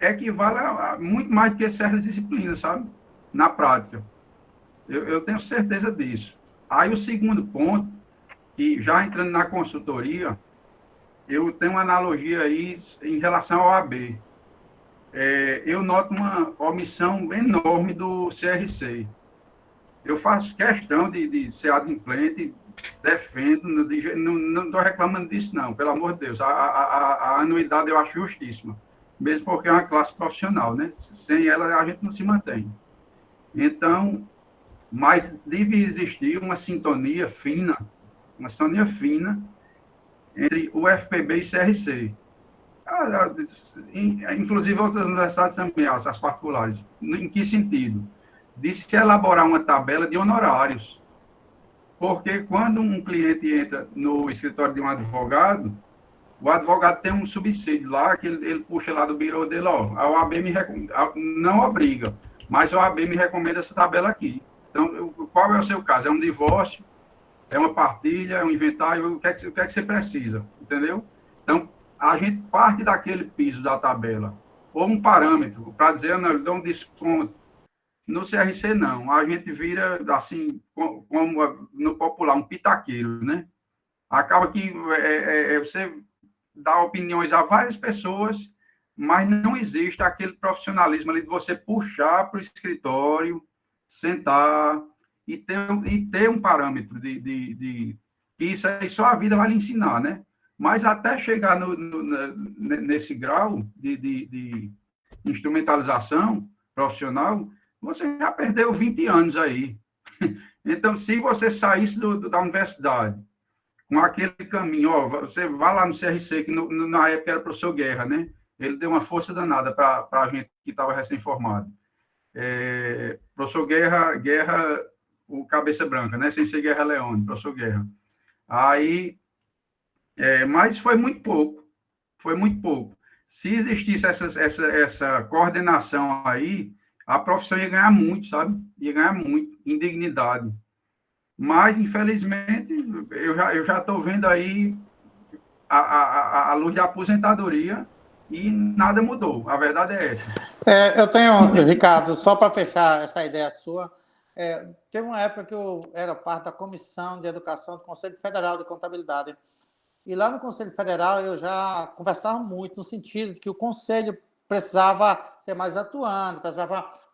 equivale a muito mais do que certas disciplinas, sabe? Na prática. Eu tenho certeza disso. Aí o segundo ponto, que já entrando na consultoria, eu tenho uma analogia aí em relação ao AB. Eu noto uma omissão enorme do CRC. Eu faço questão de ser adimplente, defendo, não estou reclamando disso, não, pelo amor de Deus. A anuidade eu acho justíssima, mesmo porque é uma classe profissional, né? Sem ela, a gente não se mantém. Então, mas deve existir uma sintonia fina entre o FPB e CRC. Inclusive outras universidades também, as particulares. Em que sentido? De se elaborar uma tabela de honorários. Porque quando um cliente entra no escritório de um advogado, o advogado tem um subsídio lá, que ele puxa lá do birô dele, a OAB não obriga, mas a OAB me recomenda essa tabela aqui. Então, qual é o seu caso? É um divórcio? É uma partilha? É um inventário? O que é que você precisa? Entendeu? Então, a gente parte daquele piso da tabela, ou um parâmetro, para dizer, não, eu dou um desconto. No CRC, não. A gente vira, assim, como no popular, um pitaqueiro, né? Acaba que você dá opiniões a várias pessoas, mas não existe aquele profissionalismo ali de você puxar para o escritório, sentar e ter um parâmetro que isso aí só a vida vai lhe ensinar, né? Mas até chegar nesse grau de instrumentalização profissional, você já perdeu 20 anos aí. Então, se você saísse da universidade com aquele caminho, você vai lá no CRC, que na época era o professor Guerra, né? Ele deu uma força danada para a gente que estava recém-formado. Professor Guerra, o cabeça branca, né? Sem ser Guerra Leone, professor Guerra. Aí, mas foi muito pouco. Se existisse essa coordenação aí, a profissão ia ganhar muito, sabe? Ia ganhar muito, em dignidade. Mas, infelizmente, eu já estou vendo aí a luz da aposentadoria e nada mudou. A verdade é essa. Eu tenho, Ricardo, só para fechar essa ideia sua, teve uma época que eu era parte da Comissão de Educação do Conselho Federal de Contabilidade. E lá no Conselho Federal eu já conversava muito no sentido de que o Conselho precisava ser mais atuante,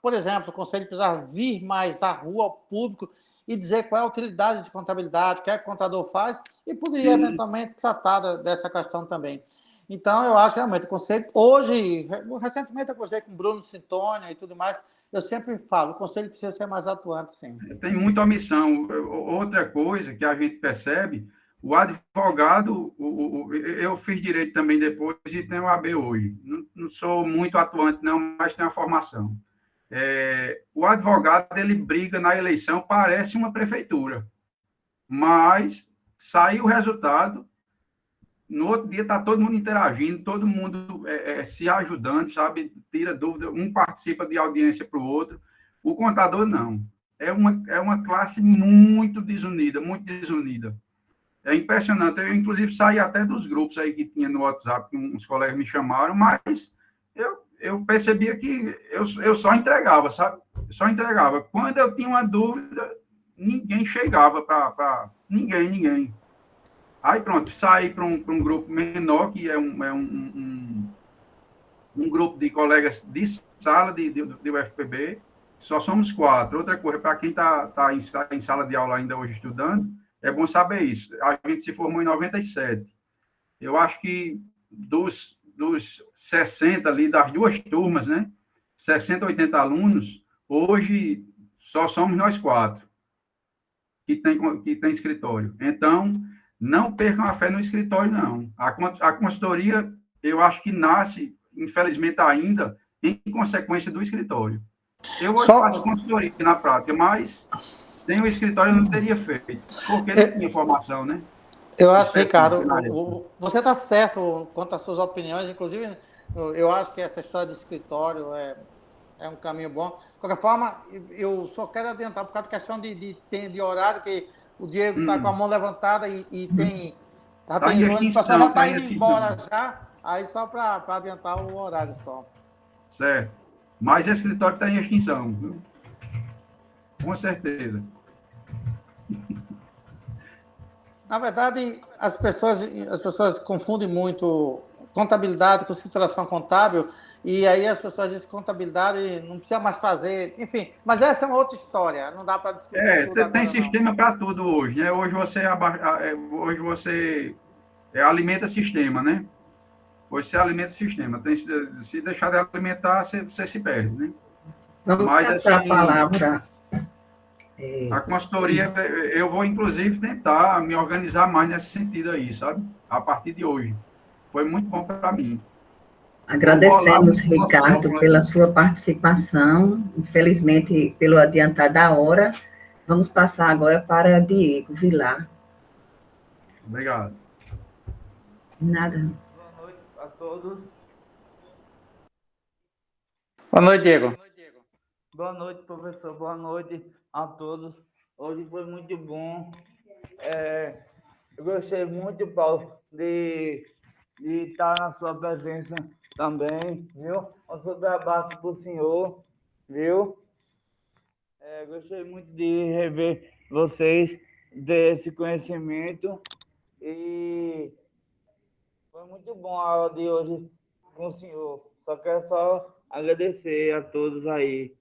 por exemplo, o Conselho precisava vir mais à rua, ao público, e dizer qual é a utilidade de contabilidade, o que é que o contador faz, e poderia, eventualmente, tratar dessa questão também. Então, eu acho realmente o Conselho... Hoje, recentemente, eu conversei com o Bruno Sintônio e tudo mais, eu sempre falo, o conselho precisa ser mais atuante, sim. Tem muita omissão. Outra coisa que a gente percebe, o advogado, eu fiz direito também depois e tenho o AB hoje. Não sou muito atuante, não, mas tenho a formação. O advogado, ele briga na eleição, parece uma prefeitura, mas sai o resultado, no outro dia está todo mundo interagindo, todo mundo se ajudando, sabe? Tira dúvida, um participa de audiência para o outro. O contador, não. É uma classe muito desunida, muito desunida. É impressionante. Eu, inclusive, saí até dos grupos aí que tinha no WhatsApp, que uns colegas me chamaram, mas eu percebia que eu só entregava, sabe? Eu só entregava. Quando eu tinha uma dúvida, ninguém chegava para... Ninguém. Aí, pronto, saí para um grupo menor, que é um grupo de colegas de sala de UFPB, só somos 4. Outra coisa, para quem está em sala de aula ainda hoje estudando, é bom saber isso. A gente se formou em 97. Eu acho que dos 60 ali, das duas turmas, né? 60, 80 alunos, hoje só somos nós 4 que tem escritório. Então, não percam a fé no escritório, não. A consultoria, eu acho que nasce, infelizmente ainda, em consequência do escritório. Eu hoje faço consultoria na prática, mas sem o escritório eu não teria feito, porque não tinha formação, né? Eu acho, Ricardo, você está certo quanto às suas opiniões, inclusive, eu acho que essa história de escritório é um caminho bom. De qualquer forma, eu só quero adiantar por causa da questão de horário, que o Diego está com a mão levantada e tem... Já está indo embora já, aí só para adiantar o horário só. Certo. Mas esse escritório está em extinção, viu? Com certeza. Na verdade, as pessoas confundem muito contabilidade com escrituração contábil, e aí as pessoas dizem que contabilidade não precisa mais fazer, enfim, mas essa é uma outra história, não dá para discutir tudo agora, tem sistema para tudo hoje, né? Hoje você alimenta sistema, né? Hoje você alimenta sistema, se deixar de alimentar, você se perde, né? Vamos passar a palavra. A consultoria, eu vou, inclusive, tentar me organizar mais nesse sentido aí, sabe? A partir de hoje. Foi muito bom para mim. Agradecemos, Ricardo, pela sua participação. Infelizmente, pelo adiantar da hora. Vamos passar agora para Diego Vilar. Obrigado. Nada. Boa noite a todos. Boa noite, Diego. Boa noite, professor. Boa noite a todos. Hoje foi muito bom. Eu gostei muito, Paulo, de estar na sua presença também, viu? Um super abraço para o senhor, viu? Gostei muito de rever vocês, desse conhecimento, e foi muito bom a aula de hoje com o senhor. Só quero agradecer a todos aí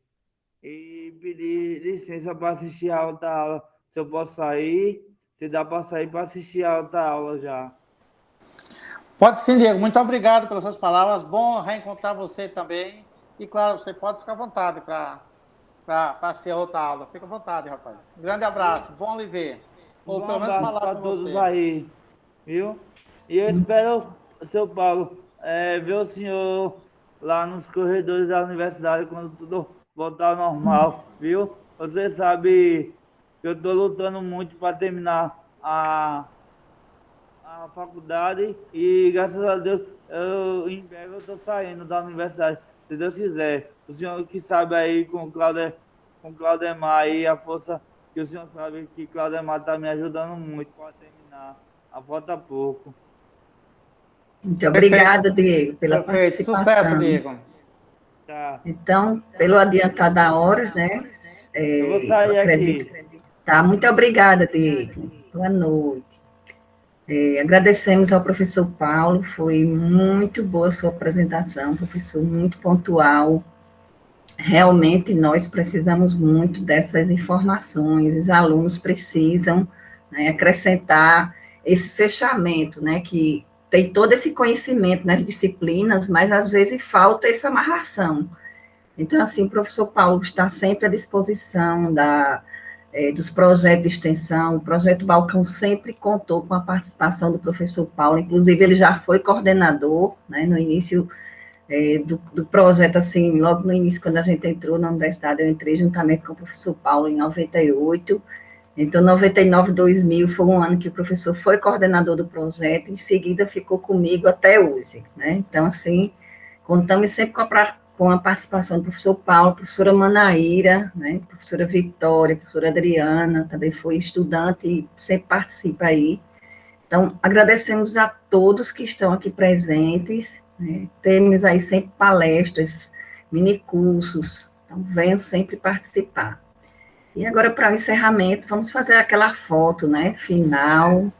e pedir licença para assistir a outra aula. Se eu posso sair, se dá para sair para assistir a outra aula já. Pode sim, Diego. Muito obrigado pelas suas palavras. Bom reencontrar você também. E, claro, você pode ficar à vontade para ser outra aula. Fica à vontade, rapaz. Um grande abraço. Bom lhe ver. Ou pelo menos falar com você. Todos aí, viu? E eu espero, seu Paulo, ver o senhor lá nos corredores da universidade quando tudo voltar ao normal, viu? Você sabe que eu estou lutando muito para terminar a faculdade e, graças a Deus, em breve eu estou saindo da universidade, se Deus quiser. O senhor que sabe aí com o Claudemar aí, a força que o senhor sabe que Claudemar está me ajudando muito para terminar. Falta pouco. Muito obrigada, Diego, pela participação. Sucesso, Diego. Tá. Então, pelo adiantar da horas, né? Eu vou sair aqui. Tá, muito obrigada, Diego. Boa noite. Agradecemos ao professor Paulo, foi muito boa a sua apresentação, professor, muito pontual. Realmente, nós precisamos muito dessas informações, os alunos precisam, né, acrescentar esse fechamento, né, que tem todo esse conhecimento nas disciplinas, mas às vezes falta essa amarração. Então, assim, o professor Paulo está sempre à disposição dos projetos de extensão. O projeto Balcão sempre contou com a participação do professor Paulo, inclusive ele já foi coordenador, né, no início do projeto, assim, logo no início, quando a gente entrou na universidade, eu entrei juntamente com o professor Paulo em 98, então 99, 2000 foi um ano que o professor foi coordenador do projeto, em seguida ficou comigo até hoje, né, então, assim, contamos sempre com a participação do professor Paulo, professora Manaíra, né, professora Vitória, professora Adriana, também foi estudante e sempre participa aí. Então, agradecemos a todos que estão aqui presentes, né, temos aí sempre palestras, minicursos, então venham sempre participar. E agora, para o encerramento, vamos fazer aquela foto, né, final.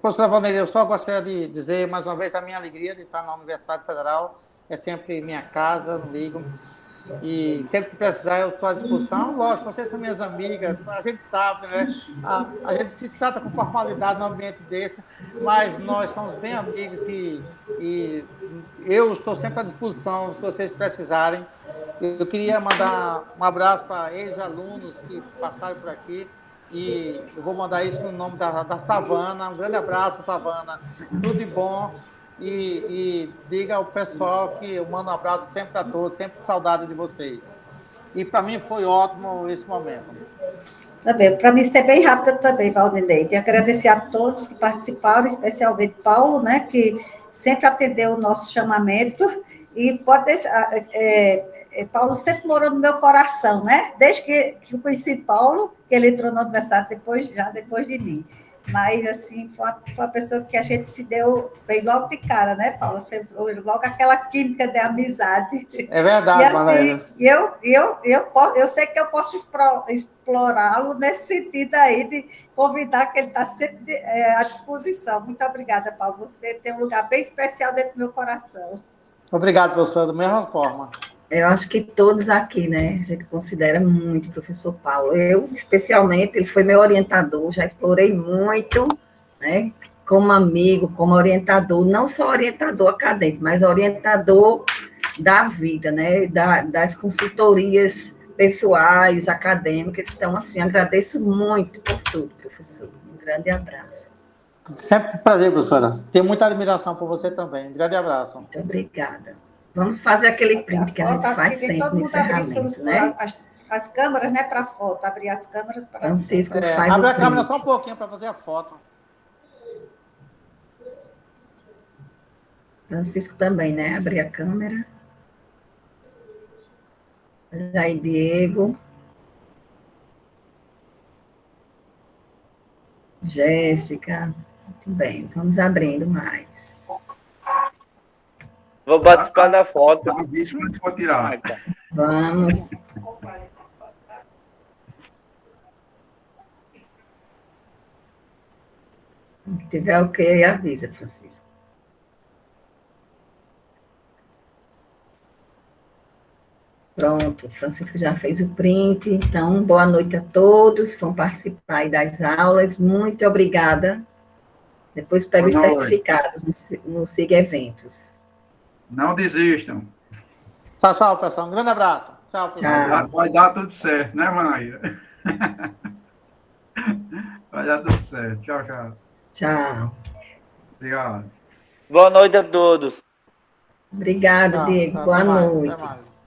Professora Valneir, eu só gostaria de dizer mais uma vez a minha alegria de estar na Universidade Federal, é sempre minha casa, não ligo, e sempre que precisar eu estou à disposição. Lógico, vocês são minhas amigas, a gente sabe, né? A gente se trata com formalidade num ambiente desse, mas nós somos bem amigos e eu estou sempre à disposição se vocês precisarem. Eu queria mandar um abraço para ex-alunos que passaram por aqui, e eu vou mandar isso no nome da Savana. Um grande abraço, Savana, tudo de bom. E diga ao pessoal que eu mando um abraço sempre a todos, sempre com saudade de vocês. E para mim foi ótimo esse momento. Também, para mim ser bem rápida também, Valdinei, e agradecer a todos que participaram, especialmente Paulo, né, que sempre atendeu o nosso chamamento, e pode deixar, Paulo sempre morou no meu coração, né, desde que eu conheci Paulo, que ele entrou na universidade depois de mim. Mas, assim, foi uma pessoa que a gente se deu bem logo de cara, né, Paulo? Você, logo aquela química de amizade. É verdade, e, assim, Manaíra. Eu sei que eu posso explorá-lo nesse sentido aí, de convidar, que ele está sempre à disposição. Muito obrigada, Paulo. Você tem um lugar bem especial dentro do meu coração. Obrigado, professor, da mesma forma. Eu acho que todos aqui, né, a gente considera muito o professor Paulo. Eu, especialmente, ele foi meu orientador, já explorei muito, né, como amigo, como orientador, não só orientador acadêmico, mas orientador da vida, né, das consultorias pessoais, acadêmicas. Então, assim, agradeço muito por tudo, professor. Um grande abraço. Sempre um prazer, professora. Tenho muita admiração por você também. Um grande abraço. Muito obrigada. Vamos fazer aquele print que a gente faz sempre no encerramento, né? As câmeras, né, para a foto, abrir as câmeras para Francisco faz abre o a câmera print. só um pouquinho para fazer a foto. Francisco também, né? Abrir a câmera. Olha aí, Diego. Jéssica. Muito bem, vamos abrindo mais. Vou participar da foto. Isso que a gente for tirar. Vamos. Se tiver o que, avisa, Francisco. Pronto, Francisco já fez o print. Então, boa noite a todos. Vão participar aí das aulas. Muito obrigada. Depois pega os certificados no Siga Eventos. Não desistam. Tchau, tchau, pessoal. Um grande abraço. Tchau, pessoal. Tchau. Vai dar tudo certo, né, Manaíra? Vai dar tudo certo. Tchau, tchau. Tchau. Obrigado. Boa noite a todos. Obrigado, Diego. Boa noite. Até mais.